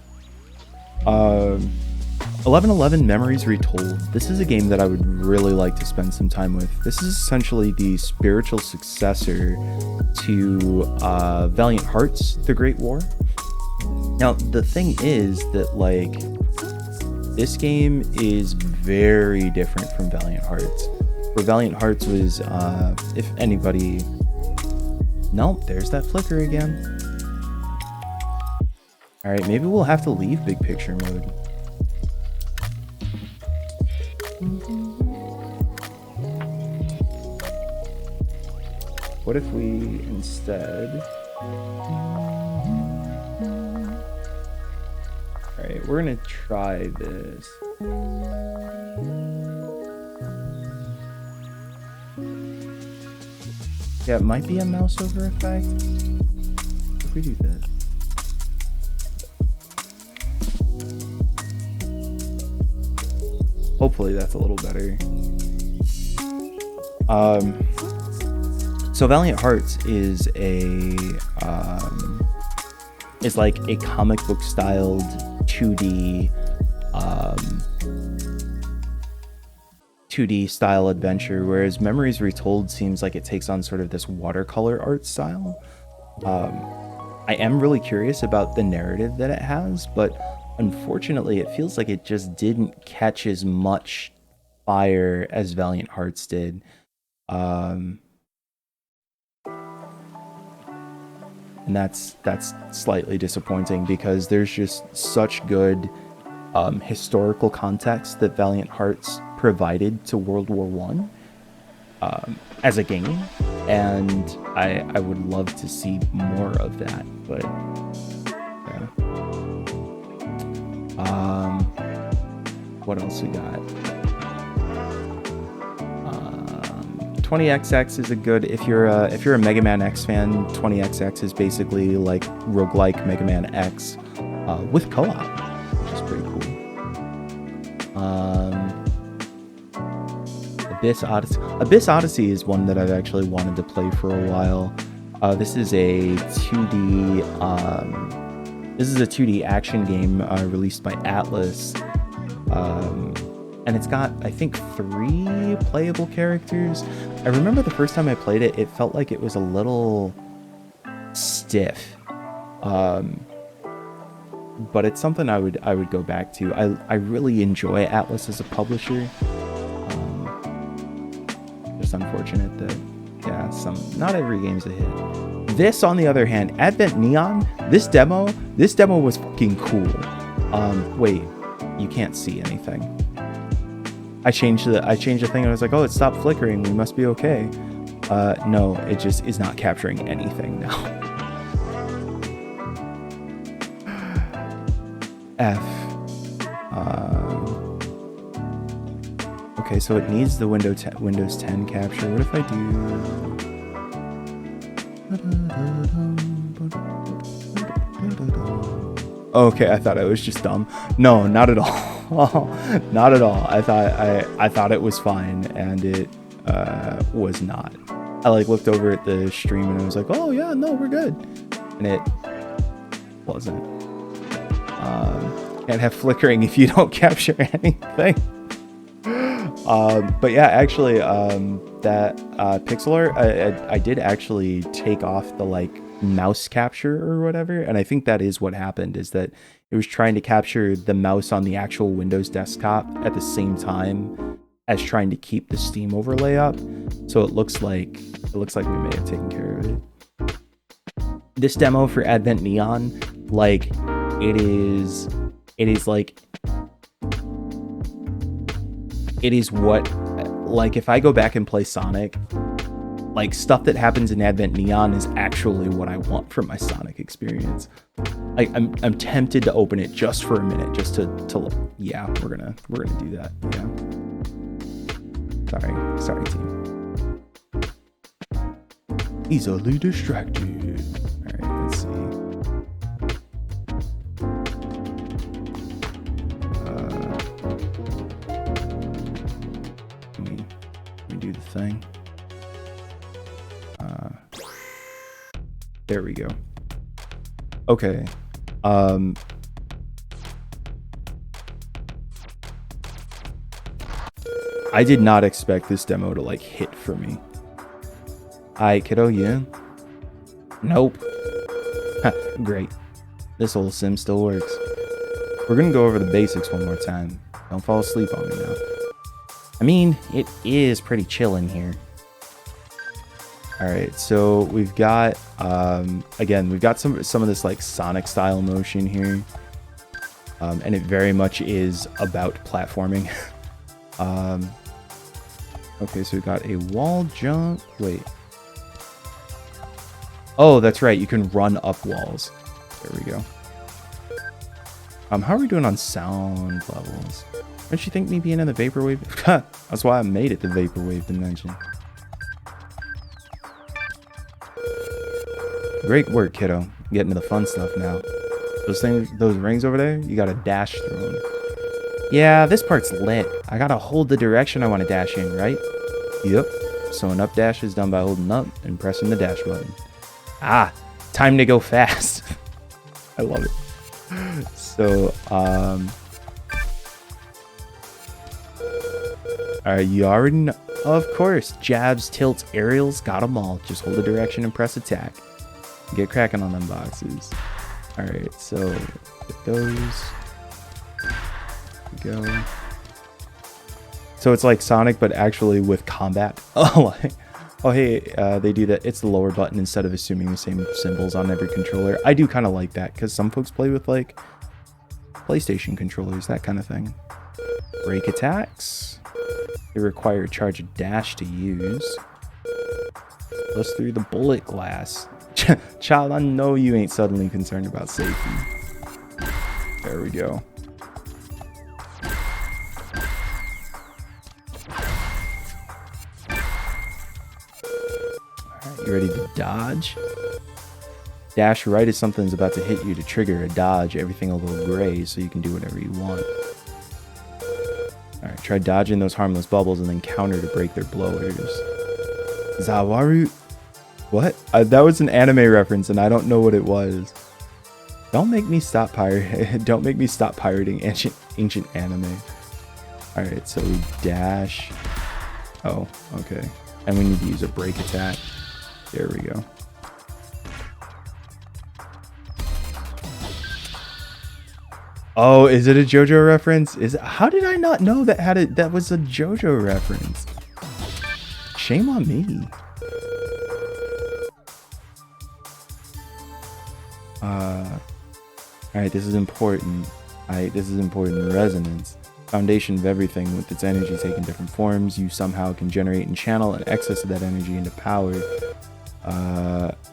1111 Memories Retold. This is a game that I would really like to spend some time with. This is essentially the spiritual successor to Valiant Hearts: The Great War. Now, the thing is that, like, this game is very different from Valiant Hearts. Where Valiant Hearts was, if anybody... Nope, there's that flicker again. Alright, maybe we'll have to leave big picture mode. What if we instead... Alright, we're gonna try this. Yeah, it might be a mouse over effect. If we do this. Hopefully that's a little better. So Valiant Hearts is is like a comic book styled 2D 2D style adventure, whereas Memories Retold seems like it takes on sort of this watercolor art style. I am really curious about the narrative that it has, but unfortunately it feels like it just didn't catch as much fire as Valiant Hearts did. And that's slightly disappointing because there's just such good historical context that Valiant Hearts provided to World War One as a game, and I would love to see more of that. But yeah. What else we got? 20XX is a good, if you're a Mega Man X fan. 20XX is basically like roguelike Mega Man X with co-op, which is pretty cool. Abyss Odyssey is one that I've actually wanted to play for a while. This is a 2D action game released by Atlas. And it's got, I think, 3 playable characters. I remember the first time I played it, it felt like it was a little stiff. But it's something I would go back to. I really enjoy Atlas as a publisher. Just unfortunate that, yeah, not every game's a hit. This, on the other hand, Advent Neon, this demo was fucking cool. Wait, you can't see anything. I changed the thing and I was like, oh, it stopped flickering. We must be okay. No, it just is not capturing anything now. F. Okay, so it needs the Windows 10 capture. What if I do? Okay, I thought I was just dumb. No, not at all. Not at all. I thought it was fine, and it was not. I like looked over at the stream and I was like, oh yeah, no, we're good, and it wasn't. Can't have flickering if you don't capture anything. But yeah, actually, that pixel art, I did actually take off the like mouse capture or whatever, and I think that is what happened, is that it was trying to capture the mouse on the actual Windows desktop at the same time as trying to keep the Steam overlay up. So it looks like we may have taken care of it. This demo for Advent Neon, like it is what, like, if I go back and play Sonic, like, stuff that happens in Advent Neon is actually what I want from my Sonic experience. Like, I'm tempted to open it just for a minute, just to yeah, we're gonna do that. Yeah. Sorry, team. Easily distracted. All right, let's see. Let me do the thing. There we go. Okay. I did not expect this demo to like hit for me. Hi, kiddo, yeah? Nope. Great. This old sim still works. We're gonna go over the basics one more time. Don't fall asleep on me now. I mean, it is pretty chill in here. Alright, so we've got, again, we've got some of this like Sonic style motion here. And it very much is about platforming. Okay, so we've got a wall jump. Wait. Oh, that's right. You can run up walls. There we go. How are we doing on sound levels? Don't you think me being in the vaporwave? That's why I made it the vaporwave dimension. Great work, kiddo. Getting to the fun stuff now. Those rings over there, you gotta dash through them. Yeah, this part's lit. I gotta hold the direction I want to dash in, right? Yep. So an up dash is done by holding up and pressing the dash button. Ah, time to go fast. I love it. So, alright, you already know. Of course, jabs, tilts, aerials, got them all. Just hold the direction and press attack. Get cracking on them boxes. Alright, so get those. Go. So it's like Sonic, but actually with combat. Oh, hey, they do that. It's the lower button instead of assuming the same symbols on every controller. I do kind of like that because some folks play with like PlayStation controllers, that kind of thing. Break attacks. They require charge of dash to use. Plus through the bullet glass. Child, I know you ain't suddenly concerned about safety. There we go. Alright, you ready to dodge? Dash right as something's about to hit you to trigger a dodge. Everything will go gray so you can do whatever you want. Alright, try dodging those harmless bubbles and then counter to break their blowers. Zawaru? What? That was an anime reference and I don't know what it was. Don't make me stop Don't make me stop pirating ancient anime. Alright, so we dash. Oh, okay. And we need to use a break attack. There we go. Oh, is it a JoJo reference? How did I not know that was a JoJo reference? Shame on me. Alright, this is important. This is important. Resonance. Foundation of everything. With its energy taking different forms, you somehow can generate and channel an excess of that energy into power.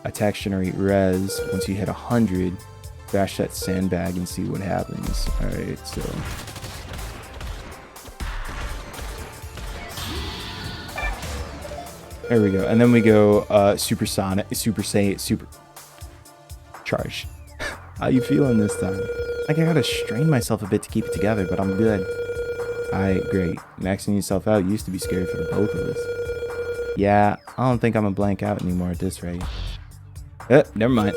Attacks generate res. Once you hit 100, bash that sandbag and see what happens. Alright, so... there we go. And then we go super charge. How you feeling this time? Like I gotta strain myself a bit to keep it together, but I'm good. Alright, great. Maxing yourself out used to be scary for the both of us. Yeah, I don't think I'm gonna blank out anymore at this rate. Never mind.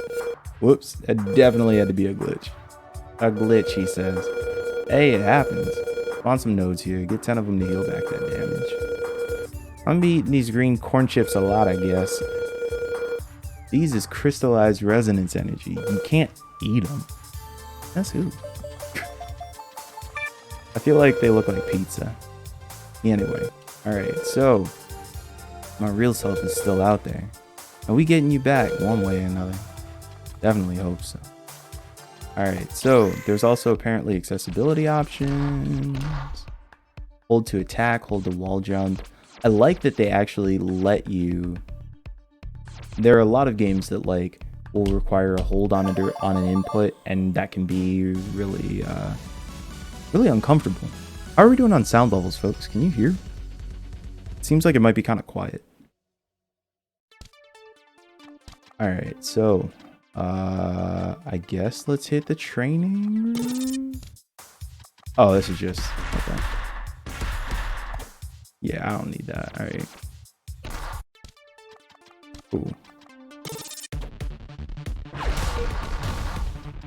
Whoops, that definitely had to be a glitch. A glitch, he says. Hey, it happens. Spawn some nodes here. Get 10 of them to heal back that damage. I'm gonna be eating these green corn chips a lot, I guess. These is crystallized resonance energy. You can't eat them. That's who. I feel like they look like pizza. Anyway, alright, so my real self is still out there. Are we getting you back one way or another? Definitely hope so. Alright, so there's also apparently accessibility options. Hold to attack, hold to wall jump. I like that they actually let you... There are a lot of games that like will require a hold on an input, and that can be really really uncomfortable. How are we doing on sound levels, folks? Can you hear? It seems like it might be kind of quiet. Alright, so I guess let's hit the training room. Oh, this is just okay. Yeah, I don't need that. Alright. Ooh.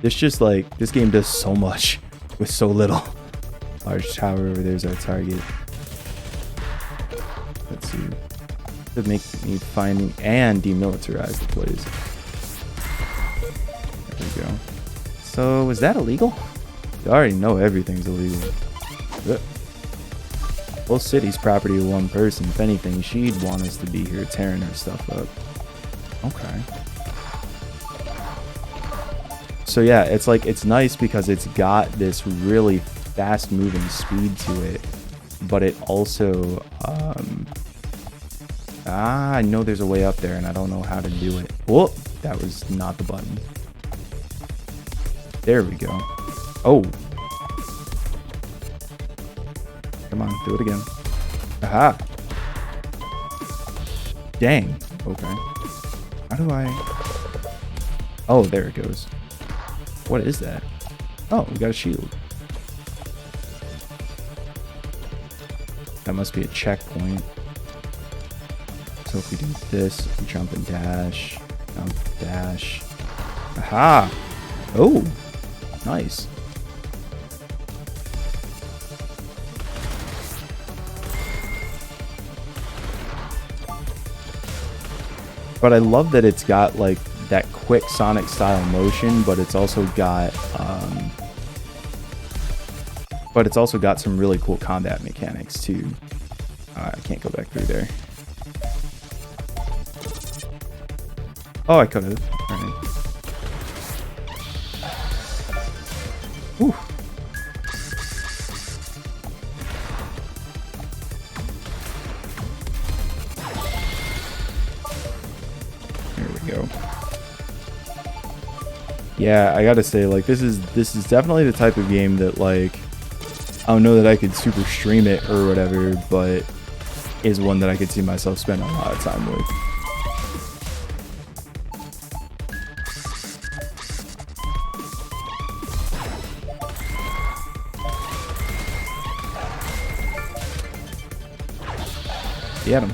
This game does so much with so little. Large tower over there's our target. Let's see. Could make me finding and demilitarize the place. There we go. So was that illegal? You already know everything's illegal. Whole city's property of one person. If anything, she'd want us to be here tearing her stuff up. Okay. So yeah, it's like, it's nice because it's got this really fast moving speed to it, but it also, I know there's a way up there and I don't know how to do it. Whoa, that was not the button. There we go. Oh. Come on, do it again. Aha. Dang. Okay. How do I... Oh, there it goes. What is that? Oh, we got a shield. That must be a checkpoint. So if we do this, jump and dash, jump, dash. Aha! Oh, nice. But I love that it's got like that quick Sonic style motion, but it's also got some really cool combat mechanics too. I can't go back through there. Oh, I could have. All right. Whew. There we go. Yeah, I gotta say, like, this is definitely the type of game that, like, I don't know that I could super stream it or whatever, but is one that I could see myself spending a lot of time with. Get him.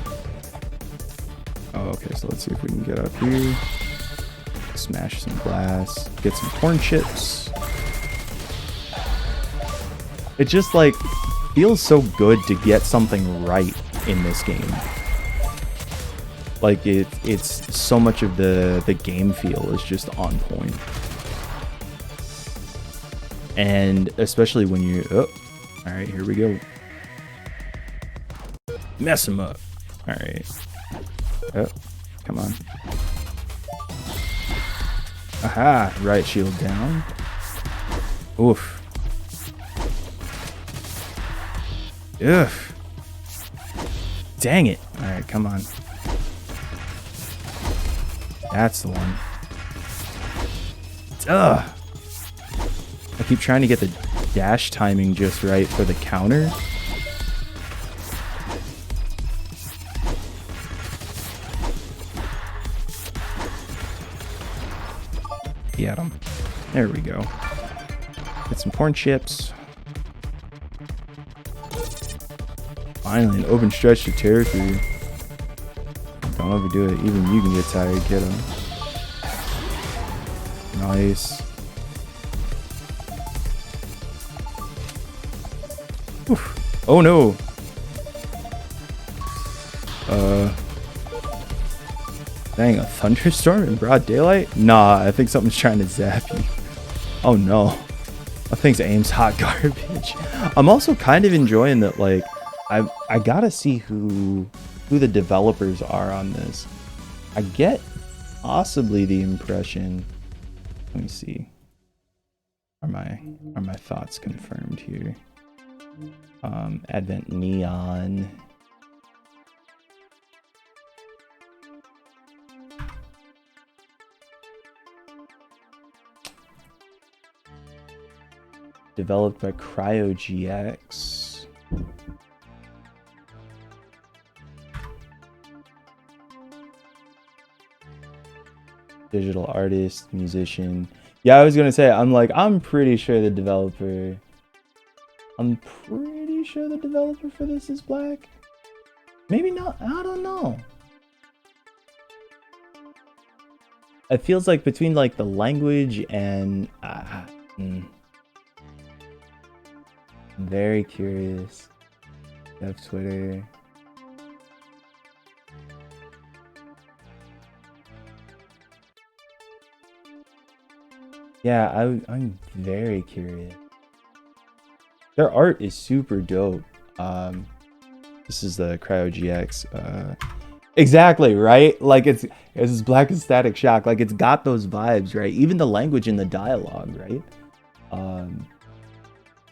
Oh, okay, so let's see if we can get up here. Smash some glass. Get some corn chips. It just, like, feels so good to get something right in this game. Like, it's so much of the game feel is just on point. And especially when you... Oh, alright, here we go. Mess him up. Alright. Oh, come on. Aha! Right shield down. Oof. Ugh. Dang it. Alright, come on. That's the one. Ugh. I keep trying to get the dash timing just right for the counter. Get him. There we go. Get some corn chips. Finally, an open stretch to territory. Don't overdo it. Even you can get tired. Get him. Nice. Oof. Oh no. Dang, a thunderstorm in broad daylight? Nah, I think something's trying to zap you. Oh no. That thing's aim's hot garbage. I'm also kind of enjoying that, like, I gotta see who the developers are on this. I get possibly the impression. Let me see. Are my thoughts confirmed here? Advent Neon. Developed by CryoGX. Digital artist, musician. Yeah, I was gonna say, I'm pretty sure the developer for this is black. Maybe not, I don't know. It feels like between like the language and I'm very curious. Dev Twitter. Yeah, I'm very curious. Their art is super dope. This is the CryoGX. Exactly, right? Like it's black as Static Shock. Like it's got those vibes, right? Even the language in the dialogue, right?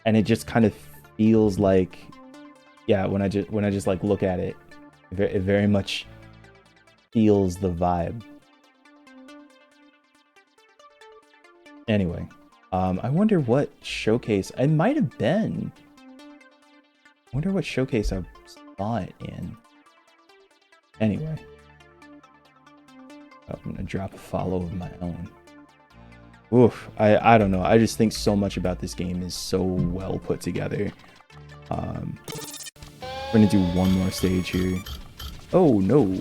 And it just kind of feels like, yeah, when I just like look at it, it very much feels the vibe. Anyway, I wonder what showcase I might have been. I wonder what showcase I saw it in. Anyway, I'm gonna drop a follow of my own. Oof, I don't know. I just think so much about this game is so well put together. We're gonna do one more stage here. Oh no,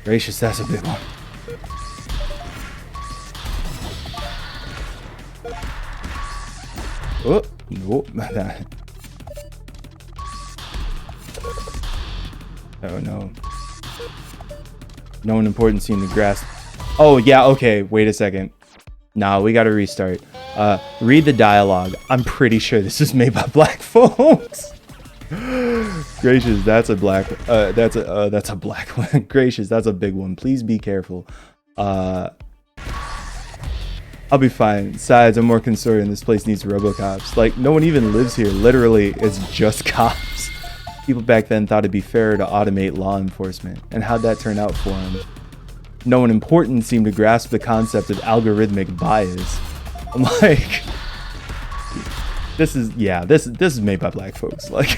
Gracious, that's a big one. Oh, nope. Oh no. No one important seemed to grasp. Oh yeah, okay, wait a second. Nah, we gotta restart. Read the dialogue. I'm pretty sure this is made by black folks. Gracious, that's a black that's a black one. Gracious, that's a big one. Please be careful. I'll be fine. Besides, I'm more concerned this place needs RoboCops. Like, no one even lives here. Literally, it's just cops. People back then thought it'd be fairer to automate law enforcement. And how'd that turn out for them? No one important seemed to grasp the concept of algorithmic bias. I'm like, this is made by black folks. Like,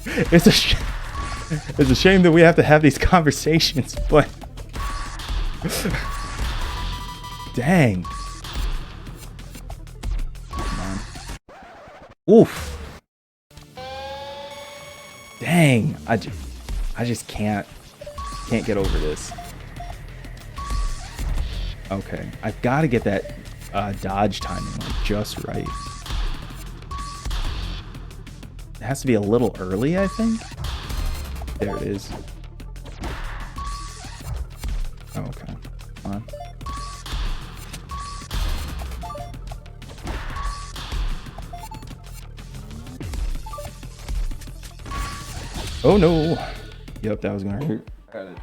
it's a shame that we have to have these conversations, but dang. Come on. Oof. Dang. I just can't get over this. Okay, I've got to get that dodge timing like just right. It has to be a little early, I think. There it is. Oh, okay. Come on. Oh no. Yep, that was gonna hurt. Got it.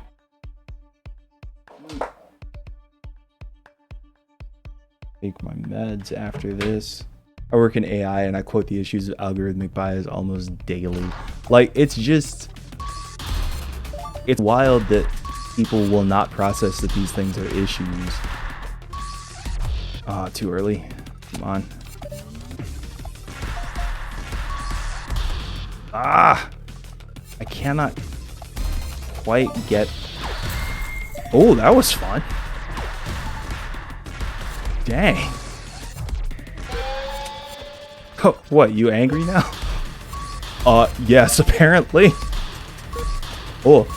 Take my meds after this. I work in AI and I quote the issues of algorithmic bias almost daily. Like, it's wild that people will not process that these things are issues. Too early. Come on. Ah! I cannot quite get... Oh, that was fun. Dang. Oh, what, you angry now? Yes, apparently. Oh.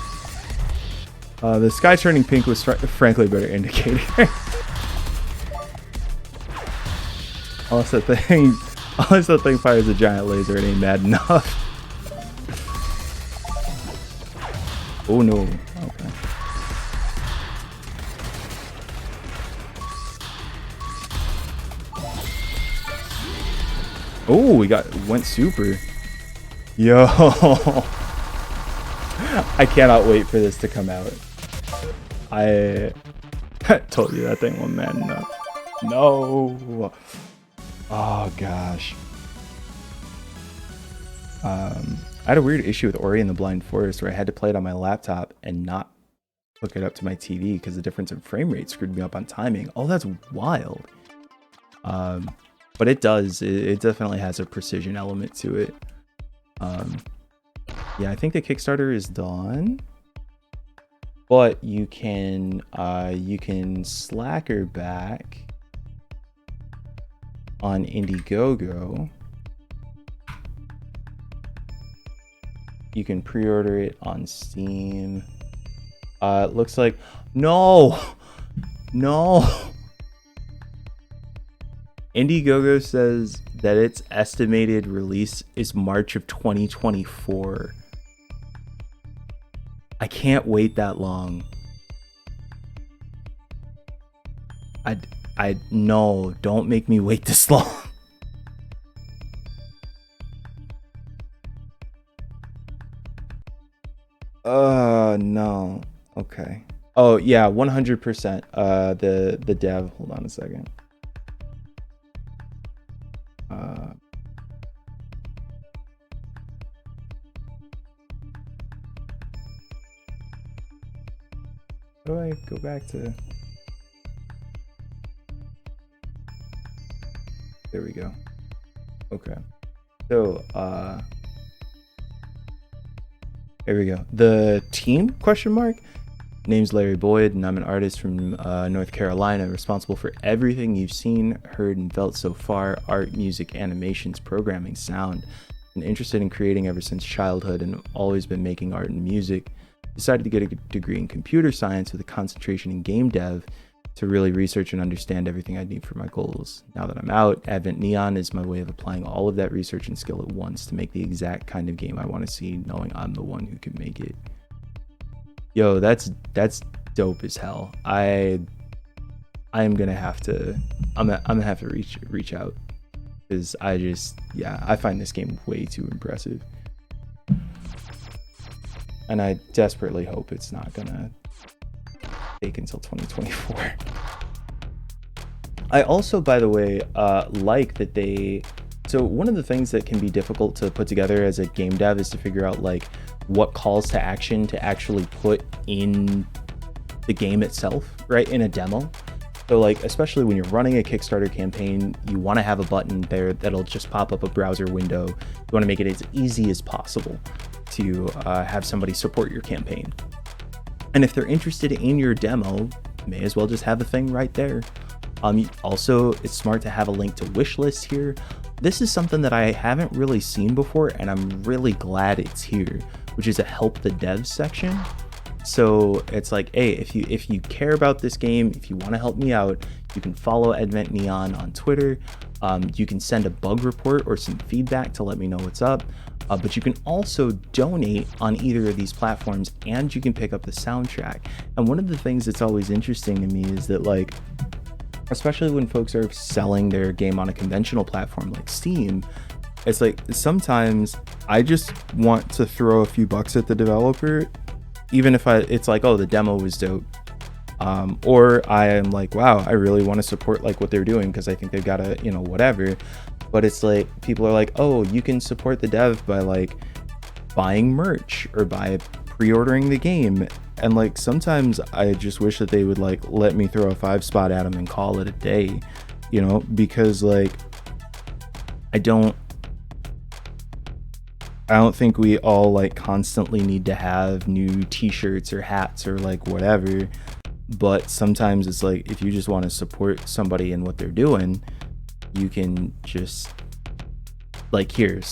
The sky turning pink was frankly a better indicator. Unless that thing fires a giant laser, it ain't mad enough. Oh no. Okay. Oh, went super. Yo. I cannot wait for this to come out. I told you that thing won't man enough. No. Oh gosh. I had a weird issue with Ori and the Blind Forest where I had to play it on my laptop and not hook it up to my TV because the difference in frame rate screwed me up on timing. Oh, that's wild. But it does. It definitely has a precision element to it. Yeah, I think the Kickstarter is done. But you can slacker back on Indiegogo. You can pre-order it on Steam. It looks like no. Indiegogo says that its estimated release is March of 2024. I can't wait that long. No, don't make me wait this long. No. Okay. Oh yeah, 100%. The dev. Hold on a second. How do I go back to? There we go. Okay. So, there we go. The team, question mark? Name's Larry Boyd, and I'm an artist from North Carolina, responsible for everything you've seen, heard, and felt so far: art, music, animations, programming, sound. And interested in creating ever since childhood, and always been making art and music. decided to get a degree in computer science with a concentration in game dev to really research and understand everything I need for my goals. Now that I'm out, Advent Neon is my way of applying all of that research and skill at once to make the exact kind of game I want to see, knowing I'm the one who can make it. Yo, that's dope as hell. I'm gonna have to reach out, because I find this game way too impressive, and I desperately hope it's not gonna take until 2024. I also, by the way, like that so one of the things that can be difficult to put together as a game dev is to figure out like what calls to action to actually put in the game itself, right, in a demo. So like, especially when you're running a Kickstarter campaign, you want to have a button there that'll just pop up a browser window. You want to make it as easy as possible to have somebody support your campaign. And if they're interested in your demo, may as well just have the thing right there. Also, it's smart to have a link to wishlist here. This is something that I haven't really seen before, and I'm really glad it's here, which is a help the devs section. So it's like, hey, if you care about this game, if you want to help me out, you can follow Advent Neon on Twitter. You can send a bug report or some feedback to let me know what's up. But you can also donate on either of these platforms, and you can pick up the soundtrack. And one of the things that's always interesting to me is that, like, especially when folks are selling their game on a conventional platform like Steam, it's like sometimes I just want to throw a few bucks at the developer, even if it's like, oh, the demo was dope. Or I am like, wow, I really want to support like what they're doing because I think they've got a, whatever. But it's like people are like, oh, you can support the dev by like buying merch or by pre-ordering the game. And like sometimes I just wish that they would like let me throw a 5 spot at them and call it a day, because like I don't think we all like constantly need to have new t-shirts or hats or like whatever. But sometimes it's like, if you just want to support somebody in what they're doing, you can just like here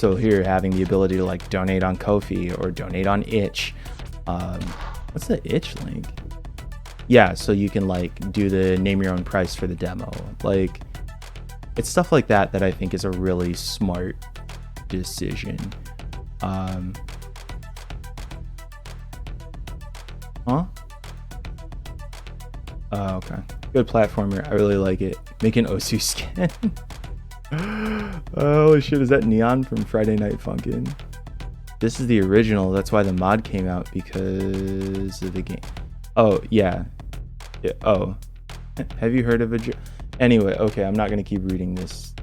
having the ability to like donate on Ko-fi or donate on Itch. What's the Itch link? Yeah, so you can like do the name your own price for the demo. Like, it's stuff like that I think is a really smart decision. Oh, okay. Good platformer. I really like it. Make an Osu skin. Oh shit, is that Neon from Friday Night Funkin'? This is the original. That's why the mod came out, because of the game. Oh, yeah. Oh. Have you heard of anyway, okay, I'm not gonna keep reading this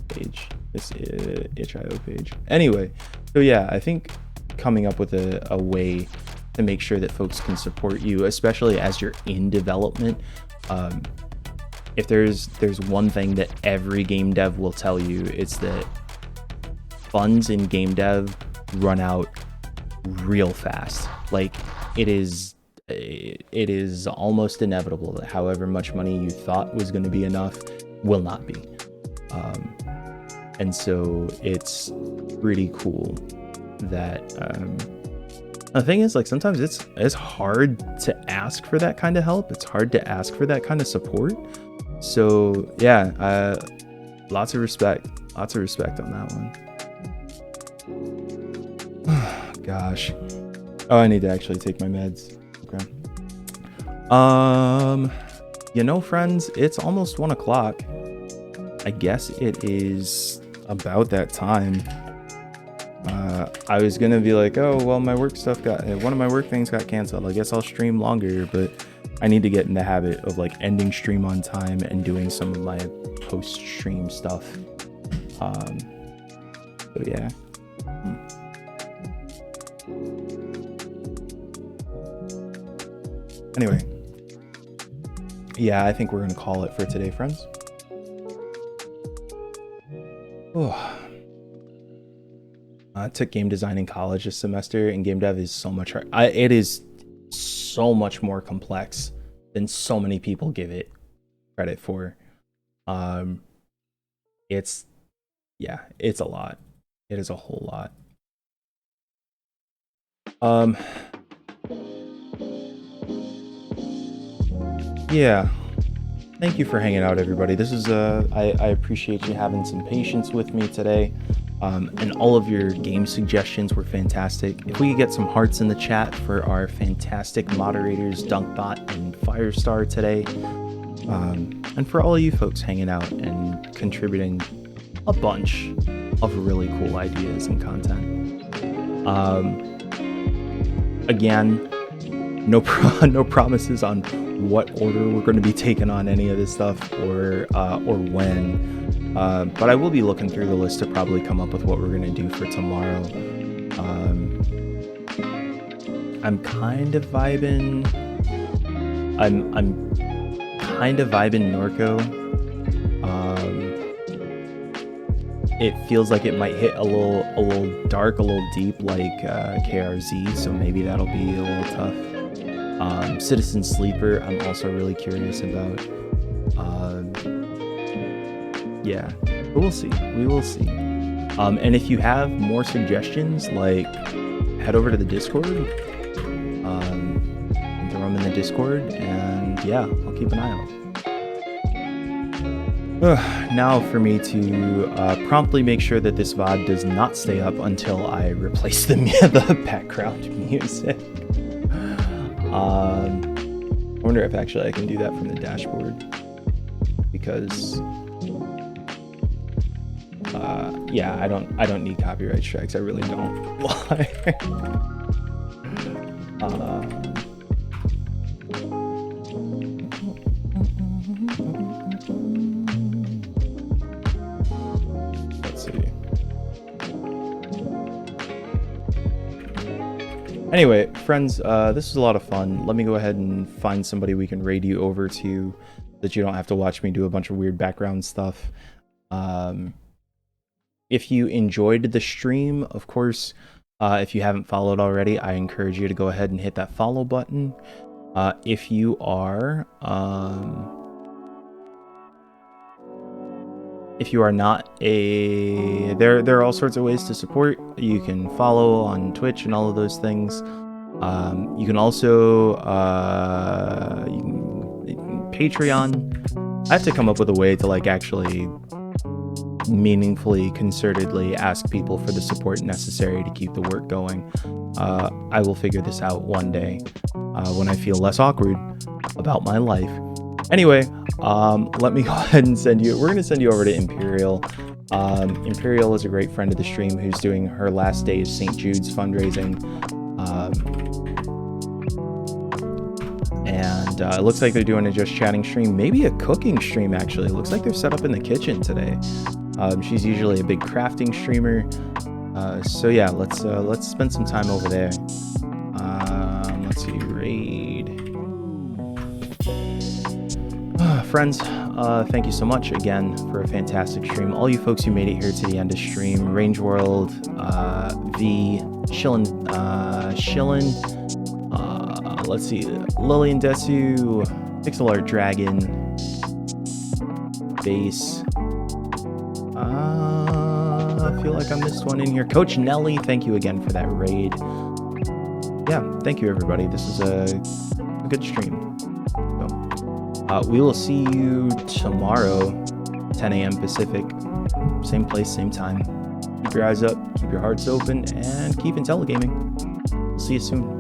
page. This itch.io page. Anyway, so yeah, I think coming up with a way to make sure that folks can support you, especially as you're in development. If there's one thing that every game dev will tell you, it's that funds in game dev run out real fast. Like, it is almost inevitable that however much money you thought was going to be enough will not be. And so it's pretty cool that the thing is, like, sometimes it's hard to ask for that kind of help. It's hard to ask for that kind of support. So yeah, lots of respect on that one. Gosh. Oh, I need to actually take my meds. Okay. Friends, it's almost 1 o'clock. I guess it is about that time. I was gonna be like, oh, well, one of my work things got canceled. I guess I'll stream longer, but I need to get in the habit of like ending stream on time and doing some of my post-stream stuff. So yeah. Anyway, yeah, I think we're gonna call it for today, friends. Oh. I took game design in college this semester, and game dev is so much hard. It is so much more complex than so many people give it credit for. It's a lot. It is a whole lot. yeah. Thank you for hanging out, everybody. This is I appreciate you having some patience with me today. And all of your game suggestions were fantastic. If we could get some hearts in the chat for our fantastic moderators, Dunkbot and Firestar today. And for all of you folks hanging out and contributing a bunch of really cool ideas and content. Again, no promises on what order we're going to be taking on any of this stuff or when. But I will be looking through the list to probably come up with what we're going to do for tomorrow. I'm kind of vibing. I'm kind of vibing Norco. It feels like it might hit a little dark, a little deep, like KRZ. So maybe that'll be a little tough. Citizen Sleeper, I'm also really curious about. Yeah, but we'll see. We will see. And if you have more suggestions, like head over to the Discord. Throw them in the Discord, and yeah, I'll keep an eye out. Now for me to promptly make sure that this VOD does not stay up until I replace the background music. I wonder if actually I can do that from the dashboard, because yeah, I don't need copyright strikes. I really don't. Let's see. Anyway, friends, this was a lot of fun. Let me go ahead and find somebody we can raid you over to, so that you don't have to watch me do a bunch of weird background stuff. If you enjoyed the stream, of course, if you haven't followed already, I encourage you to go ahead and hit that follow button. If you are not there are all sorts of ways to support. You can follow on Twitch and all of those things. You can also Patreon. I have to come up with a way to like actually meaningfully, concertedly ask people for the support necessary to keep the work going. I will figure this out one day when I feel less awkward about my life. Anyway, let me go ahead and we're going to send you over to Imperial. Imperial is a great friend of the stream who's doing her last day of St. Jude's fundraising. And it looks like they're doing a Just Chatting stream, maybe a cooking stream actually. It looks like they're set up in the kitchen today. She's usually a big crafting streamer. So yeah, let's spend some time over there. Let's see, raid. Friends, thank you so much again for a fantastic stream. All you folks who made it here to the end of stream, Range World, V, Shillin, let's see, Lillian Desu, Pixel Art Dragon, Base. I feel like I missed one in here. Coach Nelly, thank you again for that raid. Yeah, thank you everybody. This is a good stream. So, we will see you tomorrow, 10 a.m. Pacific. Same place, same time. Keep your eyes up, keep your hearts open, and keep Intelligaming. We'll see you soon.